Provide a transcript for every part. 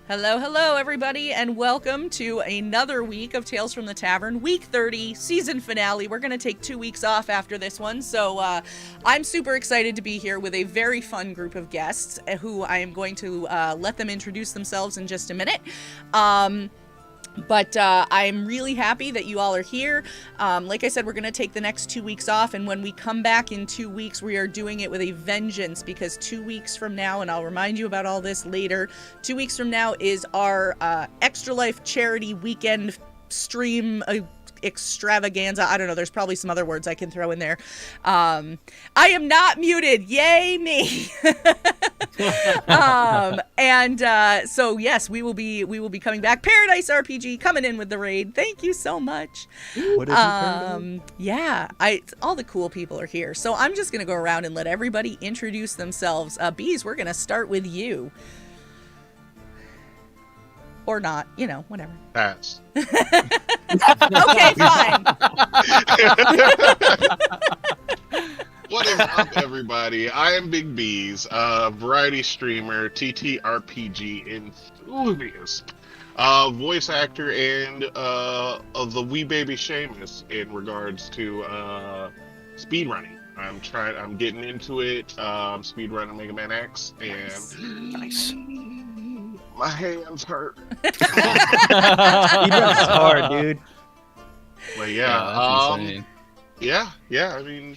Hello, hello, everybody, and welcome to another week of Tales from the Tavern, week 30, season finale. We're going to take 2 weeks off after this one, so I'm super excited to be here with a very fun group of guests who I am going to let them introduce themselves in just a minute. But I'm really happy that you all are here. Like I said, we're going to take the next 2 weeks off, and when we come back in 2 weeks, we are doing it with a vengeance, because 2 weeks from now, and I'll remind you about all this later, 2 weeks from now is our Extra Life charity weekend stream extravaganza. I don't know, there's probably some other words I can throw in there. I am not muted, yay me. So yes, we will be coming back. Paradise RPG coming in with the raid. Thank you so much. What is yeah, all the cool people are here, so I'm just gonna go around and let everybody introduce themselves. Bees, we're gonna start with you. Or not, you know, whatever. Pass. Okay, fine. What is up, everybody? I am Big Bees, variety streamer, Ttrpg enthusiast, voice actor, and of the wee baby Seamus in regards to speedrunning. I'm getting into it. Speedrunning Mega Man X, and Nice. my hands hurt. He runs hard, dude. But yeah, that's insane. yeah. I mean,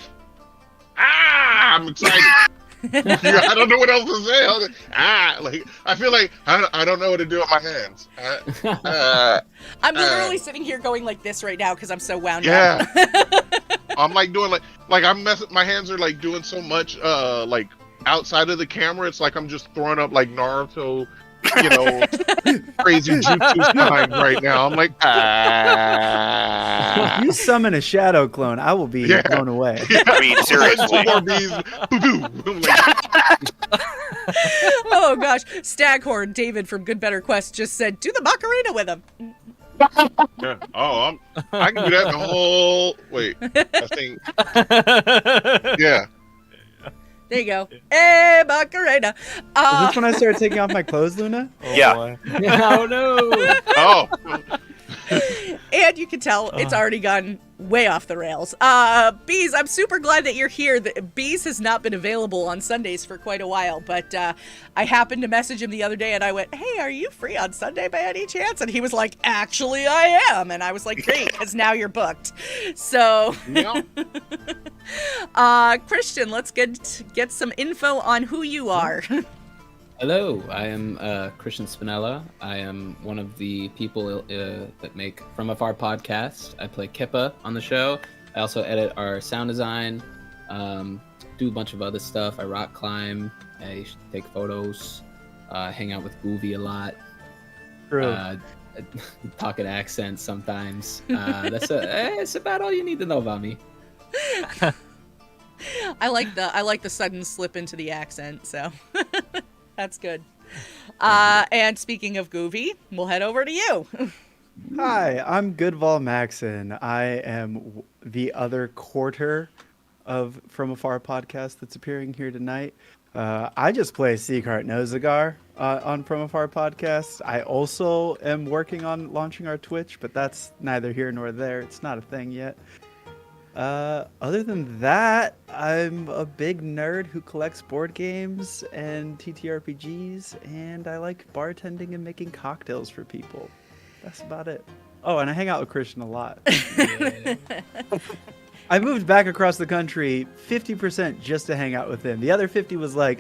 I'm excited. I don't know what else to say. I feel like I don't know what to do with my hands. I'm literally sitting here going like this right now because I'm so wound Yeah. up. I'm like doing like I'm messing. My hands are like doing so much like outside of the camera. It's like I'm just throwing up like Naruto, you know, crazy jutsu signs right now. I'm like, If you summon a shadow clone, I will be blown away. I mean, seriously. More bees. I'm like, Oh gosh, Staghorn David from Good Better Quest just said, "Do the Macarena with him." yeah. Oh, I can do that the whole. Wait, I think. Yeah. There you go. Hey, Macarena. Is this when I started taking off my clothes, Luna? Yeah. Boy. Oh no! Oh. And you can tell it's already gone way off the rails. Bees, I'm super glad that you're here. Bees has not been available on Sundays for quite a while, but I happened to message him the other day and I went, "Hey, are you free on Sunday by any chance?" And he was like, "Actually, I am." And I was like, "Great, because now you're booked." So, Yeah. Christian, let's get some info on who you are. Hello, I am Christian Spinella. I am one of the people that make From Afar podcast. I play Kippa on the show. I also edit our sound design, do a bunch of other stuff. I rock climb, I take photos, hang out with Goovy a lot. True. Pocket accents sometimes. That's about all you need to know about me. I like the sudden slip into the accent, so that's good. And speaking of Goovy, we'll head over to you. Hi, I'm Goodval Maxon. I am the other quarter of From Afar podcast that's appearing here tonight. I just play Seacart Nozagar on From Afar podcast. I also am working on launching our Twitch, but that's neither here nor there. It's not a thing yet. Other than that, I'm a big nerd who collects board games and TTRPGs, and I like bartending and making cocktails for people. That's about it. Oh, and I hang out with Christian a lot. I moved back across the country 50% just to hang out with him. The other 50 was like,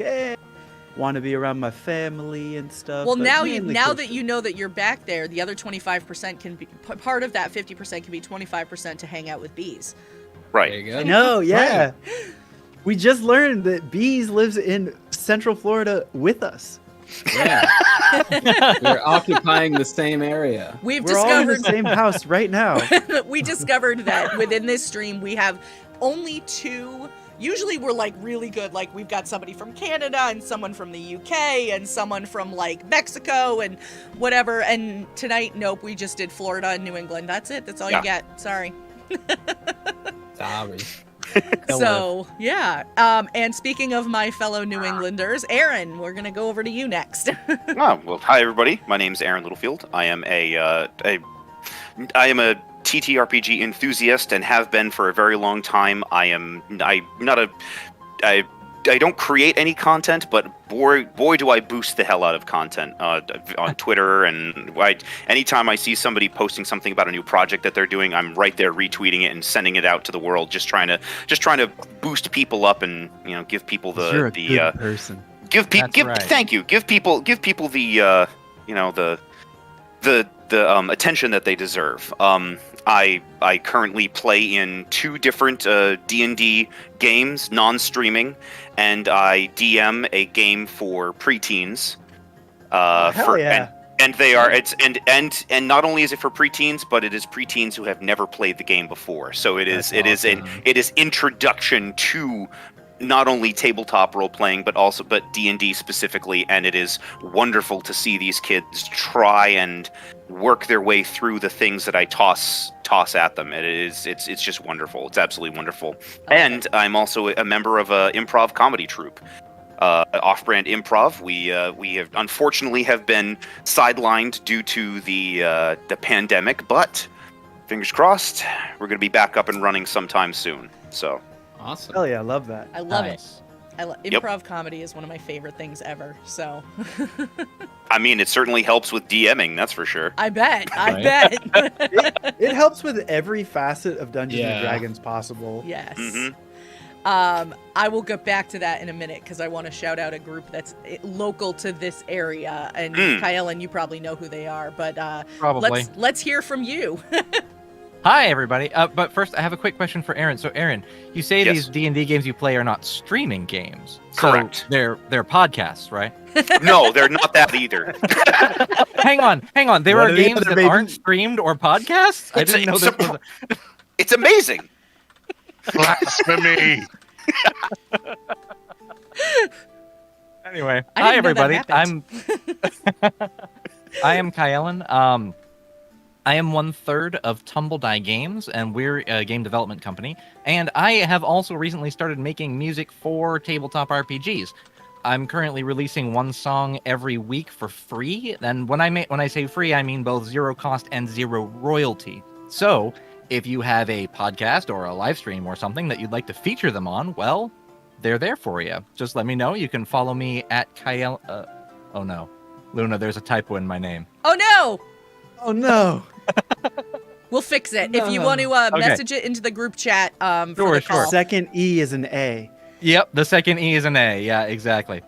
want to be around my family and stuff. Well, but now mainly that Christian. you know that you're back there, the other 25% can be part of that 50% can be 25% to hang out with Bees. There Right. you go. No, yeah. We just learned that Bees lives in Central Florida with us. Yeah. We're occupying the same area. We've We're all in the discovered same house right now. we discovered that within this stream we have only two. Usually we're like really good, like we've got somebody from Canada and someone from the UK and someone from like Mexico and whatever, and tonight, nope, we just did Florida and New England. That's it. That's all you get. Sorry. Sorry. So, yeah. And speaking of my fellow New Englanders, Aaron, we're going to go over to you next. Well, hi everybody. My name's Aaron Littlefield. I am a TTRPG enthusiast and have been for a very long time. I don't create any content, but boy do I boost the hell out of content on Twitter, and anytime I see somebody posting something about a new project that they're doing, I'm right there retweeting it and sending it out to the world, just trying to boost people up and give people You're a good person. Thank you. Give people the attention that they deserve. I currently play in 2 different D&D games, non-streaming, and I DM a game for preteens. Hell yeah. And they are and not only is it for preteens, but it is preteens who have never played the game before. So it is introduction to not only tabletop role playing, but D&D specifically, and it is wonderful to see these kids try and work their way through the things that I toss at them. It's just wonderful. It's absolutely wonderful. And I'm also a member of a improv comedy troupe. Off-brand improv. We have unfortunately been sidelined due to the pandemic, but fingers crossed, we're going to be back up and running sometime soon. So Awesome. Hell yeah, I love that. I love Nice. it. Improv comedy is one of my favorite things ever. So, I mean, it certainly helps with DMing, that's for sure. I bet. Right. It helps with every facet of Dungeons and Yeah. Dragons possible. Yes. Mhm. I will get back to that in a minute because I want to shout out a group that's local to this area, and Kyle, and you probably know who they are, but Probably. let's hear from you. Hi, everybody. But first, I have a quick question for Aaron. So, Aaron, you say Yes. these D&D games you play are not streaming games. So Correct. They're podcasts, right? No, they're not that either. hang on. There What are are the games other that baby? aren't streamed or podcasts? I didn't know this was. It's amazing. Blasphemy. Anyway, I hi, didn't know that everybody. happened. I am Kyellen. I am 1/3 of Tumble Die Games, and we're a game development company. And I have also recently started making music for tabletop RPGs. I'm currently releasing 1 song every week for free. And when I say free, I mean both 0 cost and 0 royalty. So if you have a podcast or a live stream or something that you'd like to feature them on, well, they're there for you. Just let me know. You can follow me at Kyle. Oh no, Luna, there's a typo in my name. Oh no! Oh no. We'll fix it. No. If you want to message it into the group chat for Sure, the sure. call. Second E is an A. Yep, the second E is an A. Yeah, exactly.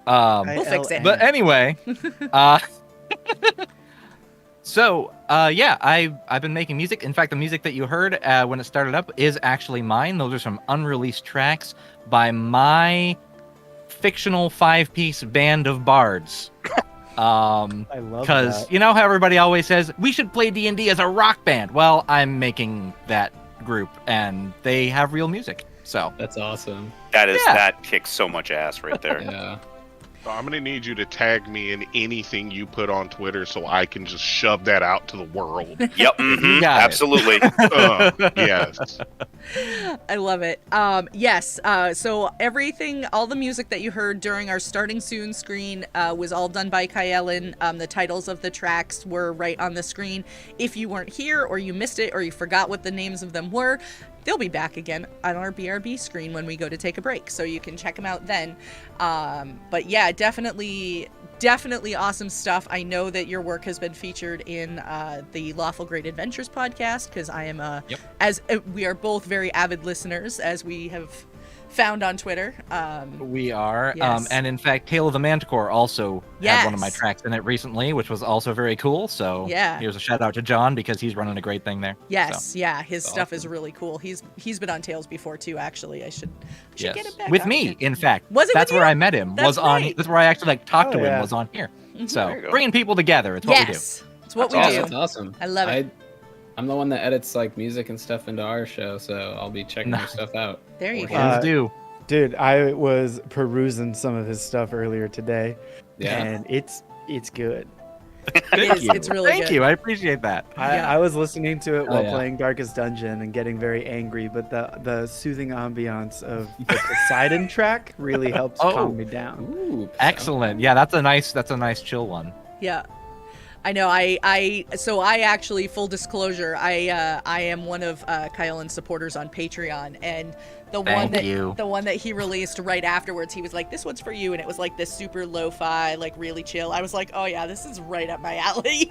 We'll fix it. But anyway, I've been making music. In fact, the music that you heard when it started up is actually mine. Those are some unreleased tracks by my fictional 5-piece band of bards. I love Because that. you know how everybody always says we should play D&D as a rock band. Well, I'm making that group, and they have real music. So That's awesome. That kicks so much ass right there. Yeah. So I'm gonna need you to tag me in anything you put on Twitter so I can just shove that out to the world. Yep, mhm, got it. absolutely. Yes. I love it. Yes. So everything, all the music that you heard during our starting soon screen was all done by Kyellen. The titles of the tracks were right on the screen. If you weren't here or you missed it or you forgot what the names of them were, they'll be back again on our BRB screen when we go to take a break. So you can check them out then. But yeah, definitely awesome stuff. I know that your work has been featured in the Lawful Great Adventures podcast because I am we are both very avid listeners, as we have found on Twitter. we are. Yes. And in fact, Tale of the Manticore also had one of my Yes. tracks in it recently, which was also very cool. So Yeah. here's a shout out to John because he's running a great thing there. Yes, So, yeah, his That's stuff is awesome. really cool. He's been on Tales before too. Actually, I should yes. get it back with out me, again. in fact. Was it That's with where you? I met him. That's was on. right. That's where I actually talked Oh, to him. yeah. Was on here. Mhm. So There you go. bringing people together. It's what Yes, it's what That's we Yeah, do. that's awesome. I love it. I'm the one that edits like music and stuff into our show, so I'll be checking your Nice. stuff out. There you we go. do. Please do. Dude, I was perusing some of his stuff earlier today, Yeah. and it's good. Thank you. It's really Thank good. you. I appreciate that. I was listening to it while yeah. playing Darkest Dungeon and getting very angry, but the soothing ambiance of the Poseidon track really helps calm me down. Ooh, Excellent. Yeah, that's a nice chill one. Yeah. I know. So I actually, full disclosure, I am one of Kylan's supporters on Patreon, and the Thank you. one that he released right afterwards, he was like, "This one's for you," and it was like this super lo-fi, like really chill. I was like, "Oh yeah, this is right up my alley."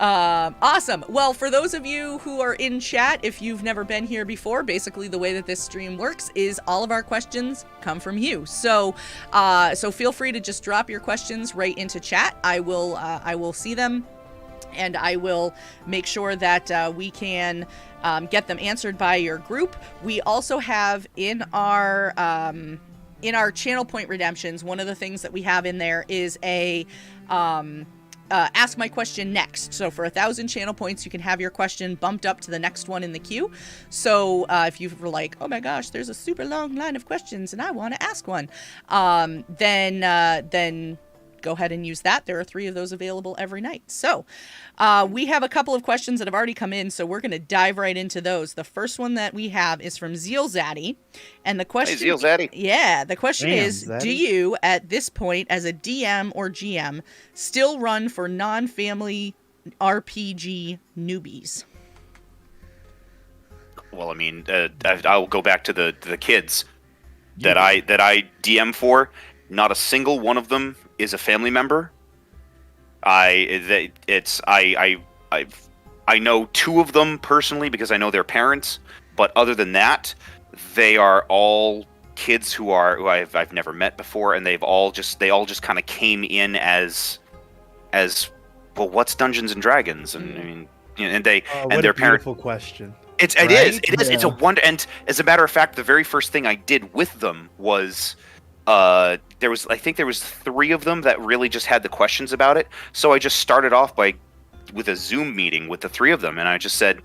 Awesome. Well, for those of you who are in chat, if you've never been here before, basically the way that this stream works is all of our questions come from you. So feel free to just drop your questions right into chat. I will see them, and I will make sure that we can get them answered by your group. We also have in our channel point redemptions, one of the things that we have in there is a ask my question next. So for 1,000 channel points, you can have your question bumped up to the next one in the queue. So if you were like, oh my gosh, there's a super long line of questions and I want to ask one, then go ahead and use that. There are 3 of those available every night. So we have a couple of questions that have already come in, so we're going to dive right into those. The first one that we have is from Zealzaddy, and the question, Hey, Zealzaddy. yeah, the question Damn, is, Zaddy. do you at this point as a DM or GM still run for non-family RPG newbies? Well, I mean, I'll go back to the kids that I DM for. Not a single one of them is a family member. I know 2 of them personally because I know their parents, but other than that, they are all kids who I've never met before, and they all just kind of came in as well. What's Dungeons and Dragons? And I mean, you know, and they What and their a parents. beautiful question. It Right? is. It's a Yeah. wonder. And as a matter of fact, the very first thing I did with them was I think there was 3 of them that really just had the questions about it. So I just started off with a Zoom meeting with the 3 of them, and I just said,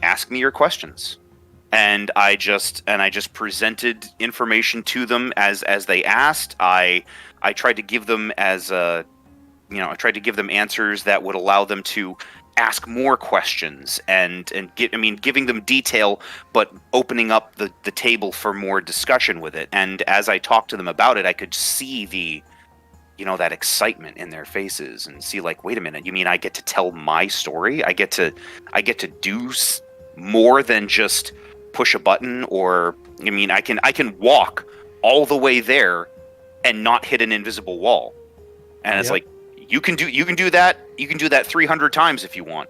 "Ask me your questions." And I just presented information to them as they asked. I tried to give them I tried to give them answers that would allow them to ask more questions and giving them detail, but opening up the table for more discussion with it. And as I talked to them about it, I could see that excitement in their faces and see like, wait a minute, you mean I get to tell my story? I get to do more than just push a button, or I can walk all the way there and not hit an invisible wall. And it's Yep. like, you can do that. You can do that 300 times if you want.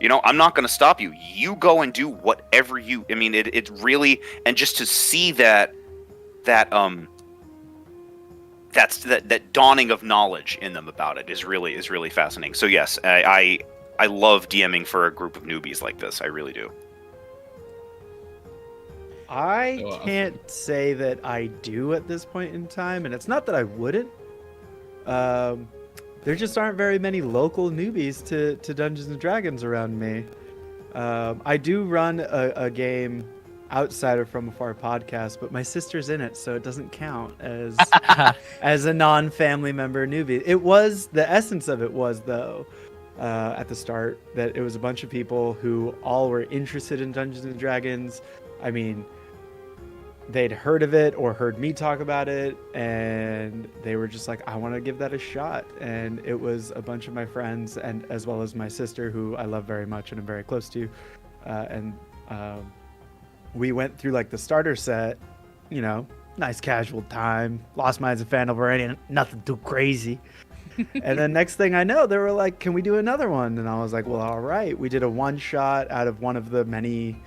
I'm not going to stop you. You go and do whatever you. It really, and just to see that dawning of knowledge in them about it is really fascinating. So yes, I love DMing for a group of newbies like this. I really do. I So awesome. can't say that I do at this point in time, and it's not that I wouldn't. There just aren't very many local newbies to Dungeons and Dragons around me. I do run a game outside of From Afar podcast, but my sister's in it, so it doesn't count as as a non-family member newbie. The essence of it was, though, at the start, that it was a bunch of people who all were interested in Dungeons and Dragons. I mean, they'd heard of it or heard me talk about it, and they were just like, I want to give that a shot. And it was a bunch of my friends, and as well as my sister, who I love very much and I'm very close to. We went through like the starter set, nice casual time, Lost Minds and Phantom Barbarian, nothing too crazy. And then next thing I know, they were like, can we do another one? And I was like, well, all right. We did a one shot out of one of the many,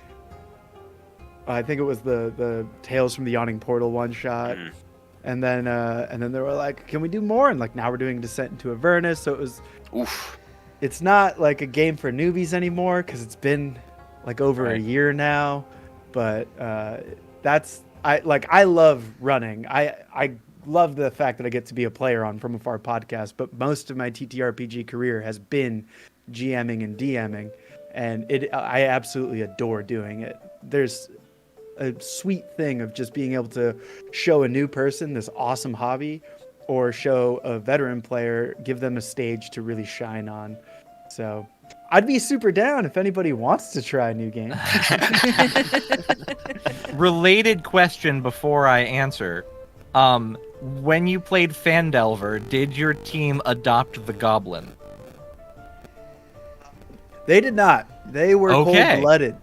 I think it was the Tales from the Yawning Portal one shot. Mhm. And then they were like, can we do more? And like, now we're doing Descent into Avernus. So Oof. it's not like a game for newbies anymore, because it's been like over a year now. But I love running. I love the fact that I get to be a player on From Afar podcast, but most of my TTRPG career has been GMing and DMing, and I absolutely adore doing it. There's a sweet thing of just being able to show a new person this awesome hobby or show a veteran player, give them a stage to really shine on. So I'd be super down if anybody wants to try a new game. Related question before I answer. When you played Fandelver, did your team adopt the goblin? They did not. They were Okay. cold-blooded.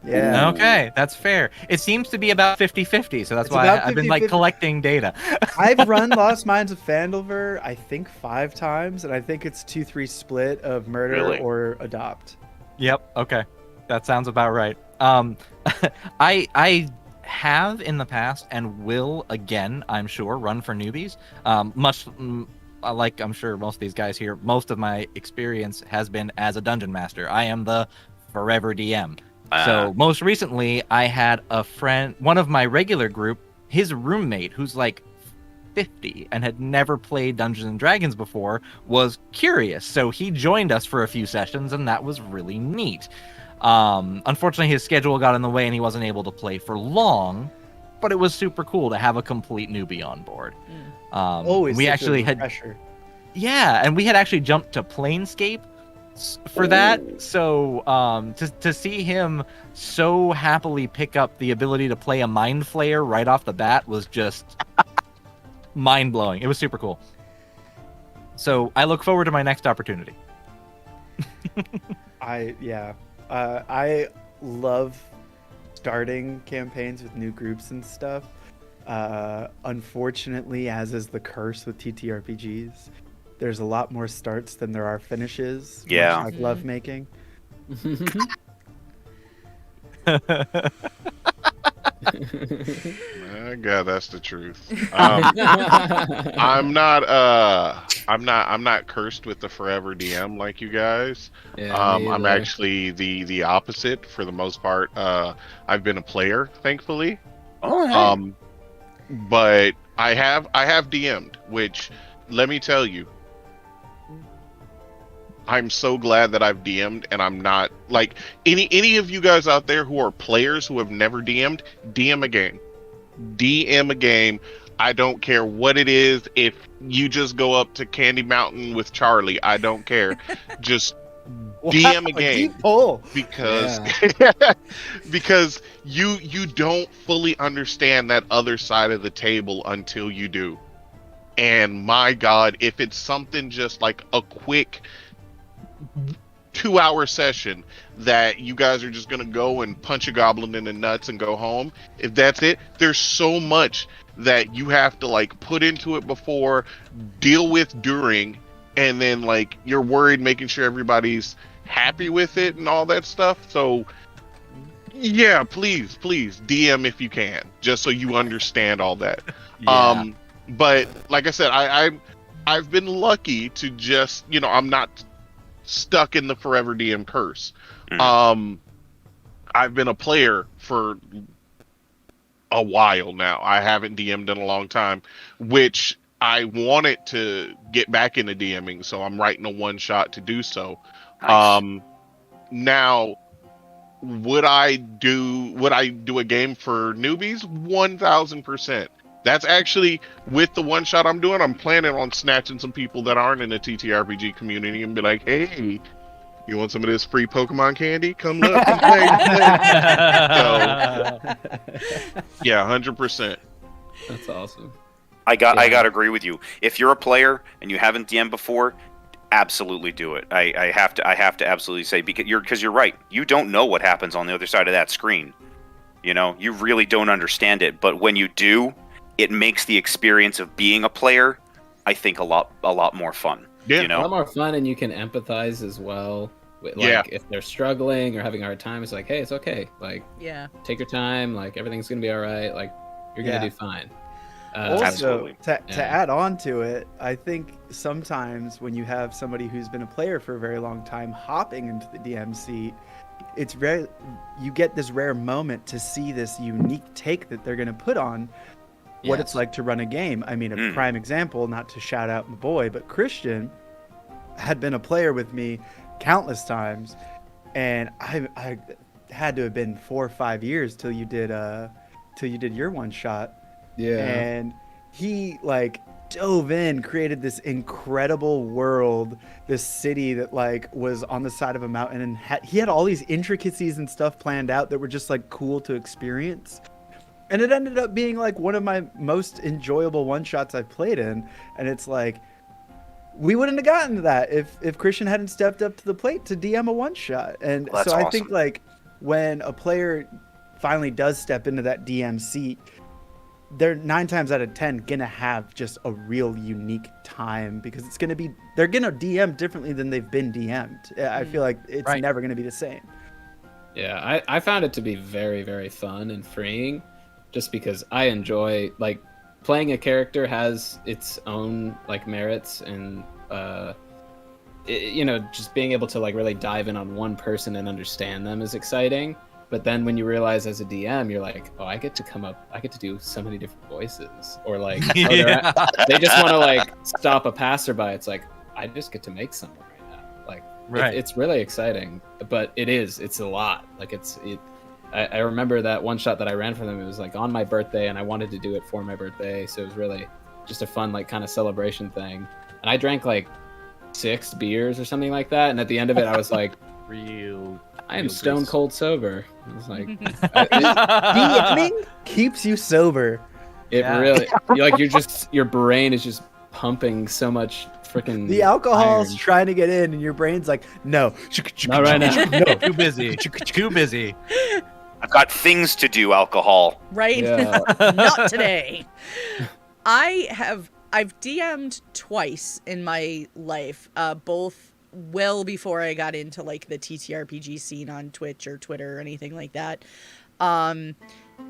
Yeah. Okay, that's fair. It seems to be about 50-50, so that's It's why about I've been like 50-50. collecting data. I've run Lost Minds of Fandelver, I think 5 times, and I think it's 2-3 split of murder Really? or adopt. Yep. Okay, that sounds about right. I have in the past and will again, I'm sure, run for newbies. Like I'm sure most of these guys here, most of my experience has been as a dungeon master. I am the forever DM. So most recently, I had a friend, one of my regular group, his roommate, who's like 50 and had never played Dungeons and Dragons before, was curious. So he joined us for a few sessions, and that was really neat. Unfortunately, his schedule got in the way, and he wasn't able to play for long. But it was super cool to have a complete newbie on board. Always we such a actually had, refresher. yeah, and we had actually jumped to Planescape for that. So to see him so happily pick up the ability to play a Mind Flayer right off the bat was just mind blowing. It was super cool. So I look forward to my next opportunity. I love starting campaigns with new groups and stuff. Unfortunately, as is the curse with TTRPGs, there's a lot more starts than there are finishes. Yeah. Much like lovemaking. My God, that's the truth. I'm not cursed with the forever DM like you guys. Yeah, me I'm either. actually the opposite for the most part. I've been a player, thankfully. Oh, But I have DM'd, which let me tell you, I'm so glad that I've DM'd and I'm not like any of you guys out there who are players who have never DM'd, DM a game. DM a game. I don't care what it is. If you just go up to Candy Mountain with Charlie, I don't care. Just DM a game. Deep pull. Because because you don't fully understand that other side of the table until you do. And my God, if it's something just like a quick 2-hour session that you guys are just gonna go and punch a goblin in the nuts and go home, if that's it, there's so much that you have to like put into it before, deal with during, and then like you're worried making sure everybody's happy with it and all that stuff. So yeah, please DM if you can, just so you understand all that. Yeah. But like I said, I've been lucky to just, I'm not stuck in the forever DM curse. I've been a player for a while now. I haven't DM'd in a long time, which I wanted to get back into DMing, so I'm writing a one shot to do so. nice. Now, would I do a game for newbies? 1000%. That's actually, with the one shot I'm doing, I'm planning on snatching some people that aren't in the TTRPG community and be like, hey, you want some of this free Pokemon candy? Come look and play. Yeah, 100%. That's awesome. I gotta agree with you. If you're a player and you haven't DM'd before, absolutely do it. I have to absolutely say, because you're right. You don't know what happens on the other side of that screen. You really don't understand it. But when you do, it makes the experience of being a player, I think, a lot more fun. Yeah. A lot more fun, and you can empathize as well. With, if they're struggling or having a hard time, it's like, hey, it's okay. Like, Yeah. take your time. Like, everything's gonna be all right. Like, you're gonna do fine. Also, Absolutely. to Yeah. add on to it, I think sometimes when you have somebody who's been a player for a very long time hopping into the DM seat, it's rare. You get this rare moment to see this unique take that they're going to put on what it's Yes. like to run a game. I mean, a prime example, not to shout out my boy, but Christian had been a player with me countless times, and I had to have been 4 or 5 years till you did your one shot. Yeah. And he, like, dove in, created this incredible world, this city that like was on the side of a mountain, and he had all these intricacies and stuff planned out that were just like cool to experience. And it ended up being like one of my most enjoyable one-shots I've played in. And it's like, we wouldn't have gotten to that if Christian hadn't stepped up to the plate to DM a one-shot. And Well, that's so I awesome. think like when a player finally does step into that DM seat, they're 9 times out of 10 gonna have just a real unique time, because they're gonna DM differently than they've been DM'd. I feel like it's Right. never gonna be the same. Yeah, I found it to be very, very fun and freeing, just because I enjoy, like, playing a character has its own, like, merits, and just being able to, like, really dive in on one person and understand them is exciting. But then when you realize as a DM, you're like, oh, I get to do so many different voices, or like, Yeah. they just want to like stop a passerby. It's like, I just get to make someone right now. Like, Right. it's really exciting, but it's a lot. Like I remember that one shot that I ran for them. It was like on my birthday, and I wanted to do it for my birthday, so it was really just a fun like kind of celebration thing. And I drank like 6 beers or something like that, and at the end of it, I was like, I am stone cold sober. I was like, DMing keeps you sober. it Yeah. really, your brain is just pumping so much freaking. The alcohol's iron. trying to get in, and your brain's like, no. Not right now. No. Too busy. Too busy. I've got things to do, alcohol. Right? Yeah. Not today. I've DM'd twice in my life, both well before I got into like the TTRPG scene on Twitch or Twitter or anything like that.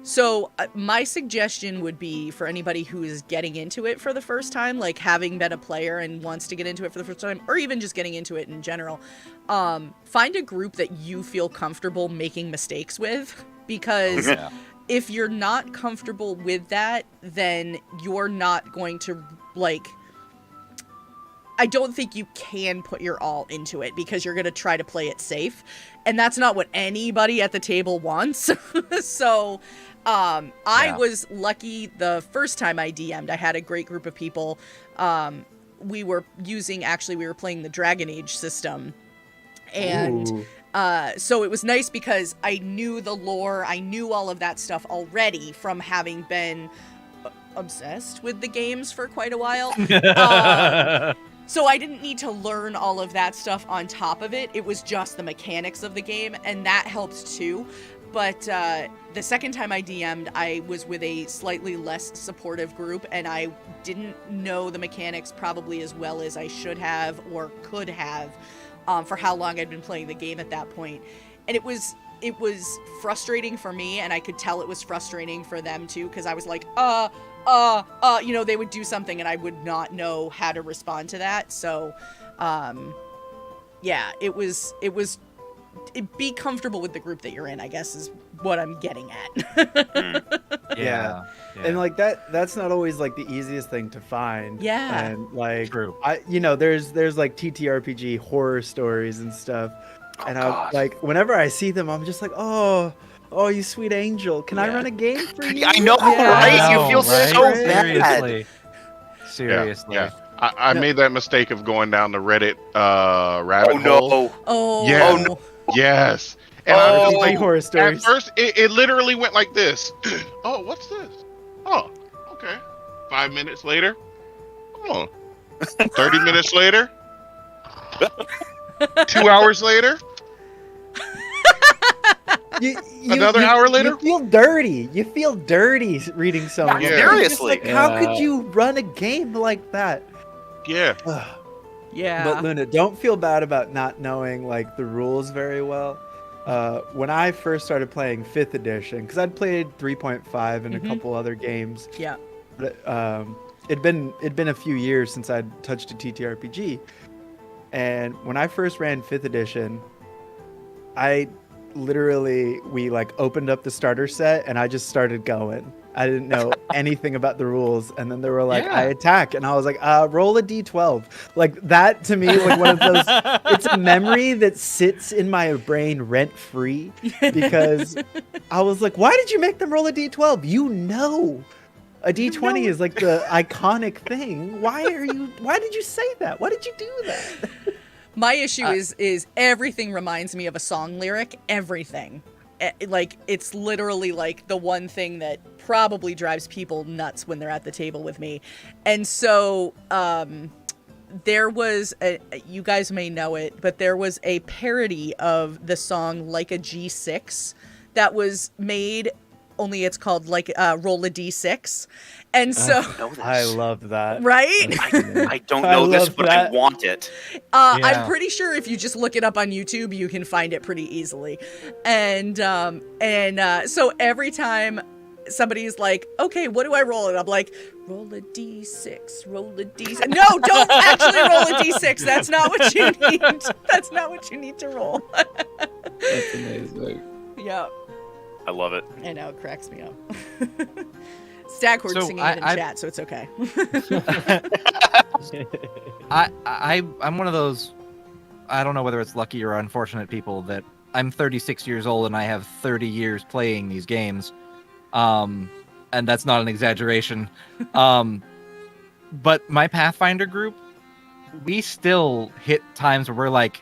So my suggestion would be for anybody who is getting into it for the first time, like having been a player and wants to get into it for the first time, or even just getting into it in general, find a group that you feel comfortable making mistakes with, because Yeah. if you're not comfortable with that, then you're not going to, like, I don't think you can put your all into it, because you're going to try to play it safe. And that's not what anybody at the table wants. So I was lucky the first time I DM'd. I had a great group of people. We were playing the Dragon Age system. And Ooh. so it was nice because I knew the lore. I knew all of that stuff already from having been obsessed with the games for quite a while. So I didn't need to learn all of that stuff on top of it. It was just the mechanics of the game, and that helped too. But the second time I DM'd, I was with a slightly less supportive group, and I didn't know the mechanics probably as well as I should have or could have for how long I'd been playing the game at that point. And it was frustrating for me, and I could tell it was frustrating for them too, because I was like, they would do something and I would not know how to respond to that. So, be comfortable with the group that you're in, I guess, is what I'm getting at. Yeah. And like that's not always like the easiest thing to find. Yeah. And like True. there's like TTRPG horror stories and stuff. And I like whenever I see them, I'm just like, oh, you sweet angel. Can I run a game for you? I know, right? You feel so bad. Seriously. Yeah. I made that mistake of going down the Reddit rabbit hole. No. Oh. Yeah. Oh, no. Yes. And I I was was like like, horror at stories. first, it literally went like this. Oh, what's this? Oh, okay. 5 minutes later. Oh. 30 minutes later. 2 hours later. Another hour later? You feel dirty. You feel dirty reading something. Yeah. Seriously. Like, how could you run a game like that? Yeah. Yeah. But Luna, don't feel bad about not knowing like the rules very well. When I first started playing 5th edition, because I'd played 3.5 and a couple other games, Yeah. but it'd been a few years since I'd touched a TTRPG. And when I first ran 5th edition, we like opened up the starter set and I just started going. I didn't know anything about the rules, and then they were like, Yeah. I attack, and I was like, roll a d12. Like that to me, like one of those, it's a memory that sits in my brain rent free, because I was like, why did you make them roll a d12? You know. A D20 is like the iconic thing. Why did you say that? Why did you do that? My issue is everything reminds me of a song lyric. Everything. Like, it's literally like the one thing that probably drives people nuts when they're at the table with me. And so there was you guys may know it, but there was a parody of the song Like a G6 that was made, only it's called like Roll a D6. And so I love that. Right? I don't know this, but I want it. I'm pretty sure if you just look it up on YouTube, you can find it pretty easily. And so every time somebody's like, okay, what do I roll? And I'm like, roll a D6, roll a D6. No, don't actually roll a D6. That's not what you need. That's not what you need to roll. That's amazing. Yeah. I love it. I know, it cracks me up. Staghoard's singing it in chat, so it's okay. I'm one of those, I don't know whether it's lucky or unfortunate people that I'm 36 years old and I have 30 years playing these games. And that's not an exaggeration. But my Pathfinder group, we still hit times where we're like,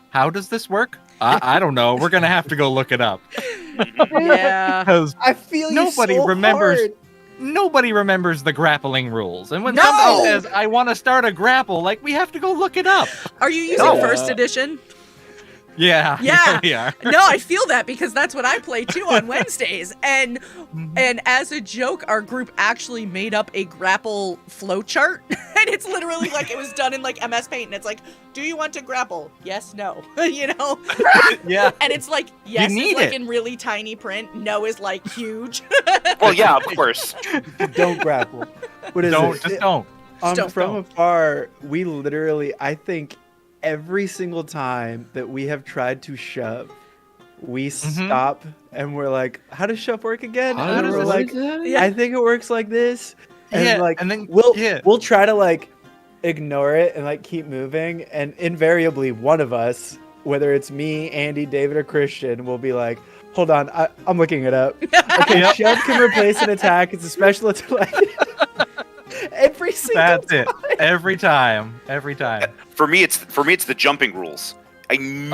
how does this work? I don't know. We're going to have to go look it up. Yeah. Because I feel you nobody so remembers. hard. Nobody remembers the grappling rules. And when somebody says, I want to start a grapple, like, we have to go look it up. Are you using first edition? Yeah. Yeah. We are. No, I feel that because that's what I play too on Wednesdays. And as a joke, our group actually made up a grapple flowchart. And it's literally like it was done in like MS Paint. And it's like, do you want to grapple? Yes, no. You know? Yeah. And it's like, yes You need is like it. in really tiny print. No is like huge. Well, yeah, of course. Don't grapple. What is Don't. it? Just don't. From afar, we literally, I think, every single time that we have tried to shove, we stop and we're like, how does shove work again? And we're like, I think it works like this. And Yeah, like, and then- we'll try to like ignore it and like keep moving. And invariably one of us, whether it's me, Andy, David, or Christian, will be like, hold on, I'm looking it up. Okay, shove can replace an attack. It's a special attack. Every single time. Every time. For me, it's the jumping rules. I can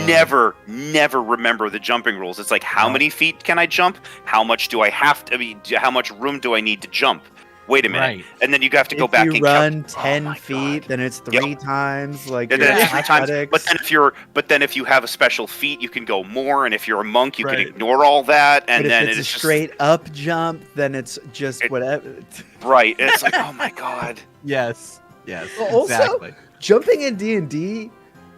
never remember the jumping rules. It's like, how many feet can I jump? How much do I have to? I mean, how much room do I need to jump? Wait a minute, Right. and then you have to go if back you and run count. 10 feet, then it's 3 times. Like, And your then it's 3 times. athletics. But then if you have a special feat, you can go more. And if you're a monk, you Right. can ignore all that. And But then if it's a just straight up jump, then it's just whatever. right. And it's like, oh my god. Yes. Also, Exactly. Jumping in D&D,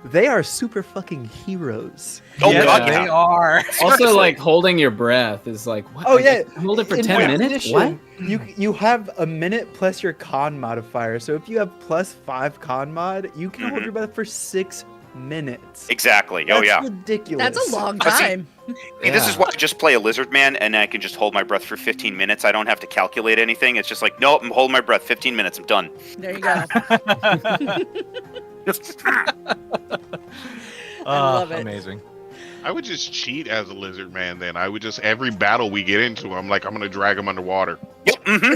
they are super fucking heroes. Oh Yes, god, they yeah. are. Also, Seriously. like, holding your breath is like, what? Oh, Like, yeah. hold it for In 10 fifth minutes? edition, What? You have a minute plus your con modifier. So if you have +5 con mod, you can hold your breath for 6 minutes. Exactly. That's Oh yeah. ridiculous. That's a long But see- time. See, this is why I just play a lizard man, and I can just hold my breath for 15 minutes. I don't have to calculate anything. It's just like, nope, I'm holding my breath 15 minutes. I'm done. There you go. I love it. Amazing. I would just cheat as a lizard man then. I would just, every battle we get into, I'm like, I'm going to drag him underwater. Yep. You're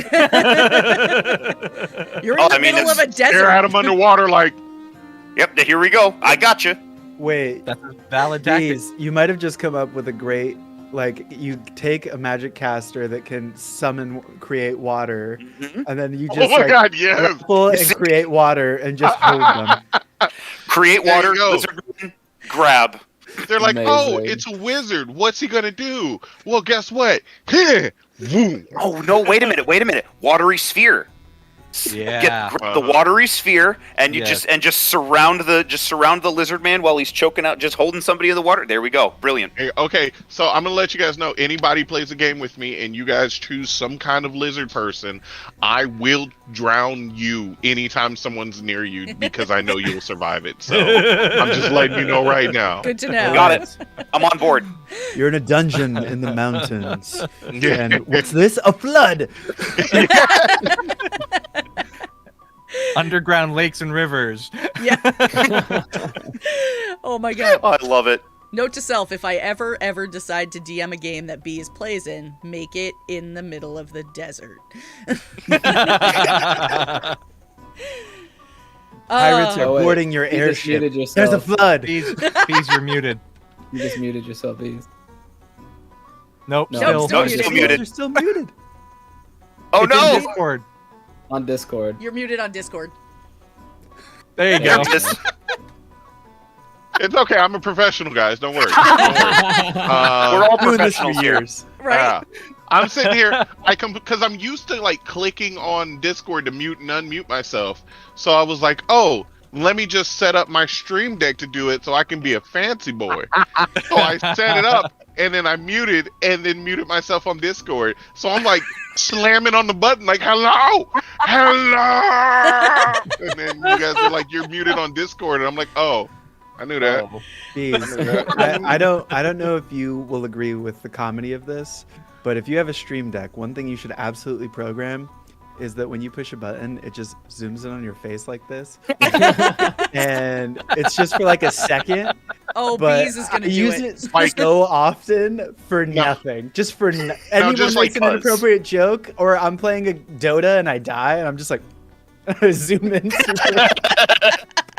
in Oh, the I mean, middle of a it's- Stare at desert. him underwater like, Yep. Here we go. I got you. Wait, That's a valid tactic. geez, you might have just come up with a great, like, you take a magic caster that can create water, and then you just oh my like, god, yes. pull and create water and just hold them. Create There you water. go. Lizard man, grab. They're like, oh, Amazing. it's a wizard. What's he going to do? Well, guess what? Woo. Oh no! Wait a minute. Watery sphere. Yeah. Grab the watery sphere, and you Yes. just surround the lizard man while he's choking out, just holding somebody in the water. There we go. Brilliant. Hey, okay, so I'm gonna let you guys know. Anybody plays a game with me, and you guys choose some kind of lizard person, I will drown you anytime someone's near you because I know you'll survive it. So I'm just letting you know right now. Good to know. Got it. I'm on board. You're in a dungeon in the mountains. And what's this? A flood! Underground lakes and rivers. Yeah. Oh my god. Oh, I love it. Note to self, if I ever decide to DM a game that Bees plays in, make it in the middle of the desert. Pirates are Oh, wait. boarding your You just airship. muted There's a yourself. flood. Bees, you're muted. You just muted yourself, Bees. Nope, No. still. Still No, still muted. muted. You're still muted. Oh It's in no! Discord. On Discord. You're muted on Discord. There you There go. it is. It's okay. I'm a professional, guys. Don't worry. Don't worry. We're all Doing this for professionals here. years. Right? I'm sitting here. Because I'm used to like clicking on Discord to mute and unmute myself. So I was like, oh, let me just set up my stream deck to do it so I can be a fancy boy. So I set it up and then I muted and then muted myself on Discord. So I'm like slamming on the button like hello. And then you guys are like, you're muted on Discord, and I'm like, oh, I knew that. Oh. Bees, I don't know if you will agree with the comedy of this, but if you have a stream deck, one thing you should absolutely program is that when you push a button, it just zooms in on your face like this. And it's just for like a second. Oh, But Bees is going I to do use it. it so often for nothing. Just for anyone just makes like an us. inappropriate joke, or I'm playing a Dota and I die, and I'm just like, zoom in.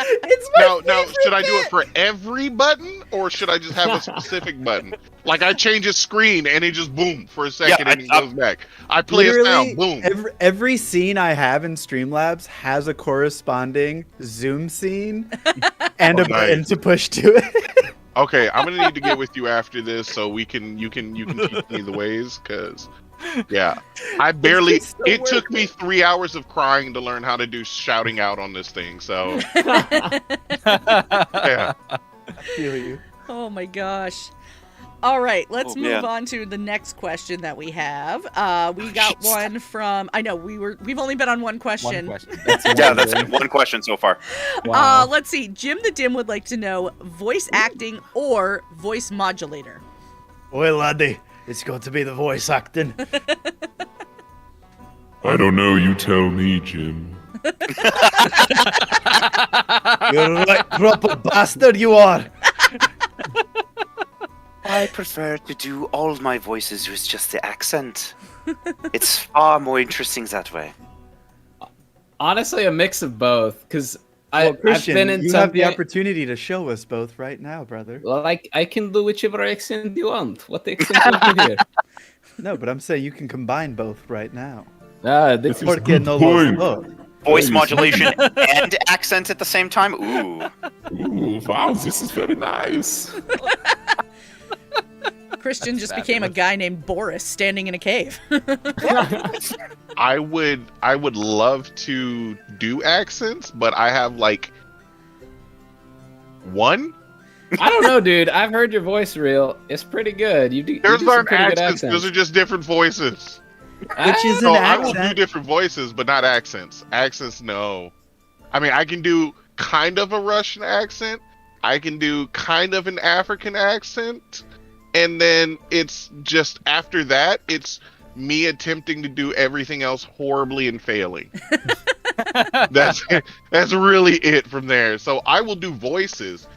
It's my Now, favorite should I do it bit. for every button, or should I just have a specific button? Like I change a screen and it just boom for a second and it goes back. I play a sound, boom. Every scene I have in Streamlabs has a corresponding zoom scene and Oh, a button nice. to push to it. Okay, I'm gonna need to get with you after this so you can teach me the ways, because yeah, I barely. It's so It took worth me it. 3 hours of crying to learn how to do shouting out on this thing. So yeah, I feel you. Oh my gosh. All right, let's Oh, move man. on to the next question that we have. We got one from. I know we've only been on one question. One question. Yeah, that's it. One question so far. Wow. Let's see. Jim the Dim would like to know voice acting or voice modulator. Well, laddie, it's got to be the voice acting. I don't know, you tell me, Jim. You're right, proper bastard you are. I prefer to do all my voices with just the accent. It's far more interesting that way. Honestly, a mix of both, because Well, I've Christian, been in you some have the ga- opportunity to show us both right now, brother. Well, I can do whichever accent you want. What accent would you hear? No, but I'm saying you can combine both right now. This is is Porque good no los point. dos. Voice Nice. modulation and accent at the same time? Ooh. Ooh, wow, this is very nice. Christian just became a guy named Boris standing in a cave. I would love to do accents, but I have like one. I don't know, dude. I've heard your voice reel. It's pretty good. You do. You There's do some aren't pretty good accents. Those are just different voices. Which is So an I will do accent. different voices, but not accents. Accents, no. I mean, I can do kind of a Russian accent. I can do kind of an African accent. And then it's just after that, it's me attempting to do everything else horribly and failing. That's really it from there. So I will do voices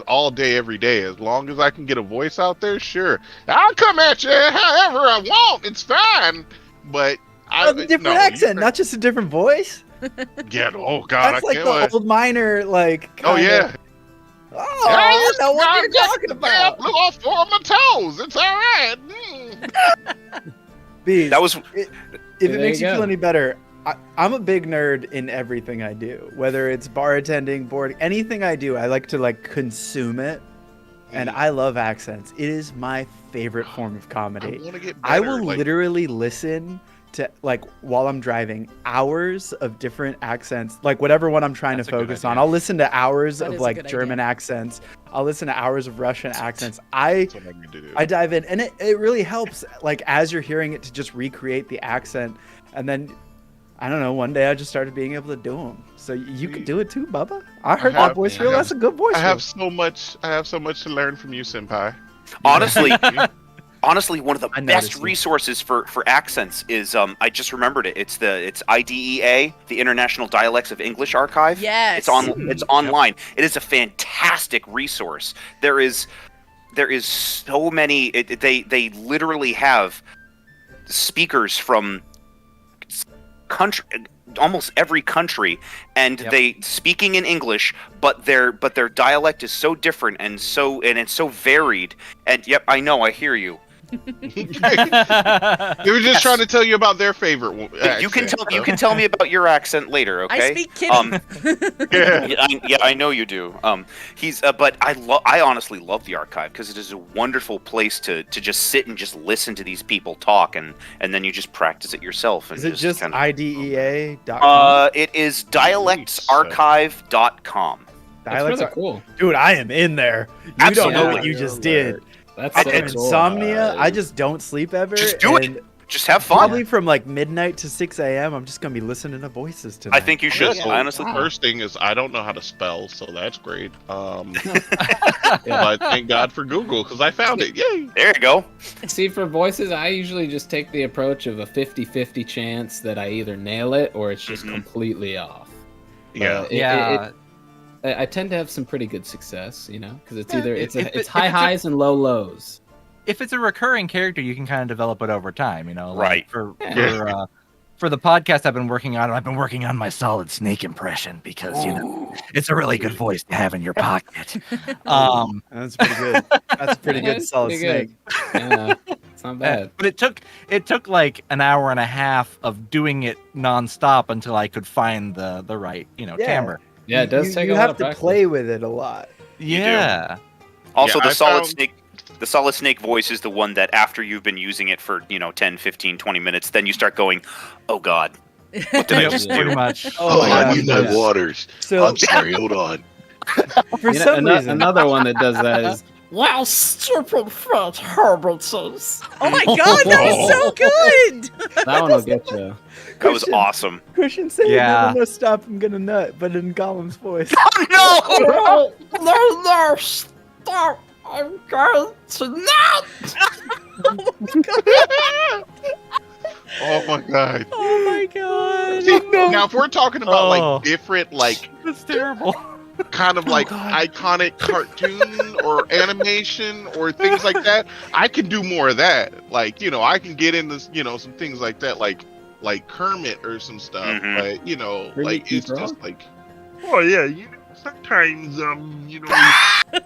all day, every day. As long as I can get a voice out there, sure. I'll come at you however I want. It's fine. But Oh, the different accent, not just a different voice. Yeah, oh god, That's I like can't the wait. old miner, like. Oh kinda- yeah. Oh, I know what you're talking about. Blew off 4 of my toes. It's all right. Bees, That was if There it you makes you go. feel any better, I'm a big nerd in everything I do. Whether it's bartending, boarding, anything I do, I like to like consume it. And I love accents. It is my favorite form of I comedy. want to get better. I will like, literally listen to, like, while I'm driving, hours of different accents, like whatever one I'm trying That's to a good focus on. idea. I'll listen to hours That of is a like good German idea. accents. I'll listen to hours of Russian accents. That's what I need to do. I dive in, and it really helps, like, as you're hearing it, to just recreate the accent. And then, I don't know, one day I just started being able to do them. So you could do it too, Bubba. I heard that have- voice I reel. have- That's a good voice I reel. have so much to learn from you, senpai. honestly, honestly, one of the I best noticed. resources for accents is I just remembered it. It's IDEA, the International Dialects of English Archive. Yes. It's online. It is a fantastic resource. There is so many. They literally have speakers from country, almost every country, and they speaking in English, but their dialect is so different and it's so varied. And yep, I know, I hear you. They were just trying to tell you about their favorite one. You can tell me about your accent later, okay? I speak kitty. Yeah, I know you do. But I honestly love the archive because it is a wonderful place to just sit and just listen to these people talk, and then you just practice it yourself. And Is it just kinda, IDEA.com? it is dialectsarchive.com. That's really cool. Dude, I am in there. You Absolutely. don't know what you just did. That's I so have cool. insomnia. I just don't sleep ever. Just do and it. Just have fun. Probably from like midnight to 6 a.m. I'm just gonna be listening to voices tonight. I think you should. So, I honestly. first thing is I don't know how to spell, so that's great. But thank God for Google because I found it. Yay! There you go. See, for voices, I usually just take the approach of a 50-50 chance that I either nail it or it's just completely off. Yeah. I tend to have some pretty good success, because it's either it's high highs and low lows. If it's a recurring character, you can kind of develop it over time, Right. For the podcast I've been working on my Solid Snake impression because it's a really good voice to have in your pocket. That's pretty good. That's a pretty good Solid Pretty Snake. good. Yeah, it's not bad. But it took like an hour and a half of doing it nonstop until I could find the right timbre. Yeah, it does take a lot have of to practice. play with it a lot. Yeah. Also, Yeah, the Solid found- Snake. The Solid Snake voice is the one that after you've been using it for 10, 15, 20 minutes, then you start going, "Oh God, what did I just Pretty do?" much. Oh, my I God, need my yes. waters. So I'm sorry, hold on. for some reason, Another one that does that is, "Wow, stupid fat Herbertses." Oh my god, that was so good! That one will get you. That was awesome. Christian saying, Yeah. no, stop, I'm gonna nut, but in Gollum's voice. Oh no! No, stop! I'm going to nut! Oh my God. Oh my god. See, now if we're talking about Oh. like different, like That's terrible. kind of like iconic cartoon or animation or things like that, I can do more of that. Like, I can get into, some things like that, like Kermit or some stuff. Mhm. But, like it's Kermit just like, Oh yeah, sometimes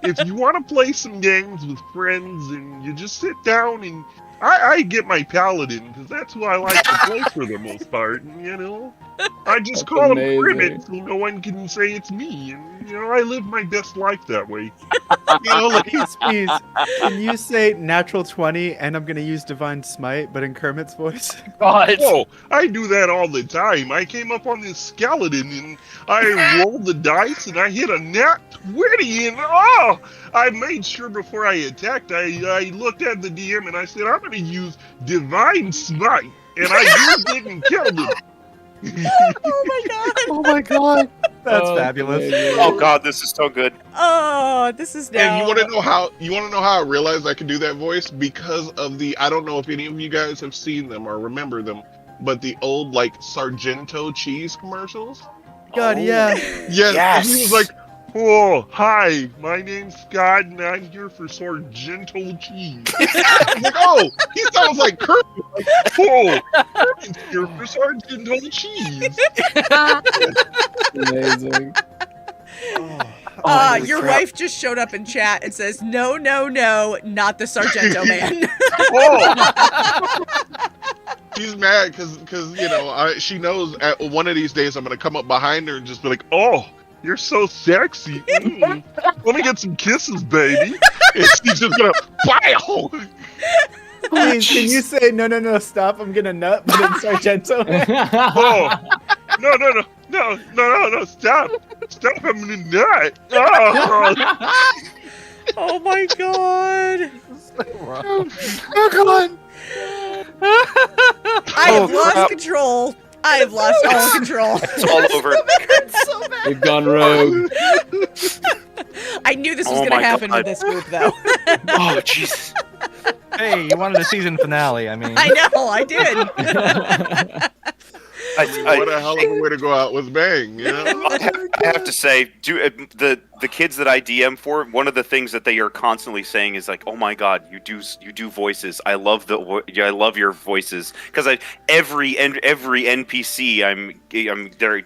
if you want to play some games with friends and you just sit down and I get my paladin because that's who I like to play for the most part. And, I just That's call him amazing. Kermit so no one can say it's me. And I live my best life that way. Like, please, can you say natural 20 and I'm gonna use Divine Smite, but in Kermit's voice? Oh, I do that all the time. I came up on this skeleton and I rolled the dice and I hit a nat 20 and I made sure before I attacked, I looked at the DM and I said, I'm going to use Divine Smite. And I used it and killed him. Oh my god. Oh my god, that's fabulous. Oh God, this is so good. Oh, this is now. and you want to know how I realized I could do that voice? Because of I don't know if any of you guys have seen them or remember them, but the old like Sargento cheese commercials. God, yeah. Yes. Yes. And he was like, Oh, hi, my name's Scott and I'm here for Sargento cheese. I'm like, oh, he sounds like Kurt. Oh, Kermit's here for Sargento cheese. Amazing. Holy Your crap. wife just showed up in chat and says, no, not the Sargento man. Oh, She's mad because she knows at one of these days I'm gonna come up behind her and just be like, oh, you're so sexy. Mm. Let me get some kisses, baby. and she's just gonna pow. Please, can you say no, stop, I'm gonna nut, but in Sargento? Oh, no, stop, I'm gonna nut. Oh. Oh my god. Oh god. I have lost control. I have lost all control. It's all over. So bad. We've gone rogue. I knew this was Oh going to my happen God. with this group, though. Oh Jesus. Hey, you wanted a season finale. I mean, I know, I did. What a hell of a way to go out with bang, you know? I have to say, the kids that I DM for, one of the things that they are constantly saying is like, "Oh my God, you do voices. I love your voices." Because every NPC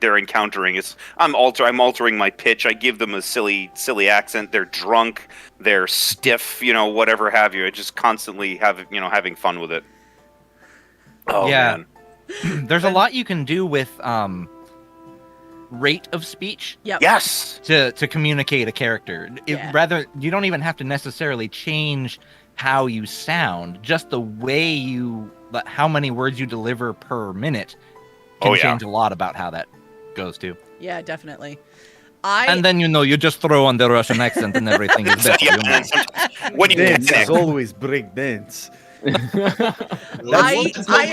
they're encountering, I'm altering my pitch. I give them a silly accent. They're drunk, they're stiff, whatever have you. I just constantly having fun with it. Oh Yeah. man. There's a lot you can do with rate of speech Yep. Yes. to communicate a character. Yeah. Rather, you don't even have to necessarily change how you sound. Just the way how many words you deliver per minute can change a lot about how that goes too. Yeah, definitely. And then you just throw on the Russian accent and everything is better. When you Dance panic. is always break dance. I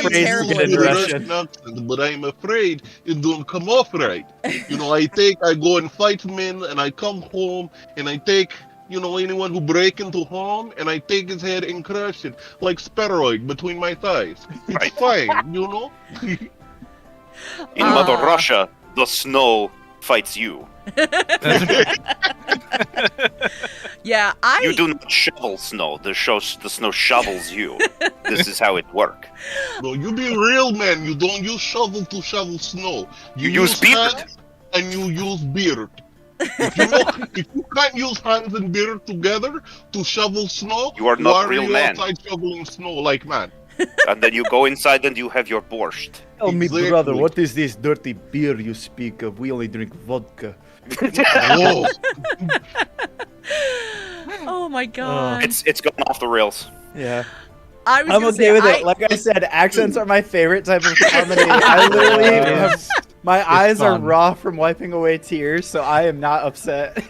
am terrible at Russian. Accent, but I'm afraid it don't come off right. I go and fight men, and I come home, and I take, anyone who break into home, and I take his head and crush it like steroid between my thighs. It's Right. fine, In Mother Russia, the snow fights you. Yeah, You do not shovel snow. The snow shovels you. This is how it works. No, you be real man. You don't use shovel to shovel snow. You use beard. hands and you use beard. If you can't use hands and beard together to shovel snow, You are not why real are you man. outside shoveling snow like man? And then you go inside and you have your borscht. Tell me, Exactly. brother, what is this dirty beer you speak of? We only drink vodka. Whoa. Oh my God. It's gone off the rails. Yeah. I was I'm gonna okay say, with it. Like I said, accents are my favorite type of comedy. I literally have, my eyes are fun. raw from wiping away tears, so I am not upset.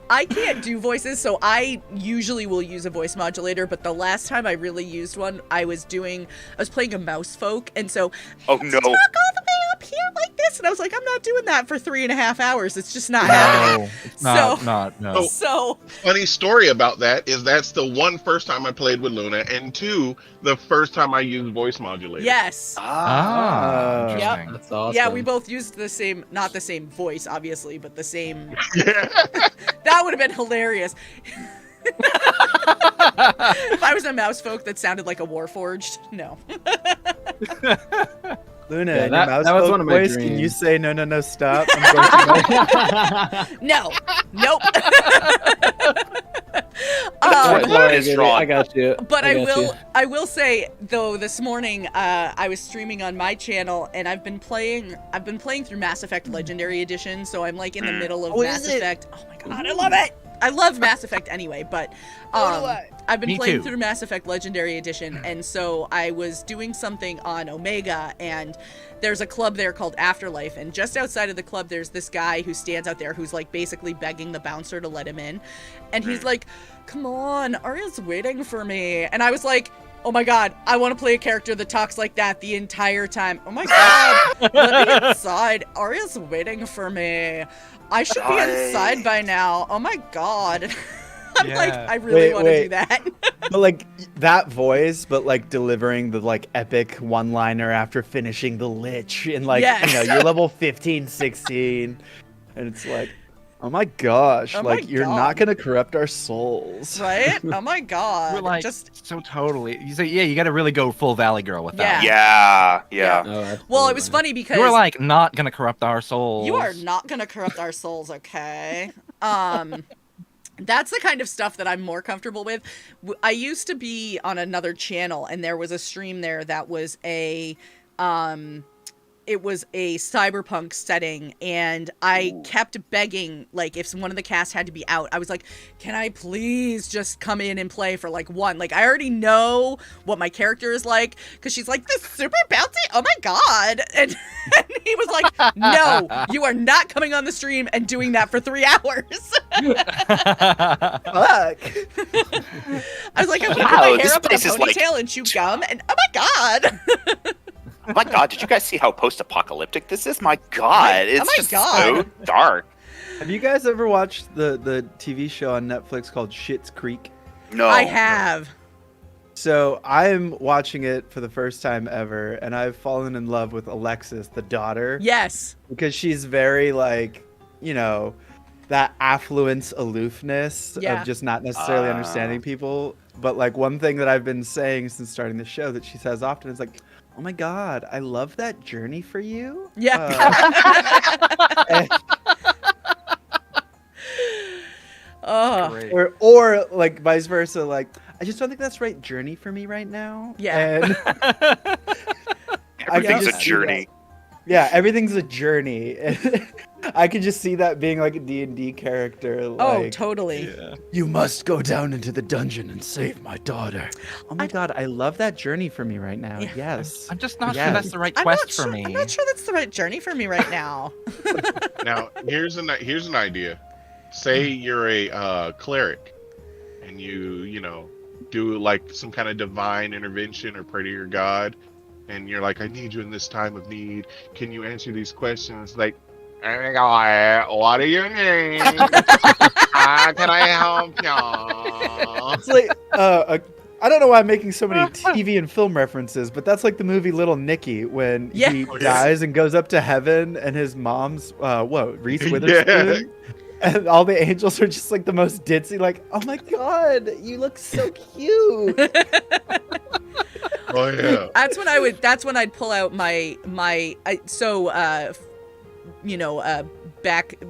I can't do voices, so I usually will use a voice modulator, but the last time I really used one, I was playing a mouse folk, and so Oh I had no. to talk all the way up here like this, and I was like, I'm not doing that for 3.5 hours. It's just not happening. No, it's not. No. So Funny story about that is that's the one first time I played with Luna, and two, the first time I used voice modulator. yes. Ah, Yep. interesting. That's awesome. Yeah, we both used the same, not the same voice, obviously, but the same. Yeah. That would have been hilarious. If I was a mouse folk that sounded like a Warforged, no. Luna, Yeah, in that- your mouse that was folk one of my voice, can you dreams. say no, stop? I'm going to No. Nope. What line is I drawn? got you. But I got you. will say though, this morning I was streaming on my channel and I've been playing through Mass Effect Legendary Edition, so I'm like in the middle of Mass Effect. Oh my god, I love it. I love Mass Effect anyway, but I've been Me playing too. through Mass Effect Legendary Edition, and so I was doing something on Omega, and there's a club there called Afterlife, and just outside of the club there's this guy who stands out there who's like basically begging the bouncer to let him in, and he's like, come on, Arya's waiting for me. And I was like, oh my god, I want to play a character that talks like that the entire time. Oh my god, let me inside. Arya's waiting for me. I should be inside by now. Oh my god. I'm like, Yeah. I really Wait, want to wait. do that. But like that voice, but like delivering the like epic one-liner after finishing the Lich in like, Yes. you're level 15, 16. And it's like, oh my gosh, Oh my you're God. not going to corrupt our souls. Right? Oh my god. We're like, Just so totally. You say, yeah, you got to really go full Valley Girl with that. Yeah. Oh, absolutely. well, it was funny because You were like not gonna corrupt our souls. you are not gonna corrupt our souls, okay? That's the kind of stuff that I'm more comfortable with. I used to be on another channel, and there was a stream there that was a cyberpunk setting, and I kept begging, like, if one of the cast had to be out, I was like, can I please just come in and play for like one? Like, I already know what my character is like, because she's like, this super bouncy, oh my god. And he was like, no, you are not coming on the stream and doing that for 3 hours. Fuck. I was like, I'm gonna Wow, put my hair this up in a place is like- ponytail and chew gum, and oh my god. Oh my god, did you guys see how post-apocalyptic this is? My god, it's my just God. so dark. Have you guys ever watched the TV show on Netflix called Schitt's Creek? No. I have. So I'm watching it for the first time ever, and I've fallen in love with Alexis, the daughter. Yes. Because she's very like, you know, that affluence aloofness Yeah. of just not necessarily understanding people. But like one thing that I've been saying since starting the show that she says often is like, oh my God, I love that journey for you. Yeah. And- Oh. Great. or like vice versa, like, I just don't think that's the right journey for me right now. Yeah. And I can Everything's just a see journey. that. Yeah, everything's a journey. I could just see that being like a D&D character. Oh, Like, totally. you must go down into the dungeon and save my daughter. Oh my God, I love that journey for me right now. Yeah. Yes. I'm just not Yes. sure that's the right I'm quest not for sure, me. I'm not sure that's the right journey for me right now. Now, here's an idea. Say you're a cleric, and you know, do like some kind of divine intervention or pray to your god, and you're like, I need you in this time of need. Can you answer these questions? Like, oh my God, what do you need? How can I help you? It's like, I don't know why I'm making so many TV and film references, but that's like the movie Little Nicky when Yeah. he Oh, yeah. dies and goes up to heaven, and his mom's, Reese Witherspoon. And all the angels are just like the most ditzy, like, oh my God, you look so cute. Oh yeah. That's when I'd pull out my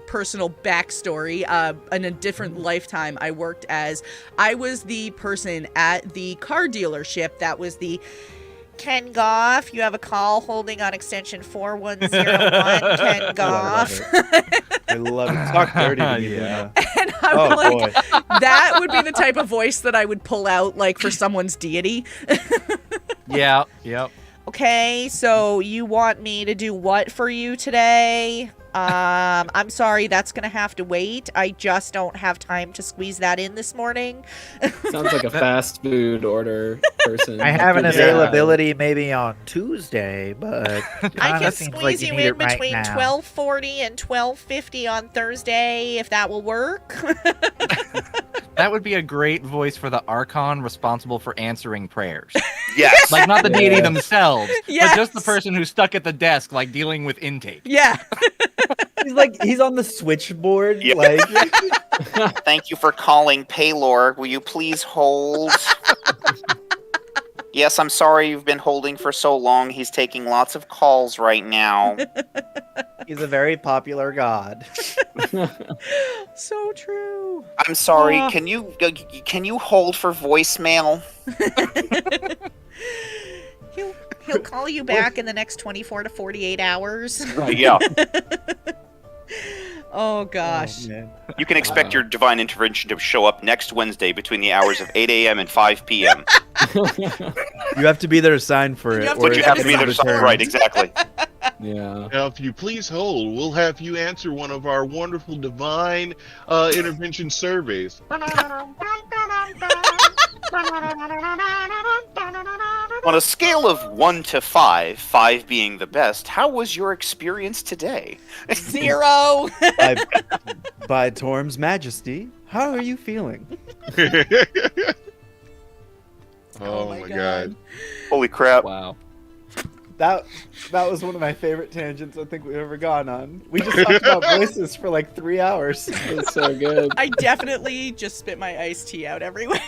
personal backstory. In a different lifetime, I was the person at the car dealership that was the Ken Goff, you have a call holding on extension 4101, Ken Goff. I love it. Talk dirty to me, Yeah. Luna. And I'm Oh like, boy. that would be the type of voice that I would pull out like for someone's deity. Yeah, yep. Okay, so you want me to do what for you today? I'm sorry, that's gonna have to wait. I just don't have time to squeeze that in this morning. Sounds like a fast food order person. I have an Yeah. availability maybe on Tuesday, but I kinda can seems squeeze like you need in it right between now. 12:40 and 12:50 on Thursday, if that will work. That would be a great voice for the Archon responsible for answering prayers. Yes. Like, not the deity Yeah. themselves, Yes. but just the person who's stuck at the desk, like, dealing with intake. Yeah. He's on the switchboard, Yeah. like, Thank you for calling Paylor. Will you please hold? Yes, I'm sorry you've been holding for so long. He's taking lots of calls right now. he's a very popular god. So true. I'm sorry. Ah. Can you hold for voicemail? He'll call you back in the next 24 to 48 hours. Yeah. Oh gosh. Oh, man. You can expect your divine intervention to show up next Wednesday between the hours of 8 a.m. and 5 p.m. You have to be there to sign for it. You have to or But you it have to gets be there to sign. returned. Right, exactly. Yeah. Now, if you please hold, we'll have you answer one of our wonderful divine intervention surveys. On a scale of 1 to 5, 5 being the best, how was your experience today? 0. By Torm's majesty, how are you feeling? Oh my god. Holy crap. Wow. That was one of my favorite tangents I think we've ever gone on. We just talked about voices for like 3 hours. It's so good. I definitely just spit my iced tea out everywhere.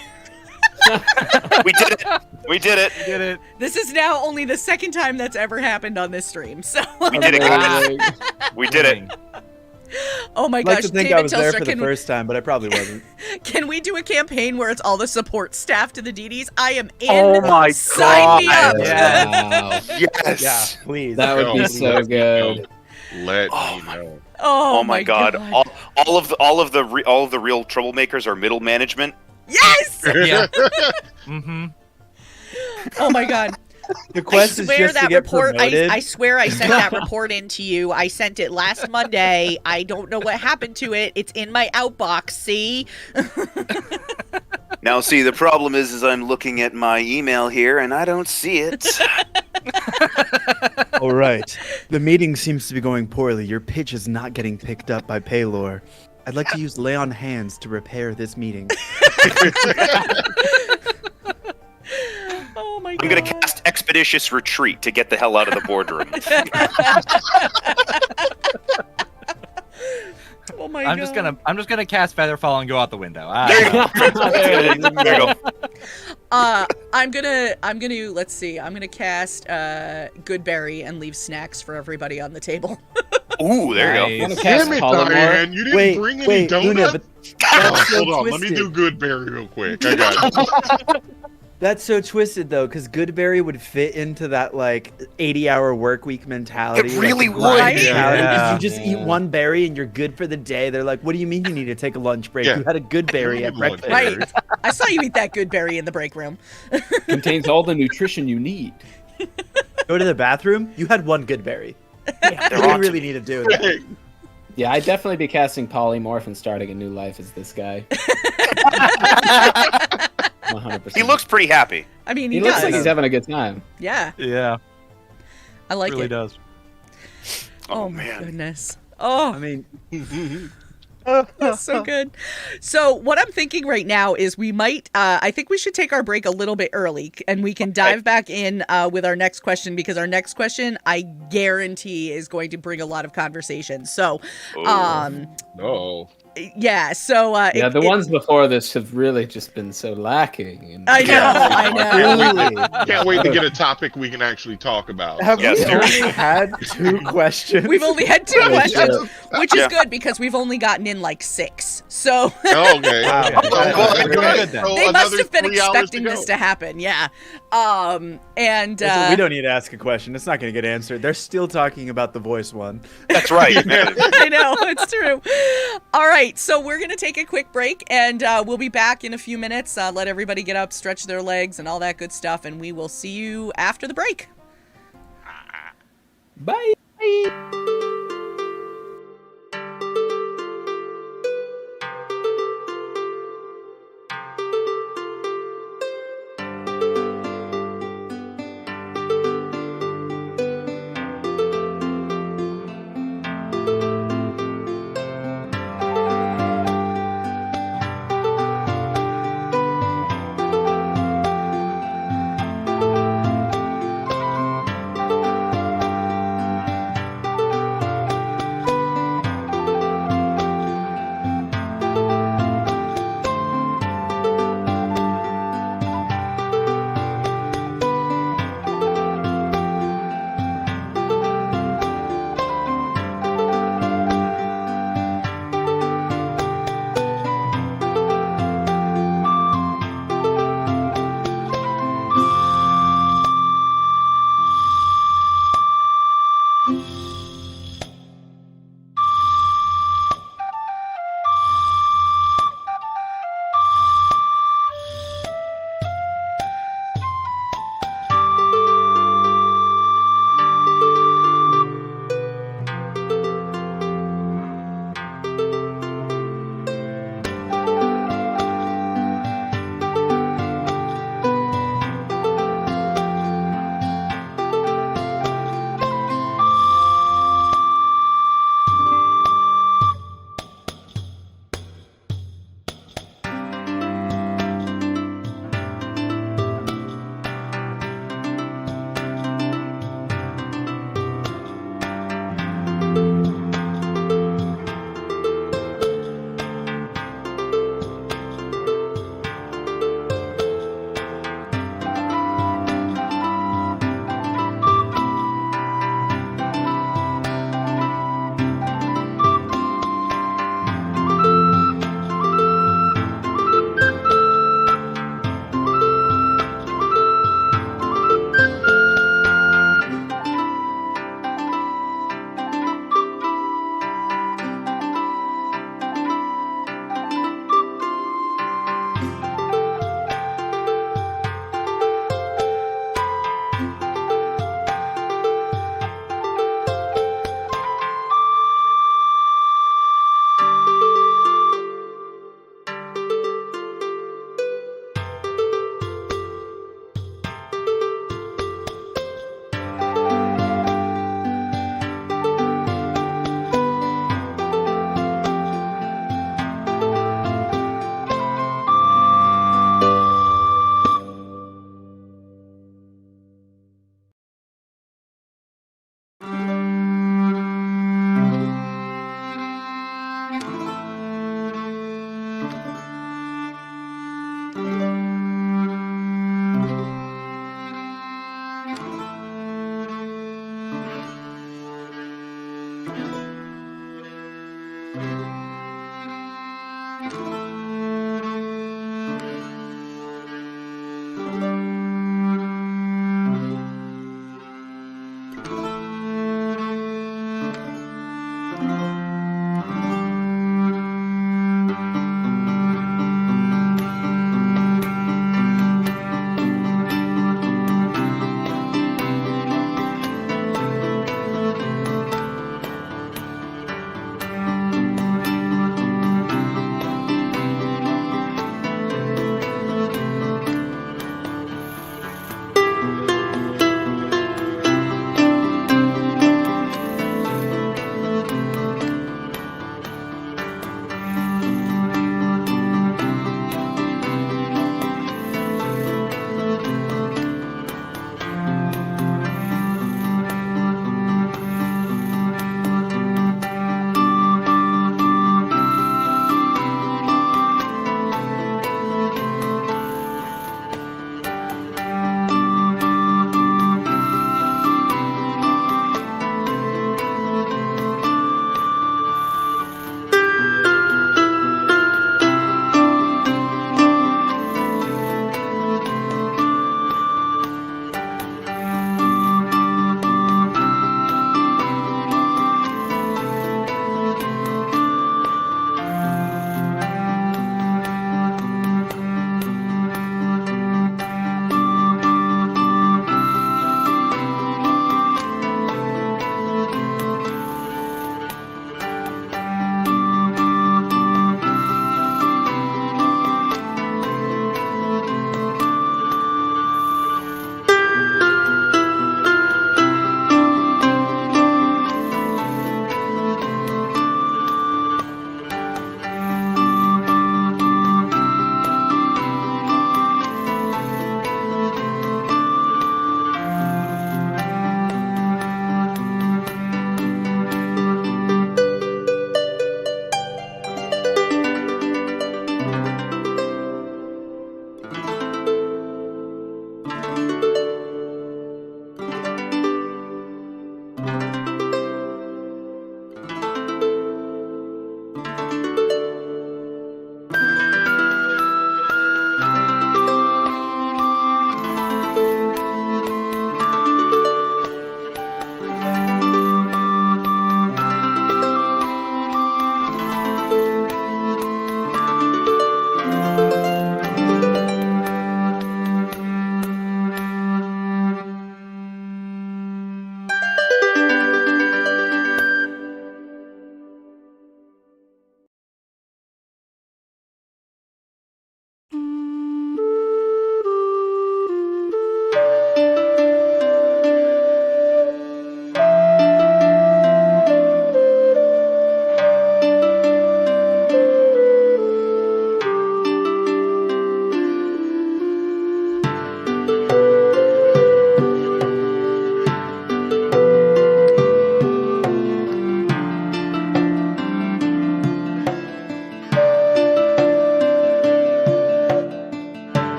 We did it. We did it. Did it. This is now only the second time that's ever happened on this stream. So, We did it, guys. Amazing. We did it. oh my I'd like gosh, to think David I was there Telstra, for the first time, but I probably wasn't. can we do a campaign where it's all the support staff to the DDs? I am in. Oh my Sign me God. up. Yeah. Wow. Yes. Yeah, please. That would be so good. Let Oh me my- know. Oh, Oh my god. All of the real troublemakers are middle management. Yes! Yeah. Mm-hmm. Oh my god. The quest I is swear just to that get report. promoted. I swear I sent that report in to you. I sent it last Monday. I don't know what happened to it. It's in my outbox. See? Now, see, the problem is I'm looking at my email here and I don't see it. All right. The meeting seems to be going poorly. Your pitch is not getting picked up by Paylor. I'd like to use lay on hands to repair this meeting. Oh my god. I'm gonna cast Expeditious Retreat to get the hell out of the boardroom. Oh my I'm god. just gonna cast Featherfall and go out the window. There you go. There you go. I'm gonna let's see. I'm gonna cast Goodberry and leave snacks for everybody on the table. Ooh, there you I'm go. gonna cast Damn it, Polymorph. Diane, you didn't bring any donuts? Luna, but that's so Hold on, let me twisted. do Goodberry real quick. I got it. That's so twisted though, because Goodberry would fit into that like 80-hour work week mentality. It really like, grind would. mentality. Yeah. You just eat one berry and you're good for the day. They're like, "What do you mean you need to take a lunch break? Yeah. You had a good berry at Good lunch breakfast." Right. I saw you eat that Goodberry in the break room. Contains all the nutrition you need. Go to the bathroom. You had one good berry. They're What do you on to really me. need to do that? Yeah, I'd definitely be casting Polymorph and starting a new life as this guy. 100%. He looks pretty happy. I mean, He he, looks does. like he's having a good time. Yeah, Yeah, I like really it. does. Oh, my man. goodness. Oh, I mean, that's so good. So what I'm thinking right now is we might, I think we should take our break a little bit early and we can dive back in with our next question, because our next question, I guarantee, is going to bring a lot of conversation. So, No. yeah, so. Yeah, the ones before this have really just been so lacking. And I know, I know. really? Can't wait to get a topic we can actually talk about. Have Yes, we only had 2 questions? We've only had 2 questions, which is Yeah. good because we've only gotten in like 6. So Oh, okay. Wow. Well, Very good. good then. So they must another have been 3 hours expecting to this go. to happen. Yeah. And Listen, we don't need to ask a question. It's not going to get answered. They're still talking about the voice one. That's right. I know, it's true. All right, so we're going to take a quick break, and we'll be back in a few minutes. Let everybody get up, stretch their legs, and all that good stuff, and we will see you after the break. Bye.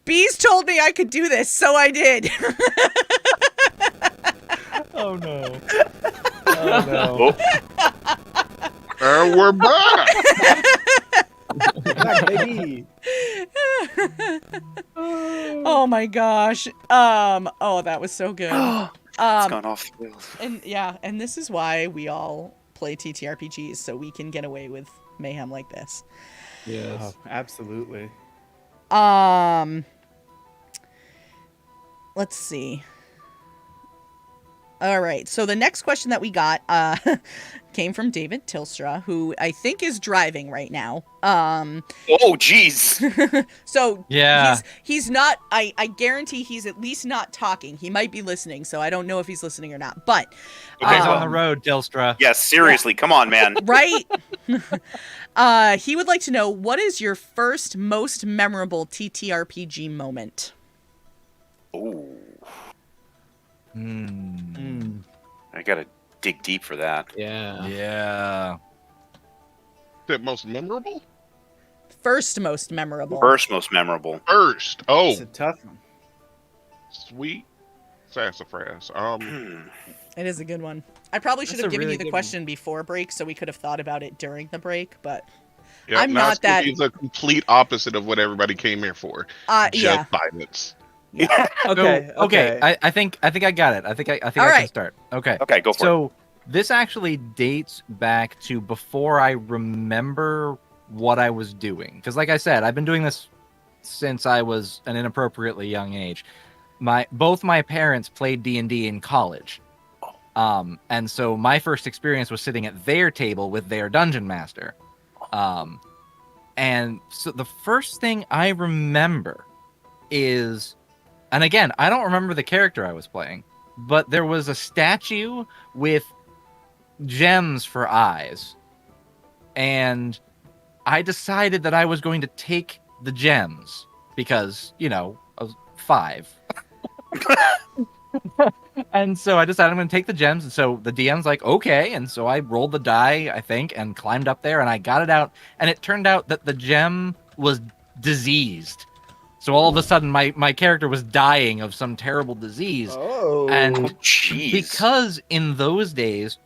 Bees told me I could do this, so I did. Oh no. Oh no. Oh, And we're back. Back, baby. Oh my gosh. Oh, that was so good. it's gone off the rails. And this is why we all play TTRPGs, so we can get away with mayhem like this. Yes. Oh, absolutely. Let's see. All right, so the next question that we got came from David Tilstra, who I think is driving right now. Oh, jeez. So Yeah. he's not. I guarantee he's at least not talking. He might be listening, so I don't know if he's listening or not. But Okay, Eyes well, on the road, Dilstra. yes, seriously, come on, man. right. He would like to know, what is your first most memorable TTRPG moment? Ooh, Hmm. I gotta dig deep for that. Yeah. Yeah. The most memorable? First most memorable. First most memorable. First. Oh, It's a tough one. sweet sassafras. It is a good one. I probably should That's have a given really you the good question before break, so we could have thought about it during the break. But Yeah, I'm now not it's gonna that- be the complete opposite of what everybody came here for. yeah. Just violence. Okay. So, okay. I think I got it. I think I All can right. start. Okay. Okay, go for it. So this actually dates back to before I remember what I was doing. Because like I said, I've been doing this since I was an inappropriately young age. Both my parents played D&D in college. And so my first experience was sitting at their table with their dungeon master. And so the first thing I remember is, and again, I don't remember the character I was playing, but there was a statue with gems for eyes. And I decided that I was going to take the gems because, I was 5. And so I decided I'm going to take the gems. And so the DM's like, okay. And so I rolled the die, I think, and climbed up there and I got it out. And it turned out that the gem was diseased. So all of a sudden my character was dying of some terrible disease. Oh. And Jeez. because in those days,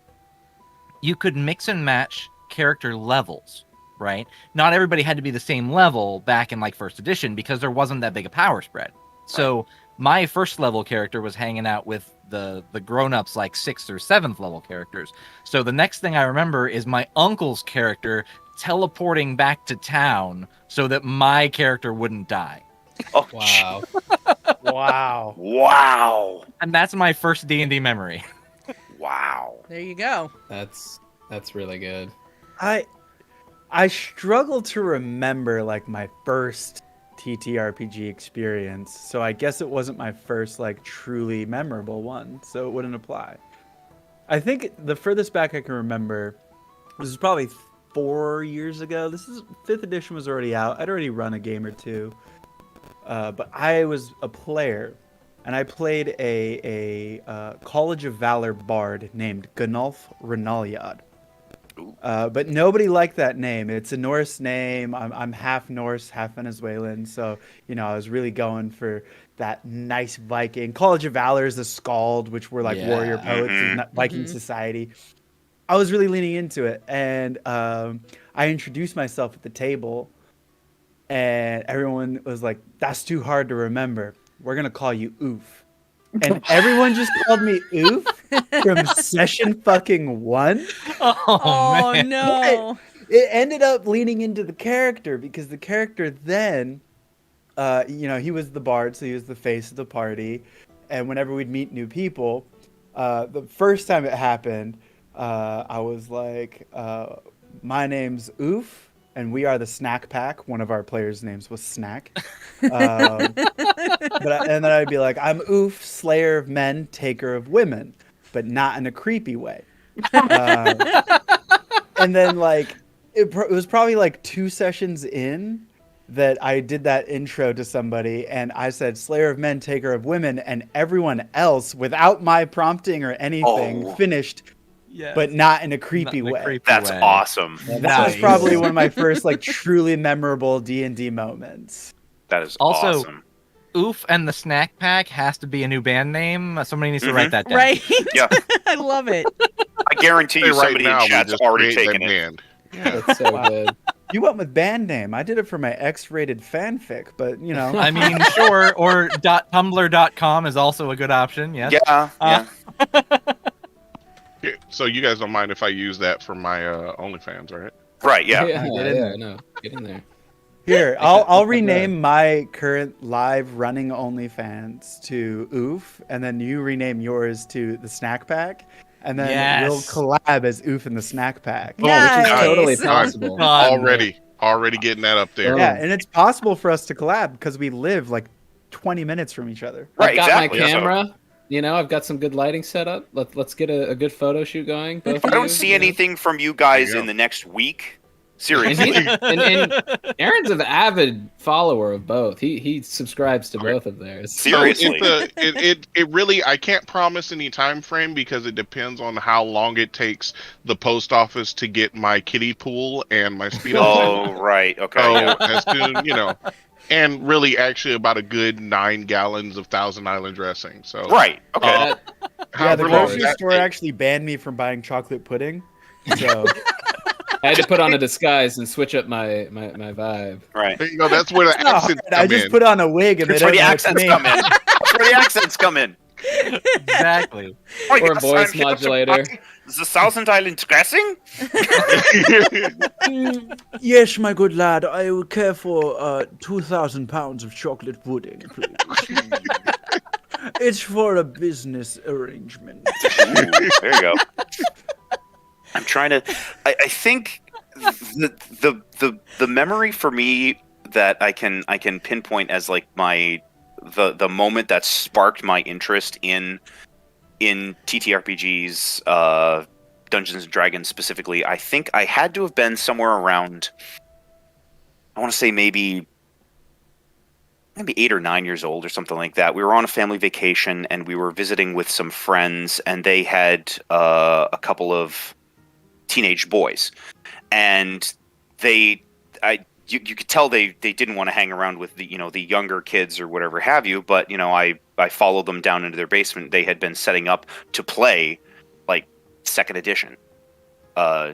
you could mix and match character levels, right? Not everybody had to be the same level back in like first edition because there wasn't that big a power spread. So my first level character was hanging out with the grown-ups like 6th or 7th level characters. So the next thing I remember is my uncle's character teleporting back to town so that my character wouldn't die. Oh, Wow. Wow. Wow. And that's my first D&D memory. Wow. There you go. That's really good. I struggle to remember like my first TTRPG experience, so I guess it wasn't my first like truly memorable one, so it wouldn't apply. I think the furthest back I can remember, this is probably 4 years ago. 5th edition was already out. I'd already run a game or two, but I was a player, and I played a College of Valor bard named Goliath Barbarian. But nobody liked that name. It's a Norse name. I'm half Norse, half Venezuelan. So, I was really going for that nice Viking. College of Valor is the Skald, which were like warrior poets in Viking society. I was really leaning into it. And I introduced myself at the table. and everyone was like, "That's too hard to remember. We're gonna call you Oof." And everyone just called me Oof from session fucking 1. Oh man. no. It ended up leaning into the character because the character then, he was the bard, so he was the face of the party. And whenever we'd meet new people, the first time it happened, I was like, "My name's Oof, and we are the Snack Pack." One of our players' names was Snack. And then I'd be like, "I'm Oof, Slayer of Men, Taker of Women," but not in a creepy way. And then like it was probably like 2 sessions in that I did that intro to somebody, and I said Slayer of Men, Taker of Women, and everyone else, without my prompting or anything, finished, but not in a creepy way. That's awesome. That was probably one of my first like truly memorable D&D moments. That is Also, awesome. Oof and the Snack Pack has to be a new band name. Somebody needs to write that down. Right? Yeah. I love it. I guarantee you Right somebody now, in we chat's just already create taken that it. band. That's so good. You went with band name. I did it for my X-rated fanfic, but I mean, sure. Or .tumblr.com is also a good option. Yes. Yeah. Yeah, so you guys don't mind if I use that for my OnlyFans, right? Right. Yeah. No, get in there. Here, I'll rename my current live running OnlyFans to Oof, and then you rename yours to the Snack Pack, and then we'll collab as Oof and the Snack Pack. Nice. Which is totally possible. Already getting that up there. Yeah, and it's possible for us to collab because we live like 20 minutes from each other. Right. I've got Exactly. my camera. I've got some good lighting set up. Let's get a good photo shoot going. Both If I don't see anything from you guys in the next week, seriously. And Aaron's an avid follower of both. He subscribes to both of theirs. Seriously. It really, I can't promise any time frame because it depends on how long it takes the post office to get my kiddie pool and my speedo. Oh, right. Okay. So Yeah. as soon, and really actually about a good 9 gallons of Thousand Island dressing. So Right. Okay. Yeah, the however long grocery that store takes. actually banned me from buying chocolate pudding. So I had to put on a disguise and switch up my vibe. Right. There you go. That's where the no, accents I come just in. put on a wig and That's they where don't the know accents me. come in. That's where the accents come in. Exactly. Oh, Or yes, voice I'm here to modulator. buy the Thousand Island dressing? Yes, my good lad, I would care for 2,000 pounds of chocolate pudding, please. It's for a business arrangement. Ooh, there you go. I'm trying to. I think the memory for me that I can pinpoint as like the moment that sparked my interest in TTRPGs, Dungeons and Dragons specifically. I think I had to have been somewhere around. I want to say maybe 8 or 9 years old or something like that. We were on a family vacation and we were visiting with some friends, and they had a couple of teenage boys, and you could tell they didn't want to hang around with the younger kids or whatever have you. But I followed them down into their basement. They had been setting up to play like 2nd edition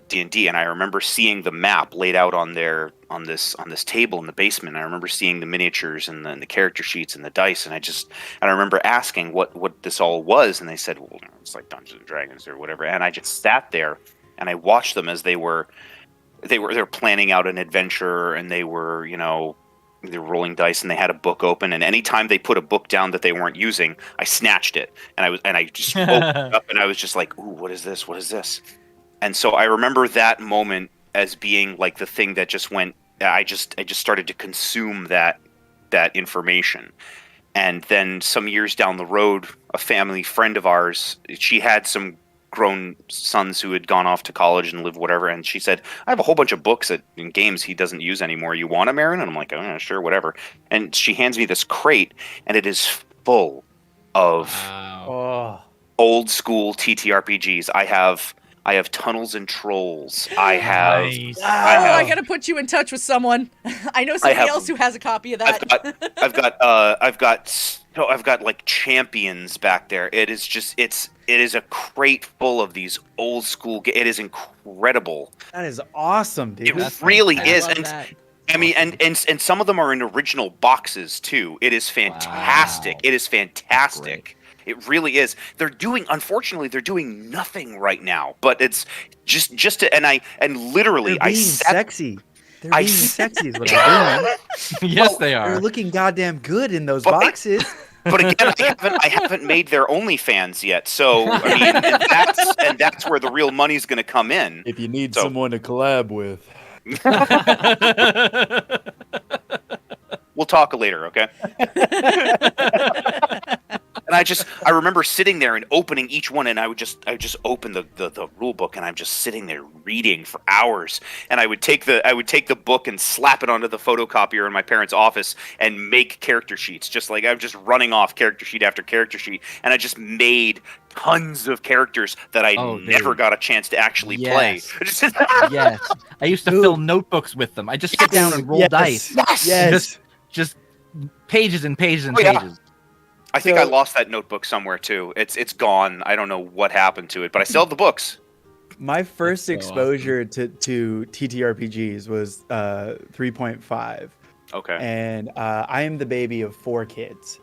D&D, and I remember seeing the map laid out on this table in the basement. I remember seeing the miniatures and the character sheets and the dice, and I remember asking what this all was, and they said, well, it's like Dungeons and Dragons or whatever. And I just sat there and I watched them as they were planning out an adventure, and they were rolling dice, and they had a book open, and anytime they put a book down that they weren't using, I snatched it, and I just opened it up, and I was just like, ooh, what is this? What is this? And so I remember that moment as being like the thing that just went. I just started to consume that information. And then some years down the road, a family friend of ours, she had some grown sons who had gone off to college and lived whatever, and she said, I have a whole bunch of books in games he doesn't use anymore. You want them, Aaron? And I'm like, oh, yeah, sure, whatever. And she hands me this crate, and it is full of old school TTRPGs. I have Tunnels and Trolls. I have. Nice. I gotta put you in touch with someone. I know somebody else who has a copy of that. I've got like Champions back there. It is a crate full of these old school. It is incredible. That is awesome, dude. It really I is. love And that. I mean, and some of them are in original boxes too. It is fantastic. Wow. It is fantastic. It really is. Unfortunately, they're doing nothing right now. But it's just to, and literally, They're being sexy. They're being sexy is what I'm doing. Yes, they They're are. looking goddamn good in those But- boxes. But again, I haven't made their OnlyFans yet. So I mean, and that's where the real money's going to come in. If you need So- someone to collab with. We'll talk later, okay? And I remember sitting there and opening each one, and I would just open the rule book, and I'm just sitting there reading for hours. And I would take the book and slap it onto the photocopier in my parents' office and make character sheets. Just like I'm just running off character sheet after character sheet, and I just made tons of characters that I never dude. got a chance to actually Yes. play. Yes. I used to fill notebooks with them. I just sit down and roll dice. Yes. Just pages and pages and Oh, yeah. pages. I think I lost that notebook somewhere too. It's gone. I don't know what happened to it, but I still have the books. My first That's so exposure to TTRPGs was 3.5. Okay. And I am the baby of 4 kids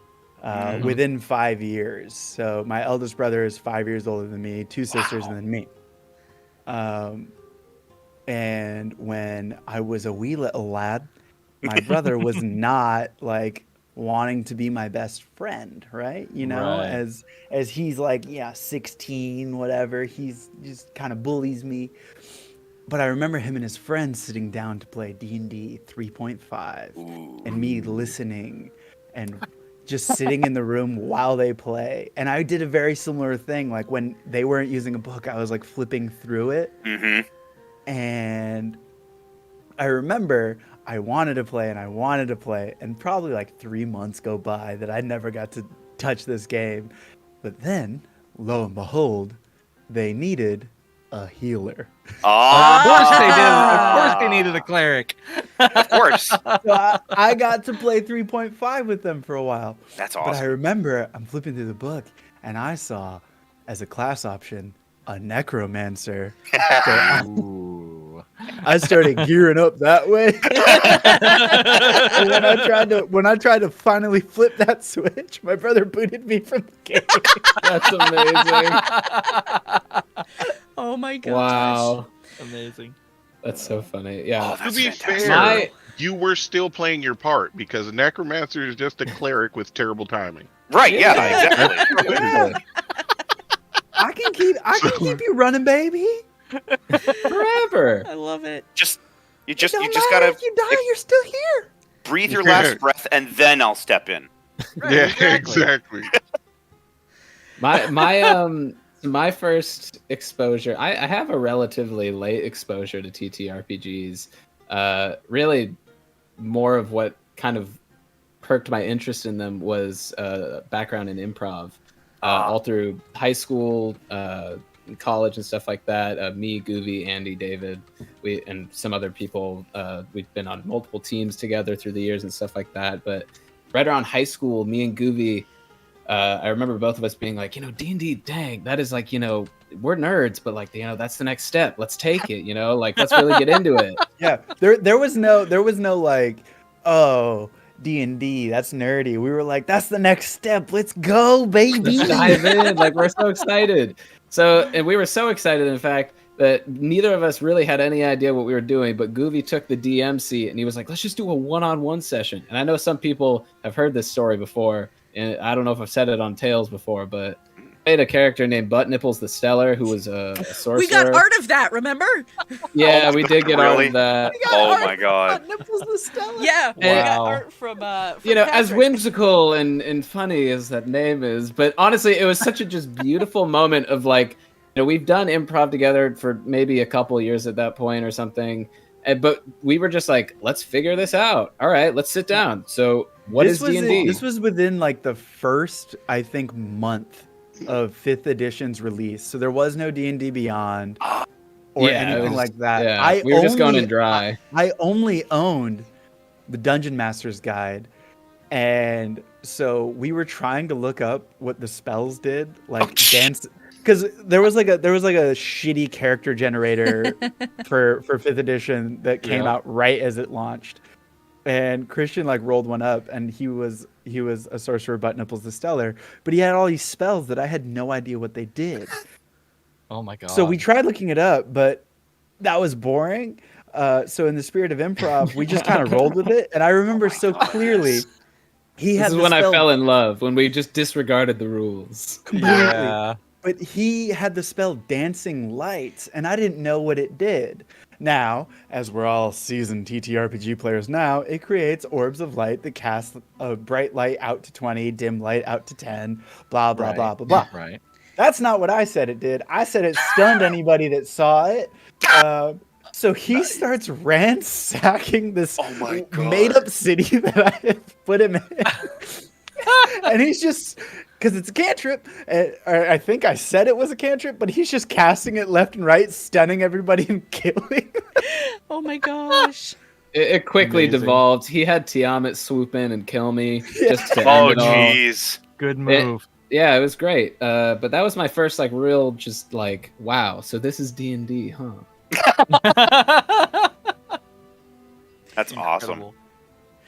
within 5 years. So my eldest brother is 5 years older than me, 2 sisters, and then me. And when I was a wee little lad, my brother was not like wanting to be my best friend, right? You know, Right. as he's like, 16, whatever, he's just kind of bullies me. But I remember him and his friends sitting down to play D&D 3.5 and me listening and just sitting in the room while they play. And I did a very similar thing. Like when they weren't using a book, I was like flipping through it. Mm-hmm. And I remember I wanted to play and probably like 3 months go by that I never got to touch this game. But then, lo and behold, they needed a healer. Of course they did. Of course they needed a cleric. Of course. So I got to play 3.5 with them for a while. That's But I awesome. remember I'm flipping through the book and I saw as a class option a necromancer. So Ooh. I started gearing up that way. And when I tried to finally flip that switch, my brother booted me from the game. That's amazing. Oh my gosh. Wow. Amazing. That's so funny. Yeah. To That's be fantastic. fair, you were still playing your part because a necromancer is just a cleric with terrible timing. Right, yeah, exactly. Yeah. I can keep you running, baby. Forever. I love it. You It just don't gotta matter if you die, you're still here. breathe your last breath and then I'll step in. Yeah, exactly. My first exposure, I have a relatively late exposure to TTRPGs. Really, more of what kind of perked my interest in them was background in improv. All through high school, college, and stuff like that. Me, Goovy, Andy, David, and some other people. We've been on multiple teams together through the years and stuff like that. But right around high school, me and Goovy, I remember both of us being like, D&D, dang, that is like, we're nerds, but like, that's the next step. Let's take it, like, let's really get into it. Yeah, there was no like, oh, D&D, that's nerdy. We were like, that's the next step. Let's go, baby. Let's dive in. Like, we're so excited. And we were so excited, in fact, that neither of us really had any idea what we were doing, but Goovy took the DM seat and he was like, let's just do a one-on-one session. And I know some people have heard this story before, and I don't know if I've said it on Tales before, but I made a character named Butt Nipples the Stellar, who was a sorcerer. We got art of that, remember? Yeah, we did get art Really? of that. Oh my god. Nipples the Stella. Yeah, we got Wow. art from As Patrick. whimsical and funny as that name is, but honestly, it was such a just beautiful moment of like, we've done improv together for maybe a couple of years at that point or something, but we were just like, let's figure this out. All right, let's sit down. So what is D&D? This was within like the first, I think, month of 5th edition's release. So there was no D&D Beyond or Yeah, it anything was- like that. Yeah, we were just going in dry. I only owned the Dungeon Master's Guide. And so we were trying to look up what the spells did, like dance, because there was like a shitty character generator for 5th edition that came Yeah. out right as it launched. and Christian like rolled one up, and he was a sorcerer, Butt Nipples the Stellar, but he had all these spells that I had no idea what they did. Oh my god. So we tried looking it up, but that was boring. So in the spirit of improv, we just kind of rolled with it, and I remember so clearly. He This had is the when I spell fell in love, when we just disregarded the rules. completely. Yeah. But he had the spell Dancing Lights, and I didn't know what it did. Now, as we're all seasoned TTRPG players now, it creates orbs of light that cast a bright light out to 20, dim light out to 10, blah, blah, Right. blah, blah, blah. Right. That's not what I said it did. I said it stunned anybody that saw it. So he starts ransacking this Oh my God. made-up city that I had put him in. And he's just, because it's a cantrip, or I think I said it was a cantrip, but he's just casting it left and right, stunning everybody and killing. Oh my gosh. It quickly Amazing. devolved. He had Tiamat swoop in and kill me just to Oh end it all. jeez. Good move. Yeah, it was great. But that was my first like real just like wow. So this is D&D, huh? That's awesome. Incredible.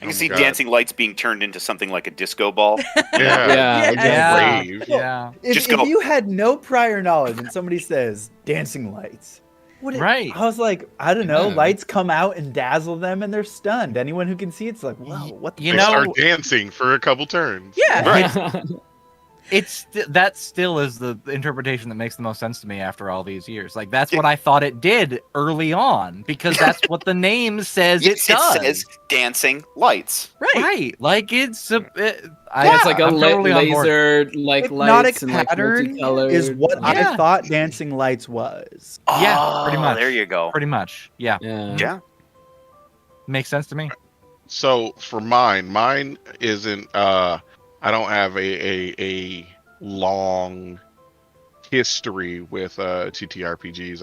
You can Oh see my God. dancing lights being turned into something like a disco ball. Yeah. Yeah. Rave. Yeah. If go. you had no prior knowledge and somebody says dancing lights, Right. I was like, I don't know, Yeah. lights come out and dazzle them and they're stunned. Anyone who can see it's like, whoa, what the You They know, start dancing for a couple turns. Yeah. that still is the interpretation that makes the most sense to me after all these years. Like that's what I thought it did early on because that's what the name says it does. says dancing lights. Right. Like it's a It's like a I'm totally on board. laser like hypnotic lights and like pattern multicolored. is what Yeah. I thought dancing lights was. Yeah, pretty Oh, much. There you go. Pretty much. Yeah. Yeah. Yeah. Makes sense to me. So for mine isn't I don't have a long history with TTRPGs.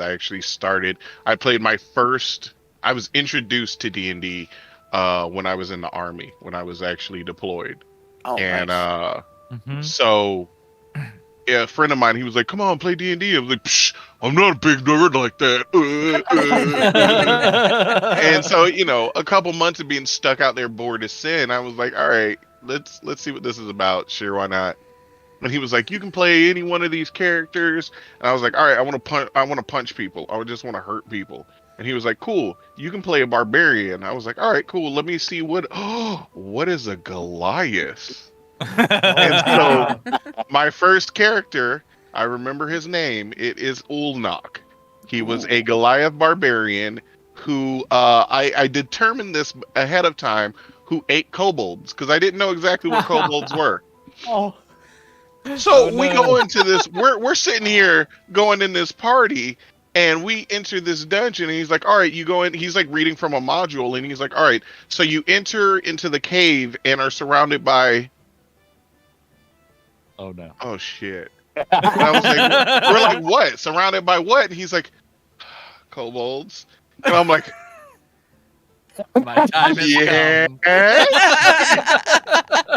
I played my first I was introduced to D&D when I was in the army, when I was actually deployed. Oh, And nice. Mhm. so yeah, a friend of mine, he was like, "Come on, play D&D." I was like, "Psh, I'm not a big nerd like that." And so, a couple months of being stuck out there bored as sin, I was like, all right, let's see what this is about. Sure, why not? And he was like, you can play any one of these characters. And I was like, all right, I want to punch people. I just want to hurt people. And he was like, cool, you can play a barbarian. I was like, all right, cool. Let me see what is a Goliath? And so my first character, I remember his name. It is Ulnok. He was a Goliath Barbarian who I determined this ahead of time, who ate kobolds, because I didn't know exactly what kobolds were. Oh, So we go into this, we're sitting here going in this party, and we enter this dungeon, and he's like, all right, you go in, he's like reading from a module, and he's like, all right, so you enter into the cave and are surrounded by, Oh no. oh shit. And I was like, we're like, what? Surrounded by what? And he's like, kobolds. And I'm like, My time has yeah. come.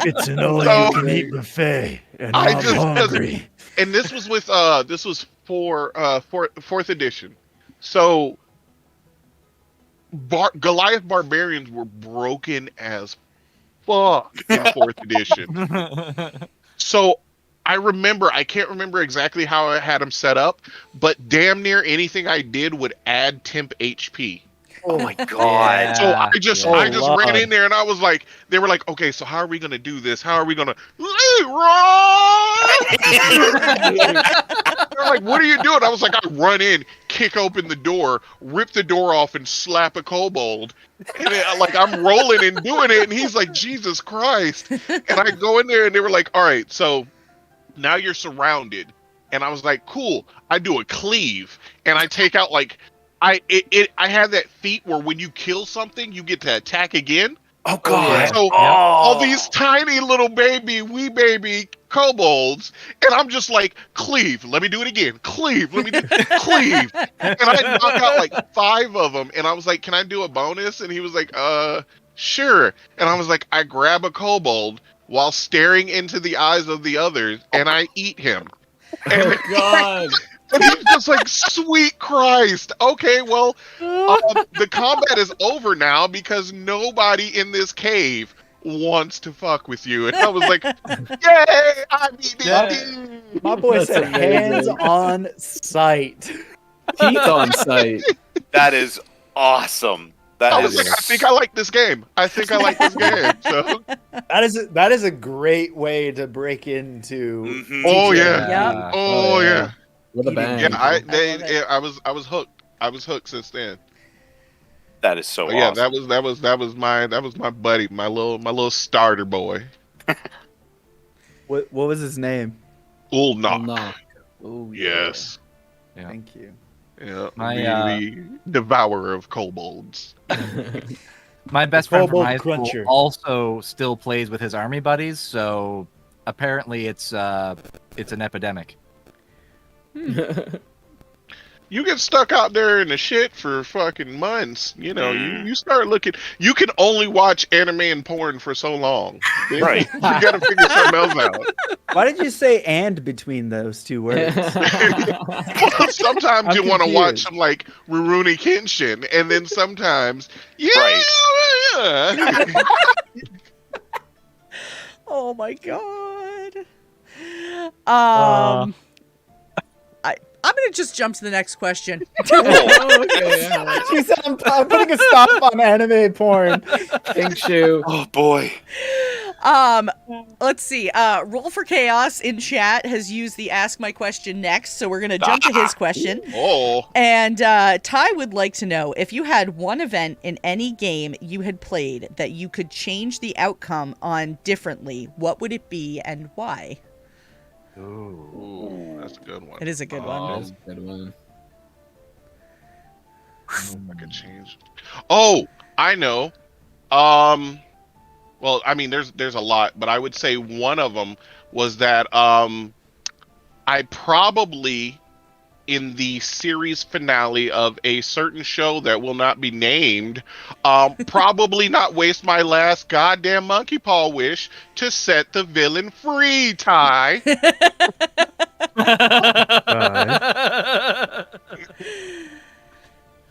it's an So- all-you-can-eat buffet, and I I'm just- hungry. And this was with for fourth edition. So Goliath Barbarians were broken as fuck in fourth edition. So I can't remember exactly how I had them set up, but damn near anything I did would add temp HP. Oh my god. So I just ran Lord. in there and I was like, they were like, okay, so how are we gonna do this? How are we gonna Leroy? They're like, what are you doing? I was like, I run in, kick open the door, rip the door off, and slap a kobold. And then, like I'm rolling and doing it, and he's like, Jesus Christ! And I go in there, and they were like, all right, so now you're surrounded. And I was like, cool. I do a cleave, and I take out like. I have that feat where when you kill something, you get to attack again. Oh god. So all these tiny little wee baby kobolds, and I'm just like, cleave. Let me do it again. Cleave. Let me do cleave. And I knock out like 5 of them, and I was like, can I do a bonus? And he was like, sure. And I was like, I grab a kobold while staring into the eyes of the others, and I eat him. And God. And he's just like, sweet Christ. Okay, well, the combat is over now because nobody in this cave wants to fuck with you. And I was like, yay, I'm EDD. My boy That's said hands amazing. on sight. Teeth on sight. That is awesome. I That was is. like, I think I like this game. I think I like this game. So, That is a great way to break into. Mhm. oh yeah, Yep. oh yeah, With a bang. yeah. love it. I was hooked. I was hooked since then. That is so But yeah, awesome. that was my buddy, my little starter boy. What was his name? Ulnok. Knock. Oh, Yes. Yeah. Thank you. Yeah. My, the devourer of kobolds. My best friend from Kobold high school Cruncher. also still plays with his army buddies, so apparently it's an epidemic. You get stuck out there in the shit for fucking months. You know, you start looking. You can only watch anime and porn for so long. Then Right. You gotta figure something else out. Why did you say "and" between those two words? Sometimes I'm you want to watch confused. some like Rurouni Kenshin, and then sometimes, yeah. Oh my god. I'm gonna just jump to the next question. She said, "I'm putting a stop on anime porn." Pink shoe. Oh boy. Let's see. Roll for Chaos in chat has used the Ask My Question next, so we're gonna jump to his question. Oh, And Ty would like to know if you had one event in any game you had played that you could change the outcome on differently, what would it be and why? ooh, that's a good one. It is a good one. That's a good one. I could change. Oh, I know. Well, I mean, there's a lot, but I would say one of them was that I probably in the series finale of a certain show that will not be named, probably not waste my last goddamn monkey paw wish to set the villain free, Ty.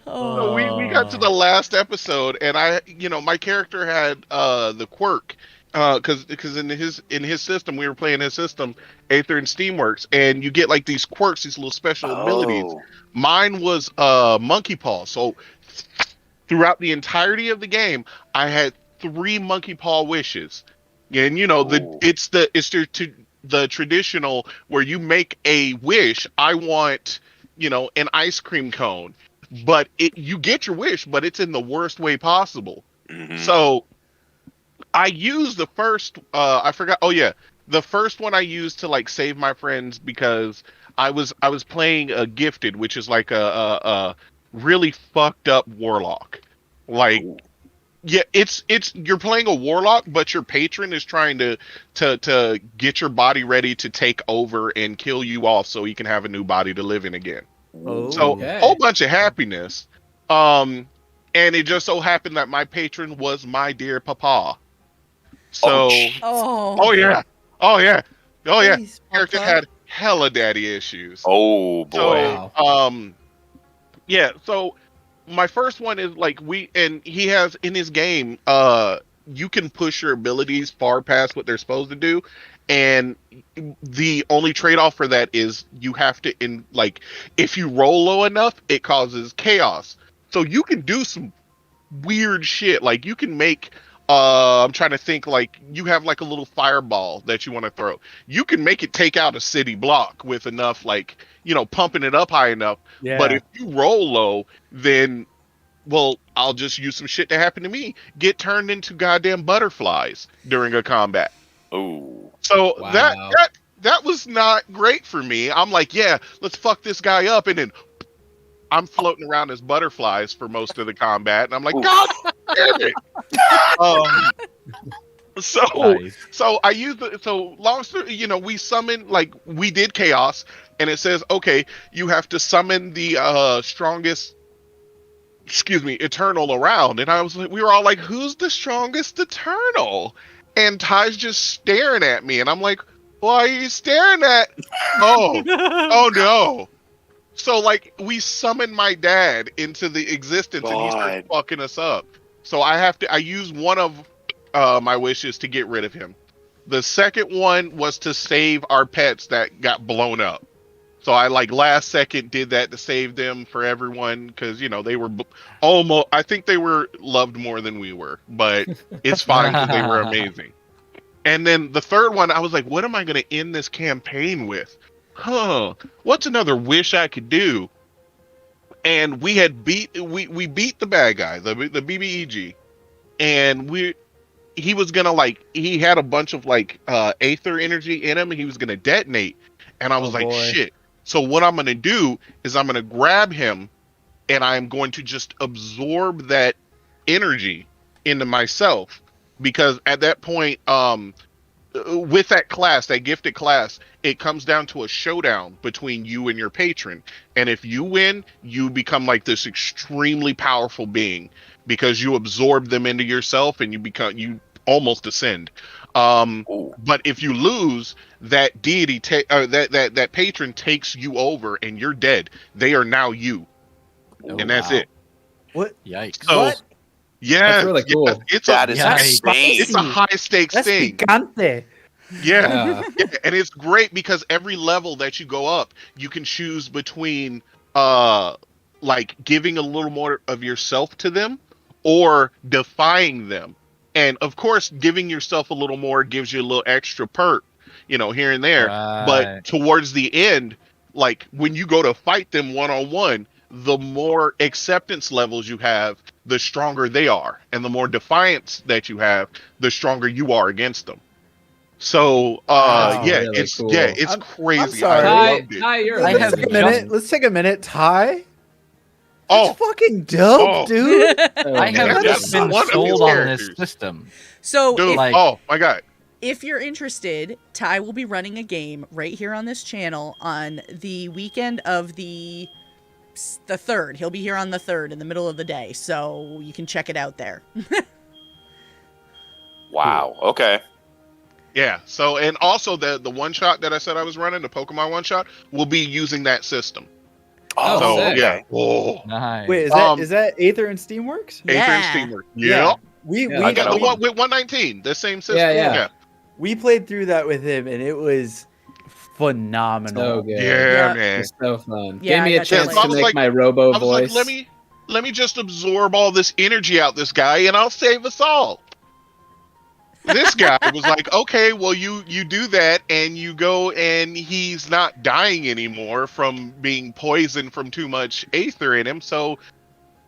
So we got to the last episode, and my character had the quirk, because in his system, we were playing his system, Aether and Steamworks, and you get like these quirks, these little special abilities. Oh. Mine was monkey paw. So throughout the entirety of the game, I had 3 monkey paw wishes, and it's the traditional where you make a wish. I want an ice cream cone. But you get your wish, but it's in the worst way possible. Mhm. So I used the first. I forgot. Oh yeah, the first one I used to like save my friends because I was playing a gifted, which is like a really fucked up warlock. Like, yeah, it's you're playing a warlock, but your patron is trying to get your body ready to take over and kill you off, so he can have a new body to live in again. So Okay. whole bunch of happiness. And it just so happened that my patron was my dear papa. So Oh. yeah. Please, Character Papa. had hella daddy issues. Oh boy. So yeah, so my first one is like he has in his game, you can push your abilities far past what they're supposed to do. And the only trade-off for that is you have to if you roll low enough, it causes chaos. So you can do some weird shit. Like you can make I'm trying to think, like you have like a little fireball that you want to throw. You can make it take out a city block with enough pumping it up high enough. Yeah. But if you roll low, then I'll just use some shit to happen to me. Get turned into goddamn butterflies during a combat. Oh. So Wow. that was not great for me. I'm like, yeah, let's fuck this guy up, and then I'm floating around as butterflies for most of the combat, and I'm like, Oof. God damn it. Nice. So I used long story, we summon, like we did chaos, and it says, okay, you have to summon the strongest, Eternal around, and we were all like, who's the strongest Eternal? And Ty's just staring at me, and I'm like, why are you staring at? Oh no. So like we summoned my dad into the existence, and he starts fucking us up. So I use one of my wishes to get rid of him. The second one was to save our pets that got blown up. So I like last second did that to save them for everyone because they were almost. I think they were loved more than we were, but it's fine because they were amazing. And then the third one, I was like, what am I going to end this campaign with? What's another wish I could do? And we had beat the bad guy, the BBEG, and he was gonna he had a bunch of aether energy in him, and he was gonna detonate. And I was like, shit. So what I'm gonna do is I'm gonna grab him, and I'm going to just absorb that energy into myself, because at that point, with that class, that gifted class, it comes down to a showdown between you and your patron. And if you win, you become like this extremely powerful being because you absorb them into yourself and you almost ascend. But if you lose, that deity, that patron takes you over and you're dead. They are now you. And that's it. What? Yikes. So, What? yeah, That's really cool. It's That is insane. It's a high stakes That's thing. picante. Yeah. Yeah, and it's great because every level that you go up, you can choose between giving a little more of yourself to them or defying them. And of course, giving yourself a little more gives you a little extra perk, here and there. Right. But towards the end, like when you go to fight them one-on-one, the more acceptance levels you have, the stronger they are. And the more defiance that you have, the stronger you are against them. So, really it's cool. it's I'm crazy. sorry. I loved it. Ty, you're I Let's have take a amazing. minute. Let's take a minute. Ty, Oh, that's fucking dope, Oh. dude. I have That's just been one of his sold on this characters. system. So dude, Like- oh my god. if you're interested, Ty will be running a game right here on this channel on the weekend of the 3rd. He'll be here on the 3rd in the middle of the day, so you can check it out there. Wow. Okay. Yeah. So, and also the one shot that I said I was running, the Pokemon one shot, will be using that system. Oh, So sick. yeah. Oh, Nice. Wait, is that Aether and Steamworks? Aether and Steamer. Yeah. We Yeah, we I Yeah, gotta the one with 119, the same system. Yeah. we played through that with him, and it was phenomenal. So good. Yeah, Yeah. man. It's so fun. Yeah, Gave me I a got chance you. So I to was make like- my Robo I was voice. like, let me just absorb all this energy out this guy, and I'll save us all. This guy was like, okay, well, you do that, and you go, and he's not dying anymore from being poisoned from too much aether in him. So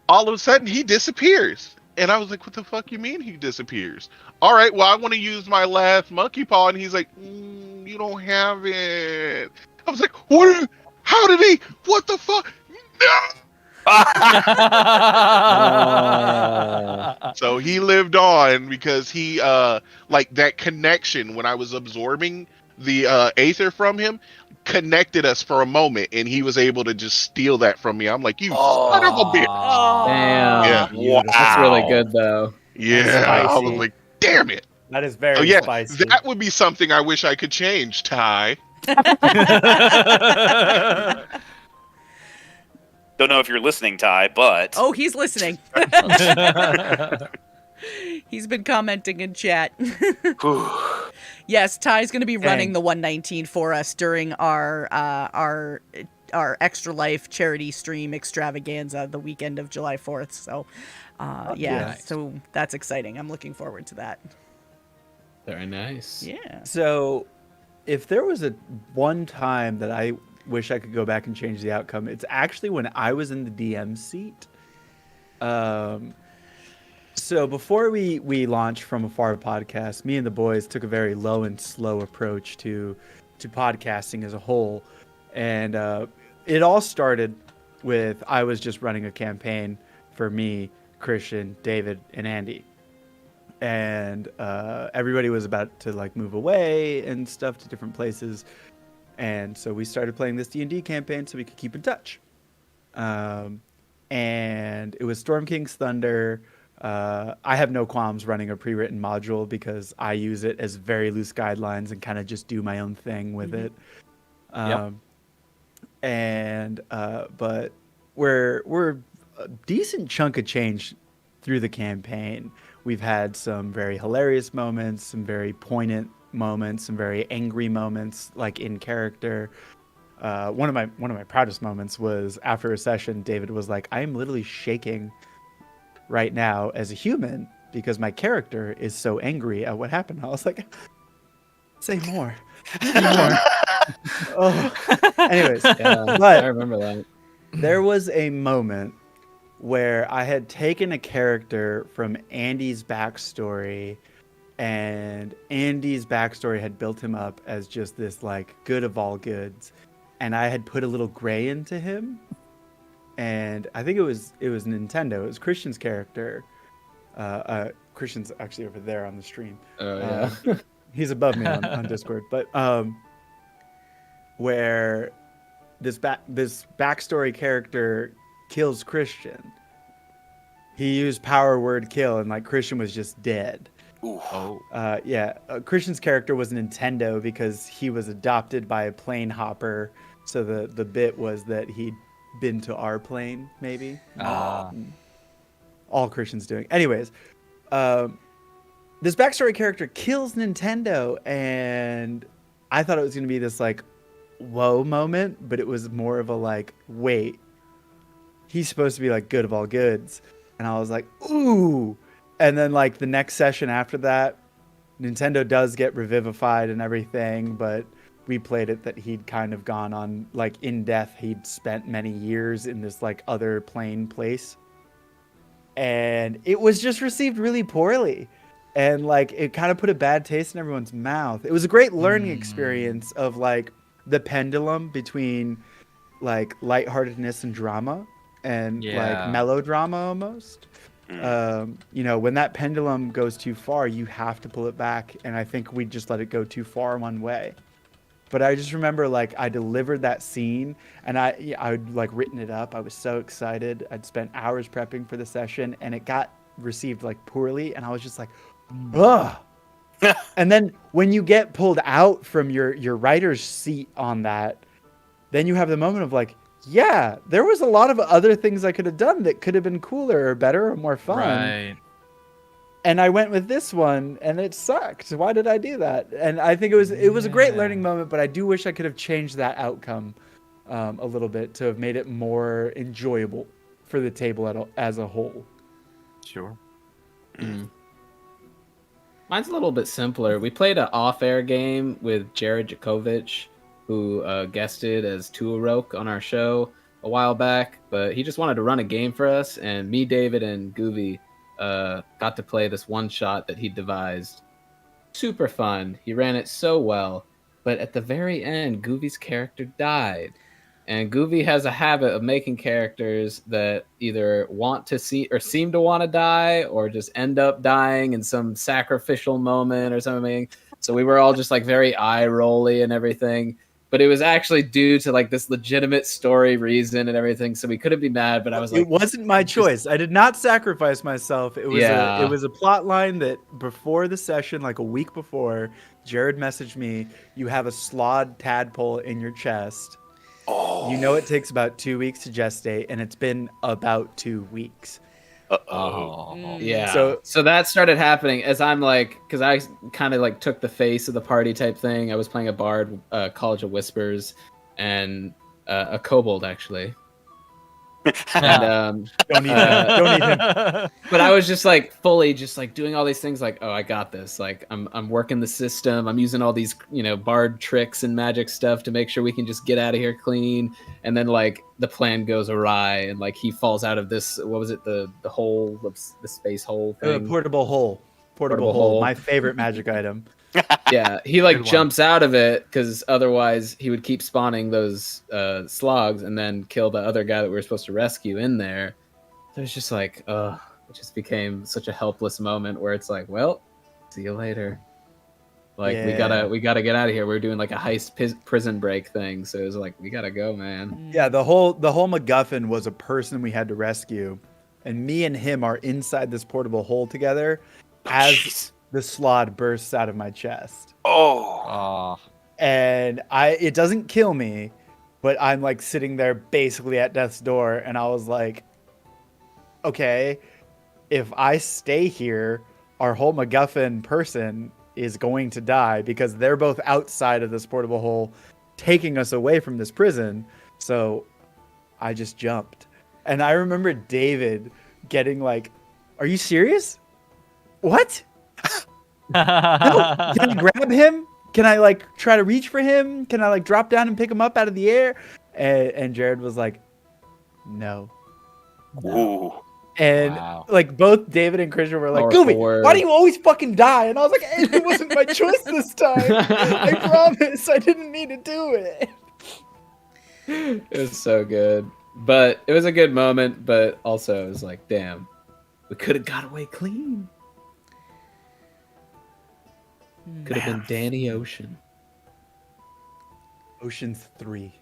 all of a sudden, he disappears, and I was like, what the fuck you mean he disappears? All right, well, I want to use my last monkey paw, and he's like, you don't have it. I was like, what? How did he? What the fuck? No! So he lived on because he like that connection when I was absorbing the aether from him connected us for a moment, and he was able to just steal that from me. I'm like, you son of a bitch. Damn. Yeah. That's really good, though. Yeah. I was spicy. like, damn it. That is very Oh yeah, spicy. that would be something I wish I could change, Ty. Don't know if you're listening, Ty, but Oh, he's listening. He's been commenting in chat. Yes, Ty's going to be running the 119 for us during our Extra Life charity stream extravaganza the weekend of July 4th. So, Nice. so that's exciting. I'm looking forward to that. Very nice. Yeah. So, if there was a one time that I wish I could go back and change the outcome, it's actually when I was in the DM seat. So before we launched From Afar podcast, me and the boys took a very low and slow approach to podcasting as a whole, and it all started with I was just running a campaign for me, Christian, David, and Andy. And everybody was about to like move away and stuff to different places, and so we started playing this D&D campaign so we could keep in touch. And it was Storm King's Thunder. I have no qualms running a pre-written module because I use it as very loose guidelines and kind of just do my own thing with it. and but we're a decent chunk of change through the campaign. We've had some very hilarious moments, some very poignant moments, some very angry moments, like in character. One of my proudest moments was after a session. David was like, "I am literally shaking right now as a human because my character is so angry at what happened." I was like, "Say more, say more." Oh. Anyways, Yeah, but I remember that. there was a moment where I had taken a character from Andy's backstory, and Andy's backstory had built him up as just this like good of all goods, and I had put a little gray into him, and I think it was Nintendo. It was Christian's character. Christian's actually over there on the stream. Oh yeah. He's above me on Discord, but where this backstory character kills Christian. He used power word kill, and like Christian was just dead. Ooh. Oh. Christian's character was Nintendo because he was adopted by a plane hopper. So the bit was that he'd been to our plane, maybe. All Christian's doing. Anyways, this backstory character kills Nintendo, and I thought it was gonna be this like whoa moment, but it was more of a like, wait, he's supposed to be like good of all goods. And I was like, ooh. And then like the next session after that, Nintendo does get revivified and everything, but we played it that he'd kind of gone on like in death. He'd spent many years in this like other plane place. And it was just received really poorly. And like it kind of put a bad taste in everyone's mouth. It was a great learning experience of like the pendulum between like lightheartedness and drama and like melodrama almost. When that pendulum goes too far, you have to pull it back. And I think we just let it go too far one way. But I just remember like I delivered that scene and I'd like written it up. I was so excited. I'd spent hours prepping for the session and it got received like poorly. And I was just like, ugh. And then when you get pulled out from your writer's seat on that, then you have the moment of like, yeah, there was a lot of other things I could have done that could have been cooler or better or more fun. Right. And I went with this one and it sucked. Why did I do that? And I think it was a great learning moment, but I do wish I could have changed that outcome a little bit to have made it more enjoyable for the table as a whole. Sure. Mine's a little bit simpler. We played an off-air game with Jared Jakovich, who guested as Tuarok on our show a while back, but he just wanted to run a game for us, and me, David, and Goovy got to play this one shot that he devised. Super fun. He ran it so well, but at the very end, Goovy's character died. And Goovy has a habit of making characters that either want to see or seem to want to die or just end up dying in some sacrificial moment or something. So we were all just like very eye-rolly and everything. But it was actually due to like this legitimate story reason and everything. So we couldn't be mad, but I was like, it wasn't my choice. I did not sacrifice myself. It was a plot line that before the session, like a week before, Jared messaged me, "You have a slawed tadpole in your chest. Oh. You know it takes about 2 weeks to gestate, and it's been about 2 weeks." Yeah. So that started happening as I'm like, because I kind of like took the face of the party type thing. I was playing a bard, College of Whispers, and a kobold actually. And don't eat him. But I was just like fully just like doing all these things like, oh, I got this. Like I'm working the system. I'm using all these, bard tricks and magic stuff to make sure we can just get out of here clean. And then like the plan goes awry and like he falls out of this, what was it? The hole, the space hole thing. Portable hole. My favorite magic item. Yeah, he like jumps out of it because otherwise he would keep spawning those slogs and then kill the other guy that we were supposed to rescue in there. So it's just like, it just became such a helpless moment where it's like, well, see you later. Like we gotta get out of here. We're doing like a heist prison break thing, so it was like we gotta go, man. Yeah, the whole MacGuffin was a person we had to rescue, and me and him are inside this portable hole together as the slot bursts out of my chest. Oh. And it doesn't kill me, but I'm like sitting there basically at death's door, and I was like, okay, if I stay here, our whole MacGuffin person is going to die because they're both outside of this portable hole, taking us away from this prison. So I just jumped. And I remember David getting like, are you serious? What? No. Can I grab him? Can I like try to reach for him? Can I like drop down and pick him up out of the air? And Jared was like, no. Ooh. And Wow. like both David and Christian were like, Powerful Gooby, word. why do you always fucking die? And I was like, it wasn't my choice this time. I promise I didn't mean to do it. It was so good. But it was a good moment, but also it was like, damn, we could have got away clean. Could have been Danny Ocean. Ocean's 3.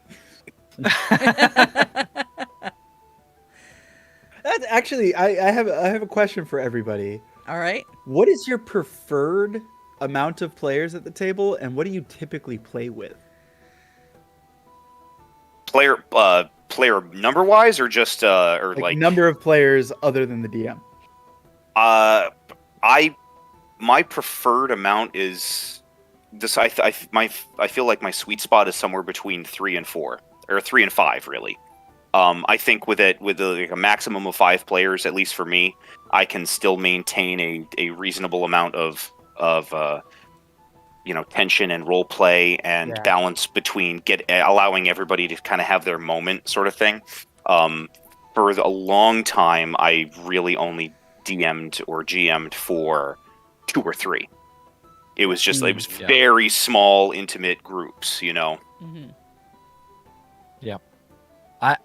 That's actually, I have a question for everybody. All right. What is your preferred amount of players at the table, and what do you typically play with? Player number wise, or just or like number of players other than the DM. My preferred amount is this. I feel like my sweet spot is somewhere between 3 and 4, or 3 and 5, really. I think with like a maximum of 5 players, at least for me, I can still maintain a reasonable amount of tension and role play and balance between allowing everybody to kind of have their moment, sort of thing. For a long time, I really only DM'd or GM'd for 2 or 3. It was just it was very small, intimate groups, Mm-hmm. Yep.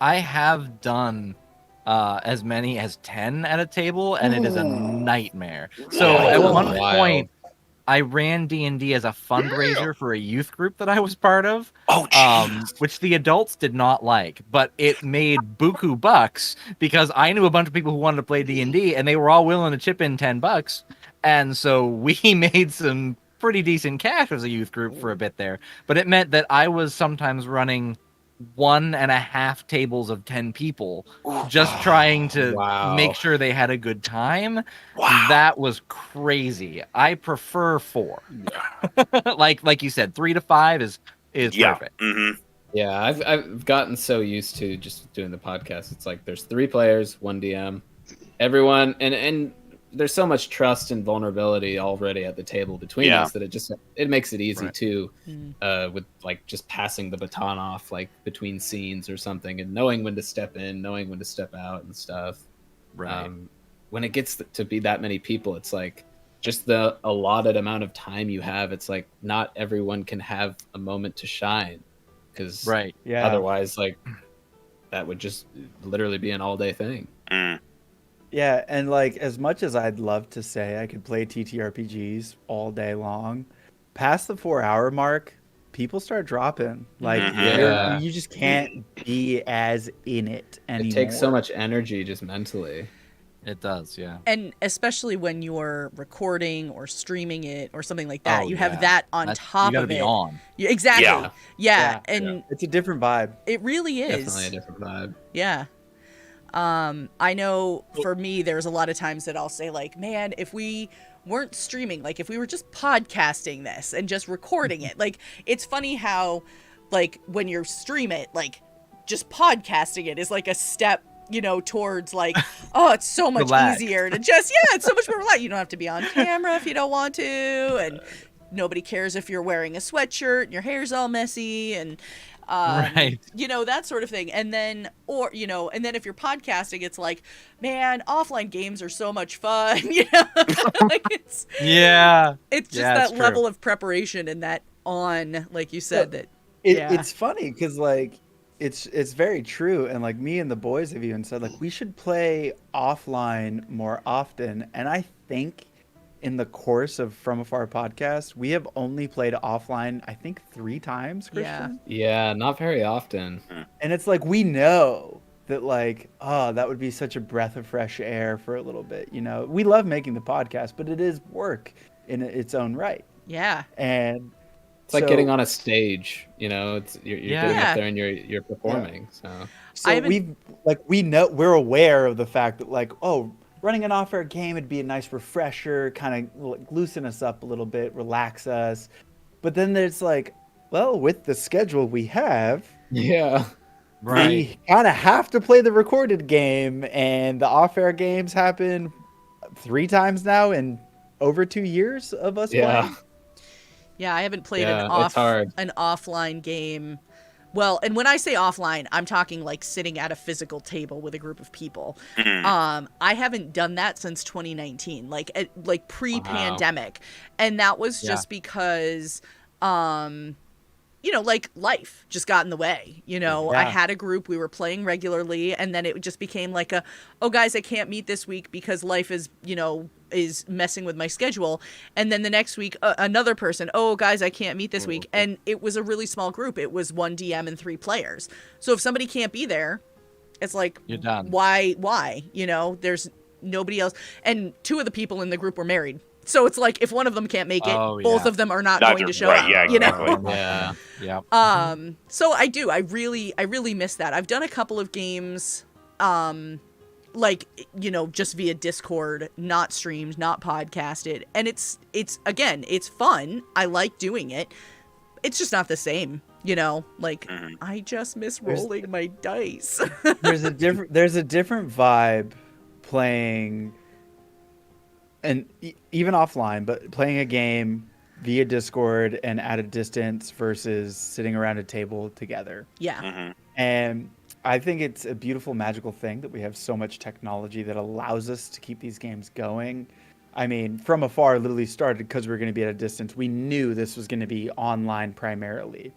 I have done as many as 10 at a table, and it is a nightmare. So at one point, I ran D&D as a fundraiser for a youth group that I was part of, which the adults did not like, but it made buku bucks because I knew a bunch of people who wanted to play D&D, and they were all willing to chip in $10, and so we made some pretty decent cash as a youth group for a bit there. But it meant that I was sometimes running 1.5 tables of 10 people, just trying to make sure they had a good time. That was crazy. I prefer 4. like you said, 3 to 5 is perfect. Mm-hmm. Yeah, I've gotten so used to just doing the podcast. It's like there's 3 players, 1 DM, everyone, and there's so much trust and vulnerability already at the table between us that it makes it easy too, with like just passing the baton off like between scenes or something, and knowing when to step in, knowing when to step out and stuff. Right. When it gets to be that many people, it's like just the allotted amount of time you have. It's like not everyone can have a moment to shine, because otherwise, like that would just literally be an all day thing. Yeah, and like as much as I'd love to say I could play TTRPGs all day long, past the 4-hour mark, people start dropping. Like you just can't be as in it anymore. It takes so much energy just mentally. It does, yeah. And especially when you're recording or streaming it or something like that, you have that on top of it. You gotta be on. Exactly. Yeah. And it's a different vibe. It really is. Definitely a different vibe. Yeah. I know for me, there's a lot of times that I'll say like, man, if we weren't streaming, like if we were just podcasting this and just recording it, like it's funny how like when you stream it, like just podcasting it is like a step, towards like, oh, it's so much easier to just, it's so much more relaxed. You don't have to be on camera if you don't want to. And nobody cares if you're wearing a sweatshirt and your hair's all messy and, that sort of thing. And then, and then if you're podcasting, it's like, man, offline games are so much fun, like it's just that level of preparation and that like you said, it's funny because like, it's very true. And like me and the boys have even said like, we should play offline more often. And I think in the course of From Afar podcast, we have only played offline, I think 3 times, Christian. Yeah, not very often. And it's like, we know that like, oh, that would be such a breath of fresh air for a little bit. We love making the podcast, but it is work in its own right. Yeah. And It's like So- getting on a stage, you know. It's you're Yeah. getting Yeah. up there and you're performing. So So I haven't- we're aware of the fact that like, oh, running an off-air game would be a nice refresher, kind of like loosen us up a little bit, relax us. But then there's like, well, with the schedule we have, yeah, we kind of have to play the recorded game, and the off-air games happen 3 times now in over 2 years of us yeah. playing. Yeah, I haven't played Yeah, an it's hard. offline game. Well, and when I say offline, I'm talking like sitting at a physical table with a group of people. I haven't done that since 2019, like pre-pandemic, and that was just because, you know, like life just got in the way. You know, I Yeah. had a group, we were playing regularly, and then it just became like oh guys, I can't meet this week because life is, you know, is messing with my schedule. And then the next week, another person, oh guys, I can't meet this week. And it was a really small group. It was 1 DM and 3 players. So if somebody can't be there, it's like, You're done. Why? You know, there's nobody else. And 2 of the people in the group were married. So it's like, if one of them can't make it, Oh, both yeah. of them are not Neither- going to show right, up. yeah, You know? exactly. Yeah. Yeah. So I really miss that. I've done a couple of games, like, you know, just via Discord, not streamed, not podcasted. And it's again, it's fun. I like doing it. It's just not the same, you know, like I just miss rolling my dice. There's a different vibe playing, and even offline, but playing a game via Discord and at a distance versus sitting around a table together. Yeah. And I think it's a beautiful, magical thing that we have so much technology that allows us to keep these games going. I mean, From Afar literally started because we were going to be at a distance. We knew this was going to be online primarily.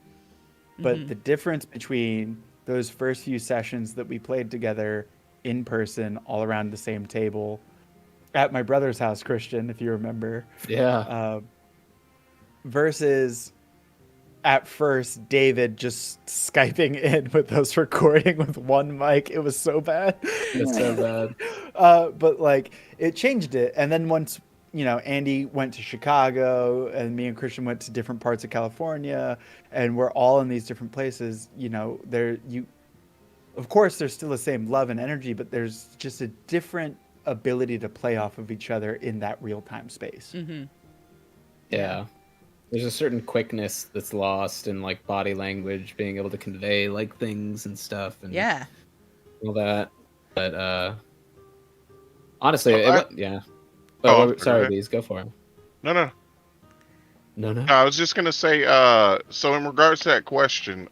But the difference between those first few sessions that we played together in person, all around the same table, at my brother's house, Christian, if you remember, Yeah. versus at first David just Skyping in with us recording with one mic. It was so bad. It's so bad. But like it changed it. And then once, you know, Andy went to Chicago and me and Christian went to different parts of California, and we're all in these different places, you know, of course there's still the same love and energy, but there's just a different ability to play off of each other in that real-time space. Yeah. There's a certain quickness that's lost in like body language, being able to convey like things and stuff and Yeah. all that. But honestly, yeah. Sorry, okay. Bees, go for it. No. No. I was just gonna say, so in regards to that question,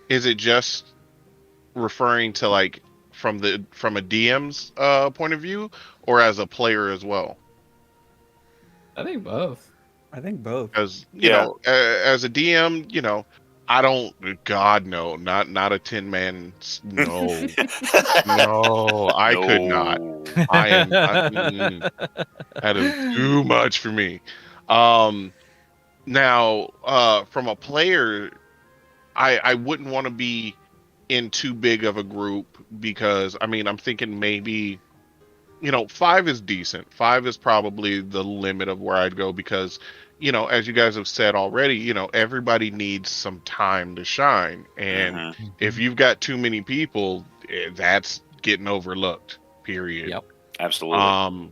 is it just referring to like from a DM's point of view, or as a player as well? I think both. I think both. Because you know, as a DM, you know, I don't. God no, not a 10-man. No, no, I could not. That is too much for me. Now, from a player, I wouldn't want to be in too big of a group, because I mean, I'm thinking maybe, you know, 5 is decent. 5 is probably the limit of where I'd go, because, you know, as you guys have said already, you know, everybody needs some time to shine. And if you've got too many people, that's getting overlooked, period. Yep. Absolutely.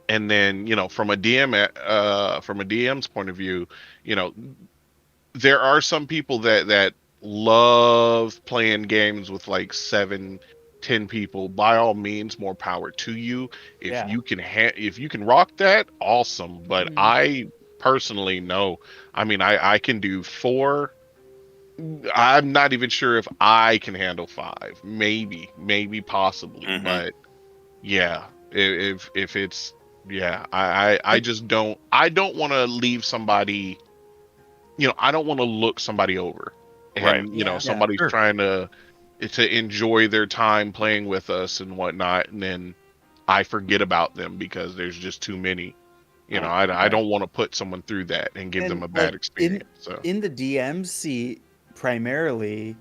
And then, you know, from a DM's point of view, you know, there are some people that love playing games with like 7, 10 people. By all means, more power to you. If you can rock that, awesome. But I personally know. I mean, I can do 4. I'm not even sure if I can handle 5. Maybe possibly. But yeah, if it's I just don't. I don't want to leave somebody. You know, I don't want to look somebody over. And you know, somebody's trying to enjoy their time playing with us and whatnot, and then I forget about them because there's just too many. You know, I don't want to put someone through that and give them a bad experience. In the DM seat, primarily,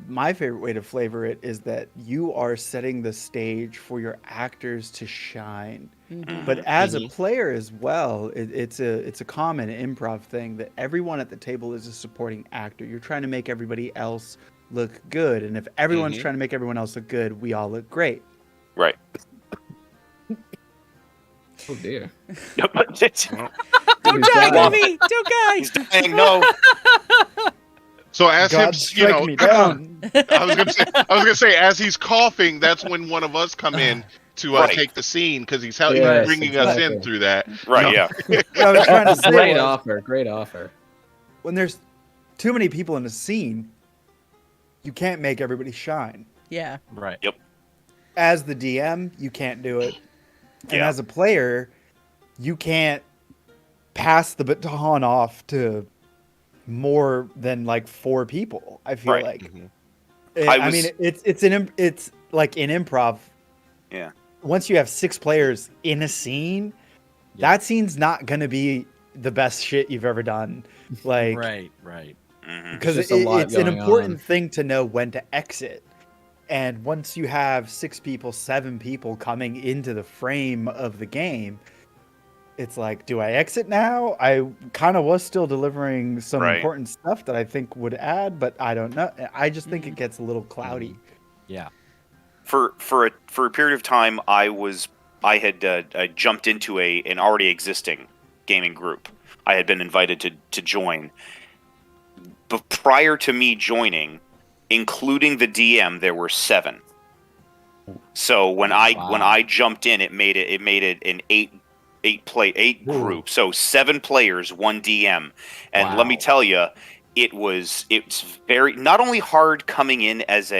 my favorite way to flavor it is that you are setting the stage for your actors to shine. But as a Mhm. player as well, it's a common improv thing that everyone at the table is a supporting actor. You're trying to make everybody else look good, and if everyone's Mhm. trying to make everyone else look good, we all look great. Right. Oh dear. Don't He's die, dying. Livy! Don't die! He's dying. No. So as God him, strike me down. I was gonna say, as he's coughing, that's when one of us come in to Right. take the scene because he's Yes, bringing us in exactly. through that. Right. No. Yeah. What I was trying to say Great was, offer. Great offer. when there's too many people in a scene, you can't make everybody shine. Yeah. Right. As the DM, you can't do it. And Yeah. as a player, you can't pass the baton off to more than like 4 people. I feel Right. like. Mhm. I mean, it's like in improv. Yeah. Once you have 6 players in a scene, that scene's not gonna be the best shit you've ever done. Like, Right. Mhm. because There's just a lot it's an going important on. thing to know when to exit. And once you have 6 people, 7 people coming into the frame of the game, it's like, do I exit now? I kind of was still delivering some Right. important stuff that I think would add, but I don't know. I just think it gets a little cloudy. Yeah. For a period of time, I had jumped into an already existing gaming group. I had been invited to join. But prior to me joining, including the DM, there were 7. So when I jumped in, it made it an 8 group. So 7 players, 1 DM, and let me Wow. tell you, it's very not only hard coming in as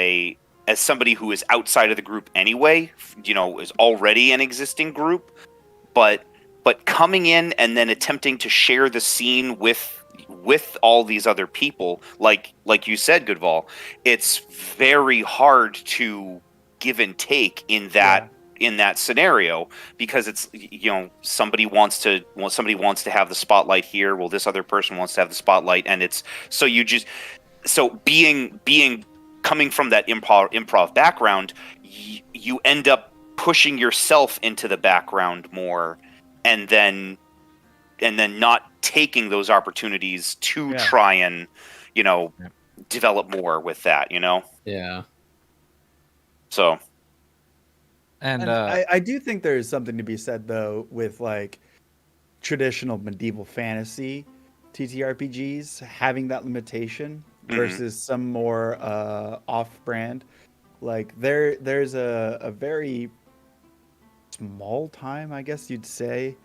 somebody who is outside of the group anyway, is already an existing group, but coming in and then attempting to share the scene with all these other people, like you said, Goodval, it's very hard to give and take in that scenario, because it's somebody wants to have the spotlight here, well, this other person wants to have the spotlight, and it's so being coming from that improv background, you end up pushing yourself into the background more, and then not taking those opportunities to try and develop more with that, Yeah. So And I do think there is something to be said, though, with like traditional medieval fantasy TTRPGs having that limitation versus some more off-brand. Like there's a very small time, I guess you'd say,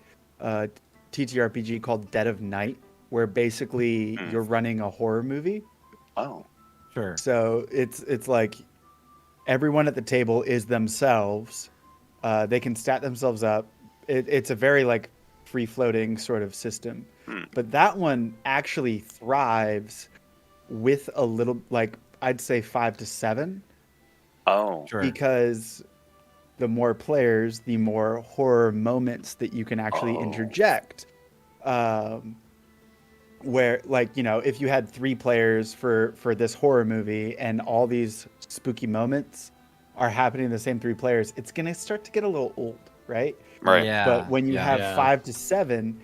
TTRPG called Dead of Night, where basically you're running a horror movie. Oh, sure. So it's like everyone at the table is themselves. They can stat themselves up. It's a very like free-floating sort of system. But that one actually thrives with a little, like, I'd say 5 to 7. Oh, Sure. Because the more players, the more horror moments that you can actually interject. Where, like, if you had 3 players for this horror movie and all these spooky moments are happening to the same 3 players, it's going to start to get a little old, right? right. Yeah. But when you have Yeah. 5 to 7,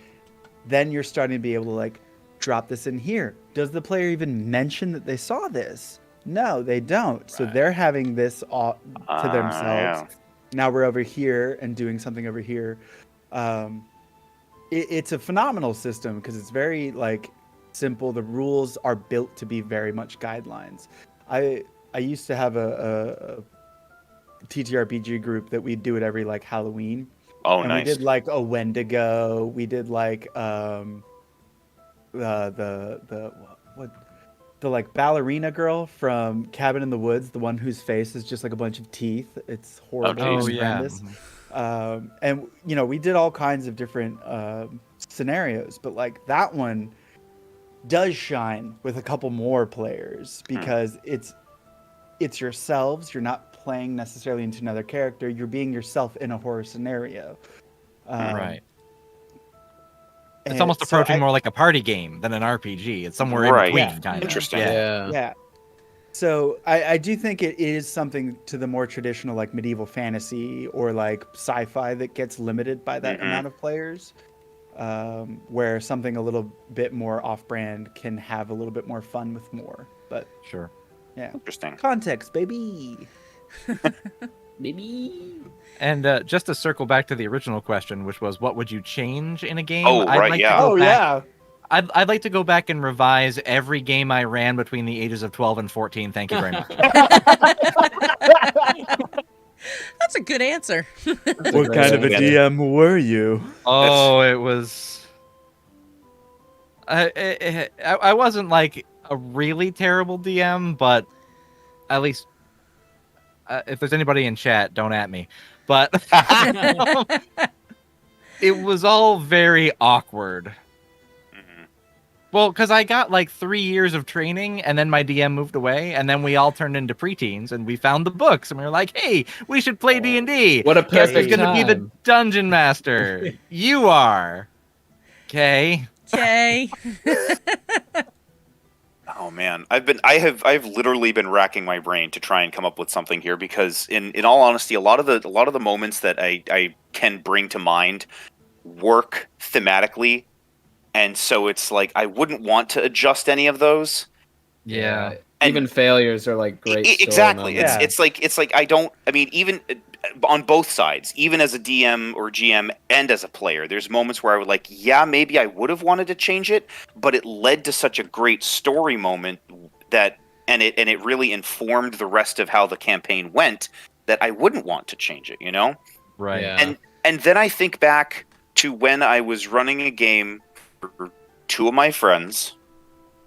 then you're starting to be able to like drop this in here. Does the player even mention that they saw this? No, they don't. So they're having this all to themselves. Yeah. Now we're over here and doing something over here. It's a phenomenal system because it's very like simple. The rules are built to be very much guidelines. I used to have a TTRPG group that we'd do it every like Halloween. Oh, And nice. we did like a Wendigo. We did like the like ballerina girl from Cabin in the Woods, the one whose face is just like a bunch of teeth. It's horrible geez. and horrendous. And we did all kinds of different scenarios, but like that one does shine with a couple more players because it's yourselves. You're not playing necessarily into another character. You're being yourself in a horror scenario. Right. It's and almost so approaching more like a party game than an RPG. It's somewhere Right. in between, Yeah. kind of. Interesting. Yeah. Yeah. Yeah. So I do think it is something to the more traditional like medieval fantasy or like sci-fi that gets limited by that amount of players, where something a little bit more off-brand can have a little bit more fun with more. But Sure. yeah, Interesting. context, baby. Maybe. And just to circle back to the original question, which was, what would you change in a game? Oh, I'd right, like yeah. To go Oh back, yeah. I'd like to go back and revise every game I ran between the ages of 12 and 14. Thank you very much. That's a good answer. What kind of a DM were you? Oh, it was. I wasn't like a really terrible DM, but at least if there's anybody in chat, don't at me. But it was all very awkward. Well, because I got like 3 years of training, and then my DM moved away, and then we all turned into preteens, and we found the books, and we were like, "Hey, we should play D&D." What a Guess who's perfect gonna be the time. dungeon master? You are. Okay. Okay. Oh man, I've literally been racking my brain to try and come up with something here, because in all honesty, a lot of the moments that I can bring to mind work thematically, and so it's like I wouldn't want to adjust any of those. Yeah. Even failures are like great. story Exactly. moments. It's like I mean, even on both sides, even as a DM or GM and as a player, there's moments where I would like, yeah, maybe I would have wanted to change it, but it led to such a great story moment that and it really informed the rest of how the campaign went, that I wouldn't want to change it, you know? Right. Yeah. And then I think back to when I was running a game for two of my friends.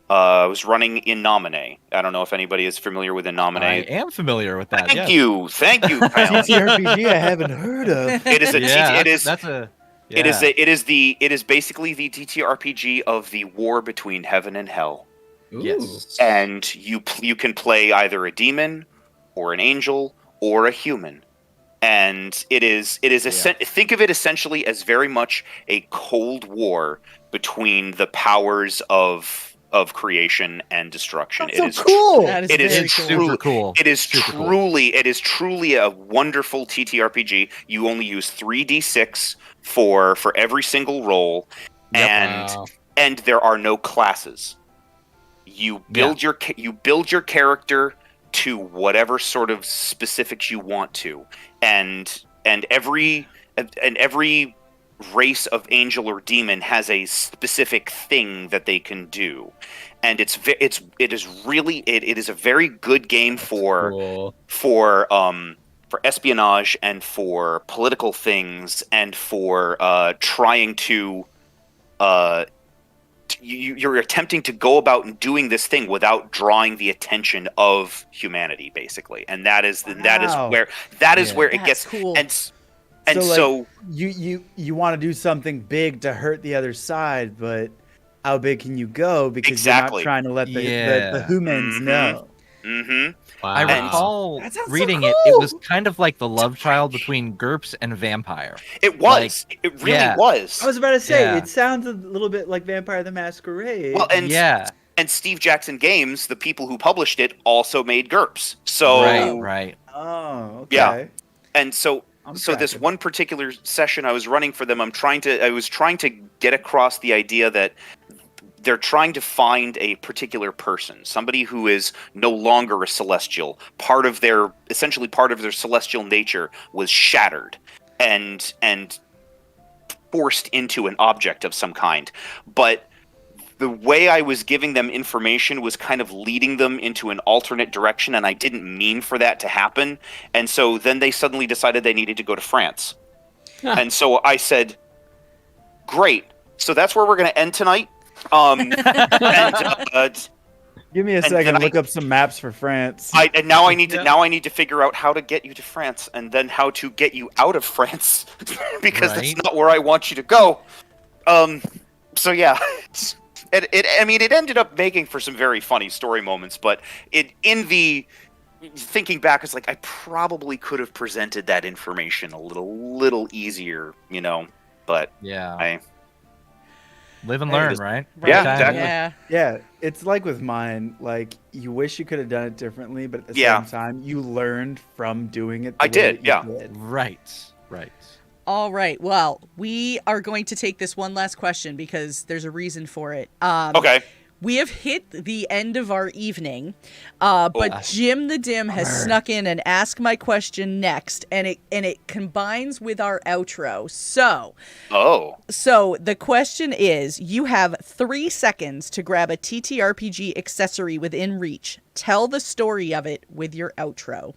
I was running In Nomine. I don't know if anybody is familiar with In Nomine. I am familiar with that. Thank you, Kyle. TTRPG I haven't heard of. It is a Yeah, it is that's a. Yeah. it is basically the TTRPG of the war between heaven and hell. Ooh. Yes. And you can play either a demon or an angel or a human. And it is think of it essentially as very much a Cold War between the powers of creation and destruction. That's so cool. That is It is very It's cool. super cool. It is Super cool. truly a wonderful TTRPG. You only use 3d6 for every single roll, Yep. Wow. and there are no classes. You build your character to whatever sort of specifics you want to, and every race of angel or demon has a specific thing that they can do, and it is a very good game Cool. for espionage and for political things and for trying to you're attempting to go about and doing this thing without drawing the attention of humanity, basically, and that is Wow. where it That's gets cool. and So, like, so you want to do something big to hurt the other side, but how big can you go? Because Exactly. you're not trying to let the Yeah. humans Mhm. know. mhm. I Wow. recall That sounds so reading it. cool. It was kind of like the love child between GURPS and Vampire. It was. It really yeah. was. I was about to say Yeah. it sounds a little bit like Vampire the Masquerade. Well, and Yeah. and Steve Jackson Games, the people who published it, also made GURPS. So Right. oh, okay. Yeah. And so I'm this tracking. one particular session I was running for them, I was trying to get across the idea that they're trying to find a particular person, somebody who is no longer a celestial. Essentially part of their celestial nature was shattered and forced into an object of some kind. But the way I was giving them information was kind of leading them into an alternate direction, and I didn't mean for that to happen. And so then they suddenly decided they needed to go to France. Huh. And so I said, great. So that's where we're going to end tonight. And Give me a and second. then Look up some maps for France. now I need to figure out how to get you to France, and then how to get you out of France, because Right. that's not where I want you to go. So yeah, it ended up making for some very funny story moments, but thinking back, it's like I probably could have presented that information a little easier, you know. But Yeah. Live and Hey, learn, just- right? Yeah, Okay. exactly. Yeah. Yeah, it's like with mine. Like you wish you could have done it differently, but at the Yeah. same time, you learned from doing it. I The way did, that you yeah. did. Right. All right. Well, we are going to take this one last question because there's a reason for it. Okay. We have hit the end of our evening, but Jim the Dim has snuck in and asked my question next, and it combines with our outro. So the question is: you have 3 seconds to grab a TTRPG accessory within reach. Tell the story of it with your outro.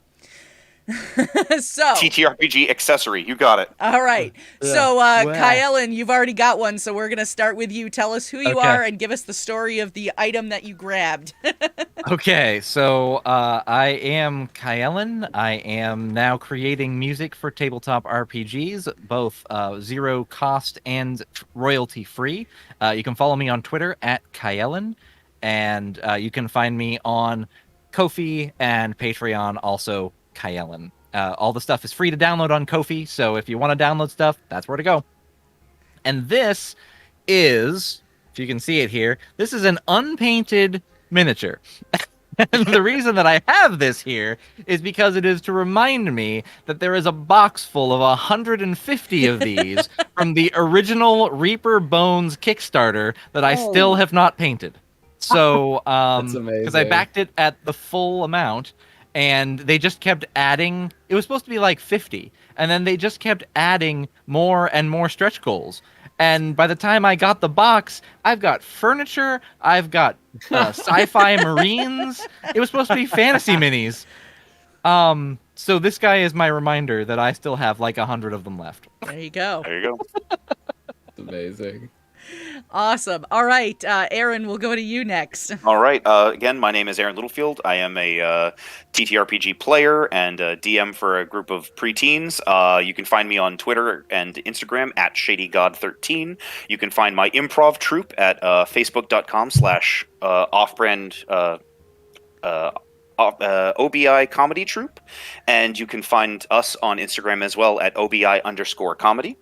So TTRPG accessory. You got it. all right. Yeah. So Wow. Kyellen, you've already got one, so we're gonna start with you. Tell us who you Okay. are and give us the story of the item that you grabbed. Okay, so I am Kyellen. I am now creating music for tabletop RPGs, both zero cost and royalty free. You can follow me on Twitter at Kyellen, and you can find me on Ko-fi and Patreon, also Kyellen. All the stuff is free to download on Ko-fi, so if you want to download stuff, that's where to go. And this is, if you can see it here, this is an unpainted miniature. And the reason that I have this here is because it is to remind me that there is a box full of 150 of these from the original Reaper Bones Kickstarter that I still have not painted. So, That's because I amazing. backed it at the full amount, and they just kept adding. It was supposed to be like 50, and then they just kept adding more and more stretch goals. And by the time I got the box, I've got furniture, I've got sci-fi marines. It was supposed to be fantasy minis. So this guy is my reminder that I still have like 100 of them left. There you go. There you go. That's amazing. Awesome. All right, Aaron, we'll go to you next. All right. Again, my name is Aaron Littlefield. I am a TTRPG player and a DM for a group of preteens. You can find me on Twitter and Instagram at ShadyGod13. You can find my improv troupe at facebook.com/offbrand OBI Comedy Troupe. And you can find us on Instagram as well at OBI_comedy.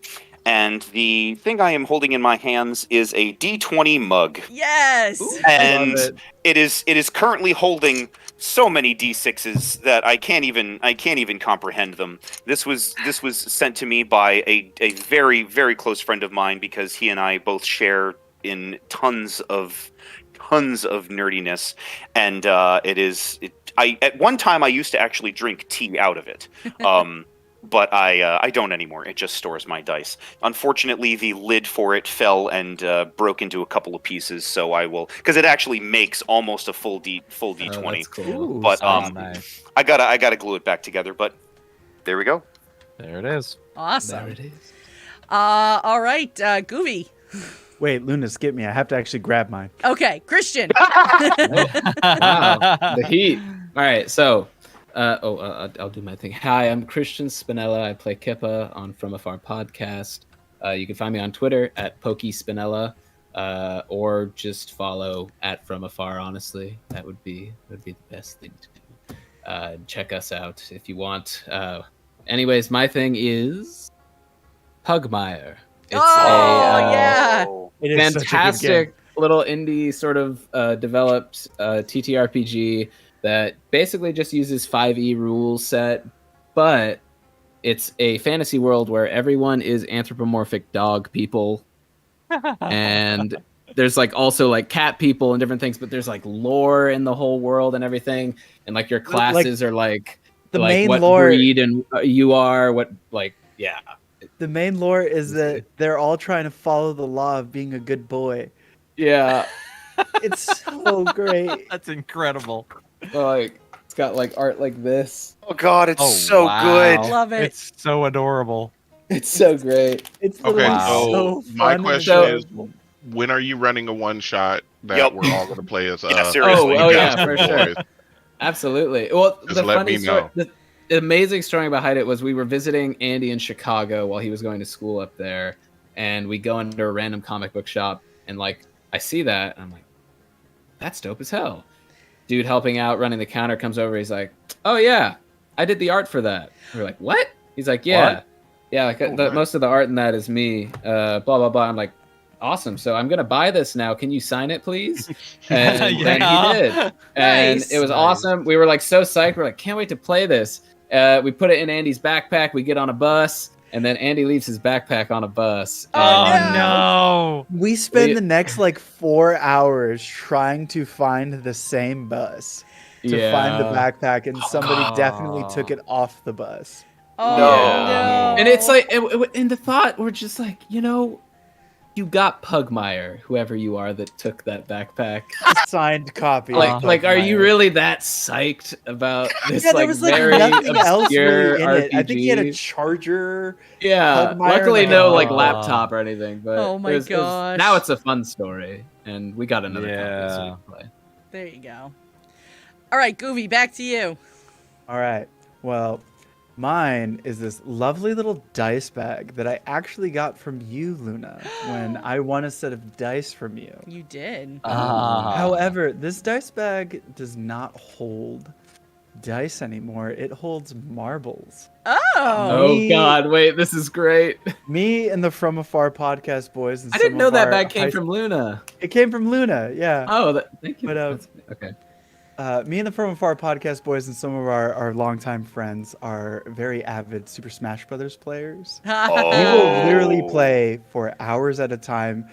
And the thing I am holding in my hands is a D20 mug. Yes. And Love it is currently holding so many D6s that I can't even comprehend them. This was sent to me by a very, very close friend of mine because he and I both share in tons of nerdiness, and at one time I used to actually drink tea out of it. But I don't anymore. It just stores my dice. Unfortunately, the lid for it fell and broke into a couple of pieces. So I will, because it actually makes almost a full D20. Oh, that's cool. But Nice. I gotta glue it back together. But there we go. There it is. Awesome. There it is. All right, Goovy. Wait, Luna, skip me. I have to actually grab mine. Okay, Christian. Wow, the heat. All right, so, I'll do my thing. Hi, I'm Christian Spinella. I play Kippa on From Afar podcast. You can find me on Twitter at PokeSpinella, or just follow at From Afar. Honestly, that would be the best thing to do. Check us out if you want. Anyways, my thing is Pugmire. It's Oh, a yeah. It is such a good game. fantastic little indie sort of developed TTRPG that basically just uses 5e rule set, but it's a fantasy world where everyone is anthropomorphic dog people, and there's like also like cat people and different things, but there's like lore in the whole world and everything, and like your classes are like the like main what lore. breed and you are what, like, yeah. The main lore is that they're all trying to follow the law of being a good boy. Yeah. It's so great. That's incredible. Like it's got like art like this. Oh God, it's Oh, so wow. good. Love it. It's so adorable. It's so great. It's Okay, literally Wow. so so my fun and question is, adorable. when are you running a one shot that Yep. we're all going to play as? Yeah, seriously. Oh, yeah, Bastard for sure. Boys? Absolutely. Well, Just the let funny me story, know. the amazing story behind it was we were visiting Andy in Chicago while he was going to school up there, and we go into a random comic book shop, and like I see that, and I'm like, that's dope as hell. Dude helping out, running the counter, comes over. He's like, "Oh yeah, I did the art for that." We're like, "What?" He's like, "Yeah, What? yeah. Like Oh, nice. most of the art in that is me." Blah blah blah. I'm like, awesome. So I'm gonna buy this now. Can you sign it, please? And then he Yeah. did, and Nice. it was Nice. awesome. We were like so psyched. We're like, can't wait to play this. We put it in Andy's backpack. We get on a bus, and then Andy leaves his backpack on a bus. Oh, and- no. We spend We- the next like 4 hours trying to find the same bus to find the backpack, and somebody definitely took it off the bus. Oh No. no. And it's like, in the thought, we're just like, you got Pugmire, whoever you are that took that backpack. Signed copy. Like, of are you Pugmire. really that psyched about this? Yeah, there like was like very nothing else obscure really in RPG? it. I think he had a charger. Yeah, Pugmire, luckily like, no like oh. laptop or anything. But Oh my gosh. now it's a fun story, and we got another copy so we Yeah. can play. There you go. All right, Goofy, back to you. All right. Well, mine is this lovely little dice bag that I actually got from you, Luna, when I won a set of dice from you. You did. However, this dice bag does not hold dice anymore. It holds marbles. Oh. Oh Me- God! Wait, this is great. Me and the From Afar podcast boys. And I didn't some know of that our bag came high- from Luna. It came from Luna, yeah. Oh, thank you. But, That's- okay. Me and the From Afar podcast boys and some of our longtime friends are very avid Super Smash Brothers players. We will literally play for hours at a time.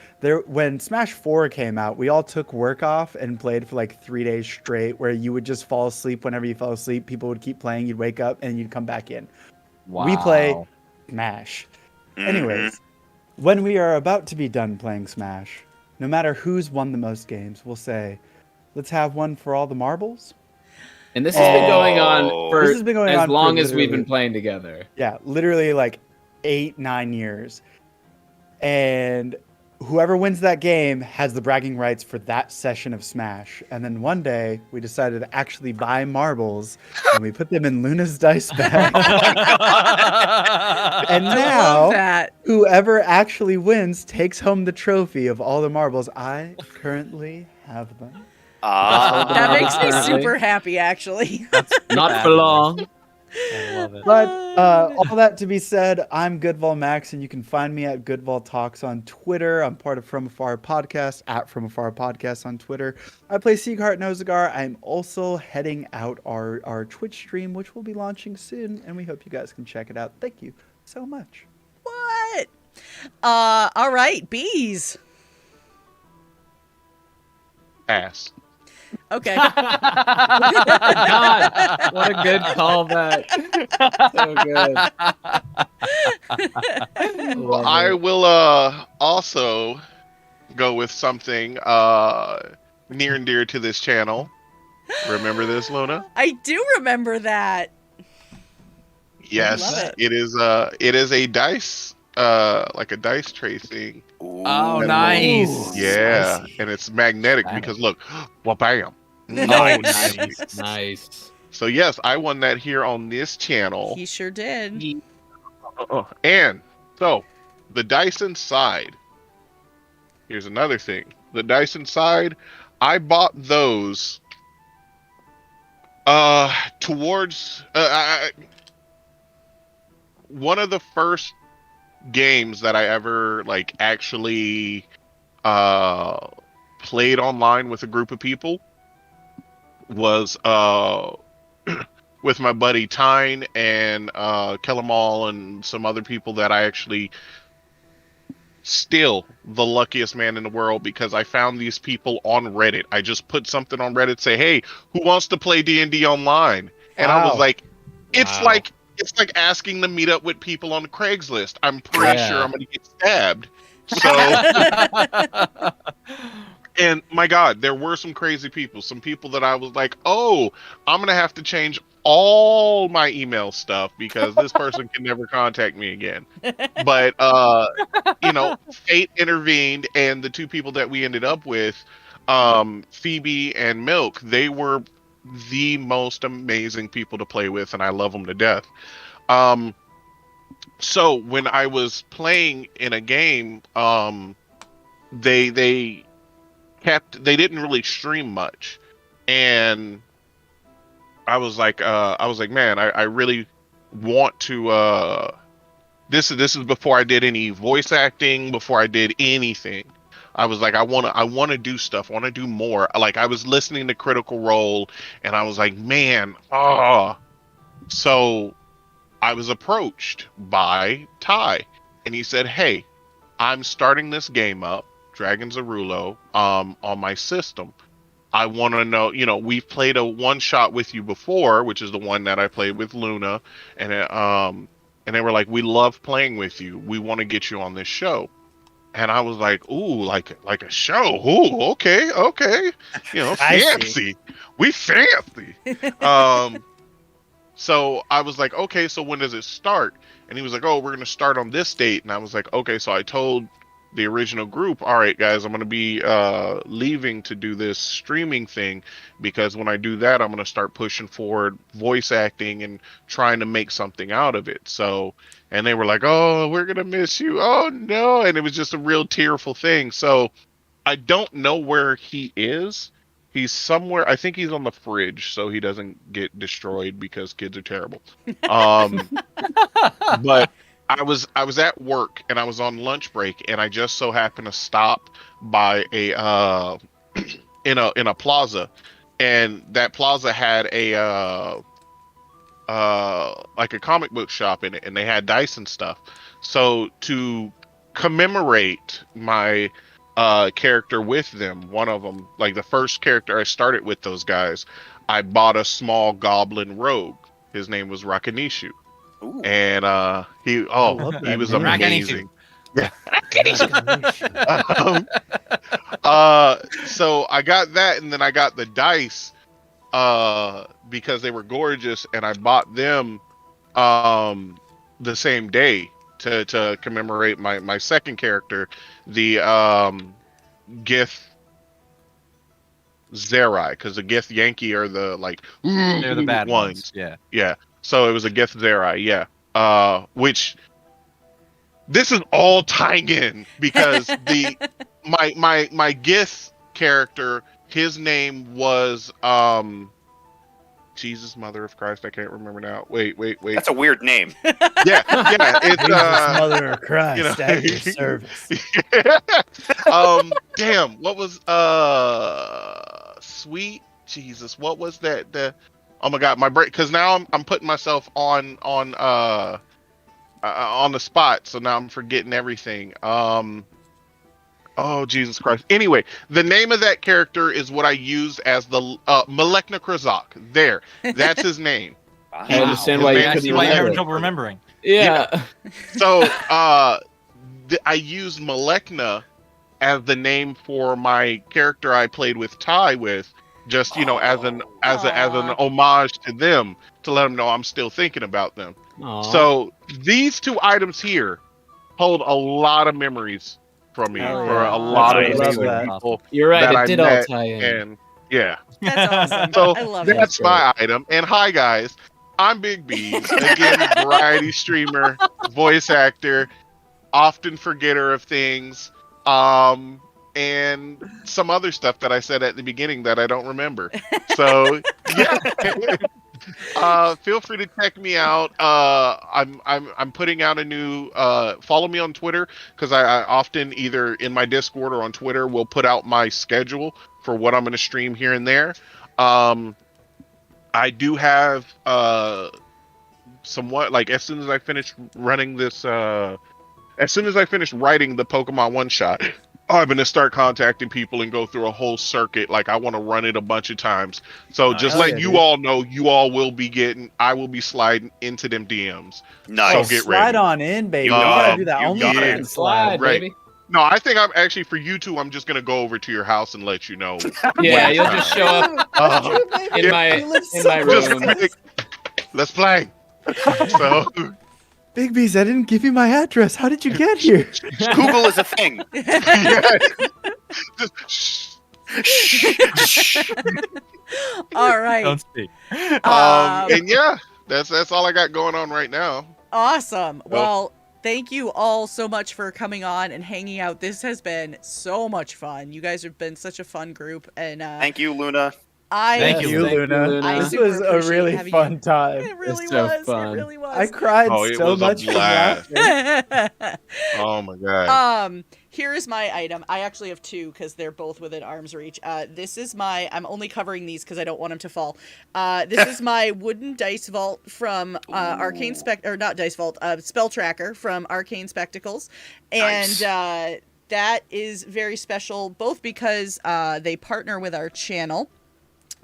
When Smash 4 came out, we all took work off and played for like 3 days straight, where you would just fall asleep whenever you fell asleep. People would keep playing, you'd wake up, and you'd come back in. Wow. We play Smash. Anyways, when we are about to be done playing Smash, no matter who's won the most games, we'll say, let's have one for all the marbles. And this has been going on for This has been going as on for long as we've literally- been playing together. Yeah, literally like 8-9 years. And whoever wins that game has the bragging rights for that session of Smash. And then one day we decided to actually buy marbles and we put them in Luna's dice bag. And I now love that. whoever actually wins takes home the trophy of all the marbles. I currently have them. That makes me Apparently. super happy, actually. Not for long. I love it. But all that to be said, I'm Goodval Max, and you can find me at Goodval Talks on Twitter. I'm part of From Afar Podcast, at From Afar Podcast on Twitter. I play Sieghart Nozagar. I'm also heading out our Twitch stream, which will be launching soon, and we hope you guys can check it out. Thank you so much. What? All right, bees. Ass. Okay. God, what a good callback. So good. Well, I will also go with something near and dear to this channel. Remember this, Luna? I do remember that. Yes, love it is a dice like a dice tracing. Oh, And- nice. Yeah, Spicy. and it's magnetic because look, well, bam. Oh, nice, nice. So yes, I won that here on this channel. He sure did. And so the dice inside. Here's another thing. The dice inside, I bought those towards one of the first games that I ever like actually played online with a group of people was with my buddy Tyne and Kellamal and some other people that I actually still the luckiest man in the world because I found these people on Reddit. I just put something on Reddit, say, hey, who wants to play D&D online? And I was Wow. like, it's Wow. like asking to meet up with people on Craigslist. I'm pretty Yeah. sure I'm going to get stabbed. So, and my God, there were some crazy people. Some people that I was like, oh, I'm going to have to change all my email stuff because this person can never contact me again. But, fate intervened, and the two people that we ended up with, Phoebe and Milk, they were the most amazing people to play with, and I love them to death. So when I was playing in a game, they didn't really stream much, and I was like, man, I really want to. This is before I did any voice acting, before I did anything. I was like, I want to do stuff. I want to do more. Like I was listening to Critical Role, and I was like, man, So I was approached by Ty, and he said, hey, I'm starting this game up, Dragons of Rulo, on my system. I want to know, we've played a one shot with you before, which is the one that I played with Luna, and they were like, we love playing with you. We want to get you on this show. And I was like, ooh, like a show. Ooh, okay. Fancy. We fancy. So I was like, okay, so when does it start? And he was like, oh, we're going to start on this date. And I was like, okay. So I told the original group, all right, guys, I'm going to be leaving to do this streaming thing, because when I do that, I'm going to start pushing forward voice acting and trying to make something out of it. So, and they were like, oh, we're going to miss you. Oh, no. And it was just a real tearful thing. So I don't know where he is. He's somewhere. I think he's on the fridge so he doesn't get destroyed because kids are terrible. But I was at work and I was on lunch break, and I just so happened to stop by a in a plaza, and that plaza had a like a comic book shop in it, and they had dice and stuff. So to commemorate my character with them, one of them, like the first character I started with those guys, I bought a small goblin rogue. His name was Rakanishu. Ooh. And he was amazing. Yeah. So I got that, and then I got the dice because they were gorgeous, and I bought them the same day to commemorate my second character, the Gith Zerai, because the Gith Yankee are the They're the bad ones. Yeah. So it was a Gith Zerai, yeah. Which this is all tying in because my Gith character, his name was Jesus, Mother of Christ. I can't remember now. Wait. That's a weird name. Yeah. It's Jesus, Mother of Christ, at your service. Damn. What was sweet Jesus? What was that? Oh my God, my brain. Because now I'm putting myself on the spot. So now I'm forgetting everything. Oh, Jesus Christ. Anyway, the name of that character is what I used as the Malekna Krazak. There. That's his name. I understand why you couldn't That's why you're having remember. trouble remembering. Yeah. So I used Malekna as the name for my character I played with Ty with, just as an homage to them, to let them know I'm still thinking about them. Aw. So these two items here hold a lot of memories from me Oh, for yeah. a lot of That's amazing awesome. people You're right. that It I did all met, tie in. and yeah. That's awesome. So I love it. that's my item. And hi guys, I'm Big B, again, variety streamer, voice actor, often forgetter of things, and some other stuff that I said at the beginning that I don't remember. So yeah. Feel free to check me out. I'm putting out a new follow me on Twitter, because I often either in my Discord or on Twitter will put out my schedule for what I'm going to stream here and there. I do have somewhat, like, as soon as I finish running this as soon as I finish writing the Pokemon one shot, I'm going to start contacting people and go through a whole circuit. Like, I want to run it a bunch of times. So just hell let yeah, you dude. all know, you all will be I will be sliding into them DMs. Nice. So get Slide ready. on in, baby. You You got gotta it. do that You only got man it. slide. Right. baby. No, I think I'm actually, for you two, I'm just going to go over to your house and let you know. Yeah, you'll just show up in Yeah. my room. Just, let's play. So Big B's, I didn't give you my address. How did you get here? Google is a thing. just, shh. All right. Don't speak. And yeah, that's all I got going on right now. Awesome. Well, thank you all so much for coming on and hanging out. This has been so much fun. You guys have been such a fun group, and Thank you, Luna. Thank you, Luna. I This super was a appreciate really having fun you. time. It really so was. fun. It really was. I cried Oh, it so was a much from blast. laughing. Oh my god. Here is my item. I actually have two because they're both within arm's reach. This is my. I'm only covering these because I don't want them to fall. This is my wooden dice vault from Arcane or not dice vault. Spell tracker from Arcane Spectacles, and that is very special both because they partner with our channel.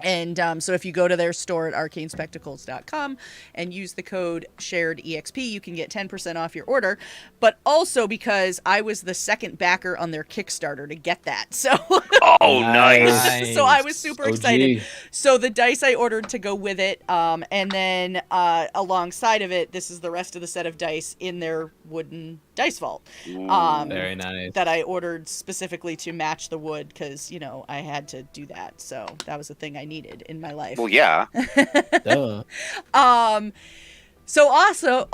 And so if you go to their store at arcanespectacles.com and use the code SHAREDEXP, you can get 10% off your order. But also because I was the second backer on their Kickstarter to get that. So Oh, nice. so I was super OG. excited. So the dice I ordered to go with it, and then alongside of it, this is the rest of the set of dice in their wooden dice vault. Very nice. That I ordered specifically to match the wood because, you know, I had to do that. So that was a thing I needed in my life. Well, yeah. Duh. So also,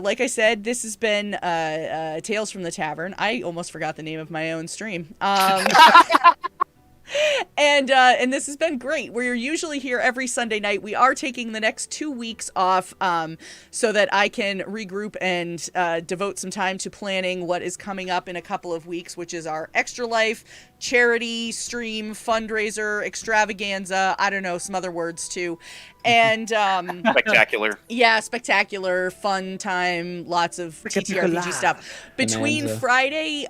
like I said, this has been Tales from the Tavern. I almost forgot the name of my own stream. And this has been great. We're usually here every Sunday night. We are taking the next 2 weeks off so that I can regroup and devote some time to planning what is coming up in a couple of weeks, which is our Extra Life charity stream fundraiser extravaganza. I don't know, some other words too. And Spectacular. yeah, spectacular, fun time, lots of TTRPG stuff. Between Bonanza. Friday,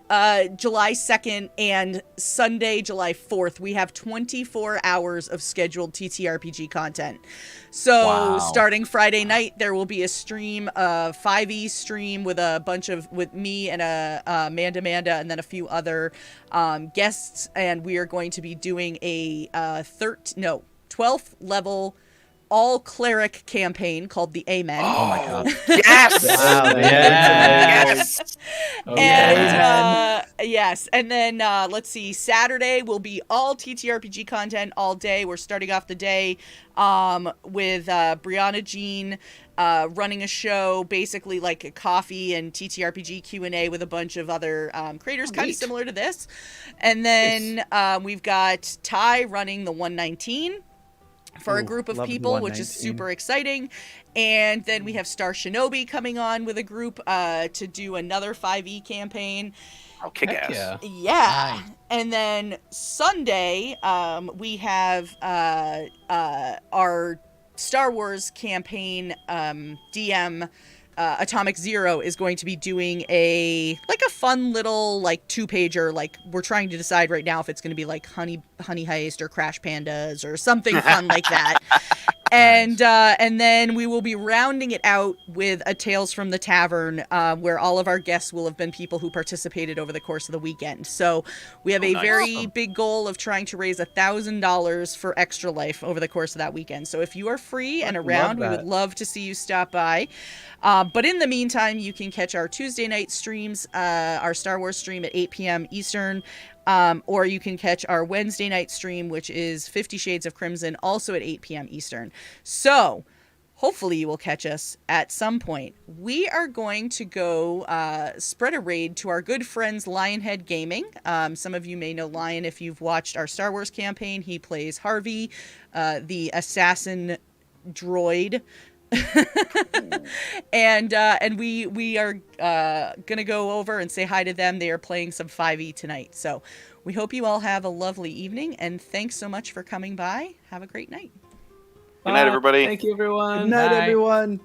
July 2nd and Sunday, July 4th, we have 24 hours of scheduled TTRPG content. So Wow. starting Friday night, there will be a stream, a 5e stream with me and Amanda, and then a few other guests, and we are going to be doing a 12th level all cleric campaign called the Amen. Oh my god. Yes. Wow, Yes. Oh, And yes, and then let's see, Saturday will be all TTRPG content all day. We're starting off the day with Brianna Jean running a show, basically like a coffee and TTRPG Q&A with a bunch of other creators, kind of similar to this. And then we've got Ty running the 119 for a group of love the people, which is 119. super exciting. And then we have Star Shinobi coming on with a group to do another 5e campaign. Oh, kick Heck ass. yeah. Yeah. And then Sunday, we have our Star Wars campaign DM. Atomic Zero is going to be doing a fun little 2-pager. We're trying to decide right now if it's going to be like Honey Heist or Crash Pandas or something fun like that. And then we will be rounding it out with a Tales from the Tavern, where all of our guests will have been people who participated over the course of the weekend. So we have a very big goal of trying to raise $1,000 for Extra Life over the course of that weekend. So if you are free and around, we would love to see you stop by. But in the meantime, you can catch our Tuesday night streams, our Star Wars stream at 8 p.m. Eastern. Or you can catch our Wednesday night stream, which is 50 Shades of Crimson, also at 8 p.m. Eastern. So hopefully you will catch us at some point. We are going to go spread a raid to our good friends Lionhead Gaming. Some of you may know Lion if you've watched our Star Wars campaign. He plays Harvey, the assassin droid. and we are gonna go over and say hi to them. They are playing some 5e tonight, so we hope you all have a lovely evening, and thanks so much for coming by. Have a great night. Good night, everybody. Thank you, everyone. Good night, everyone.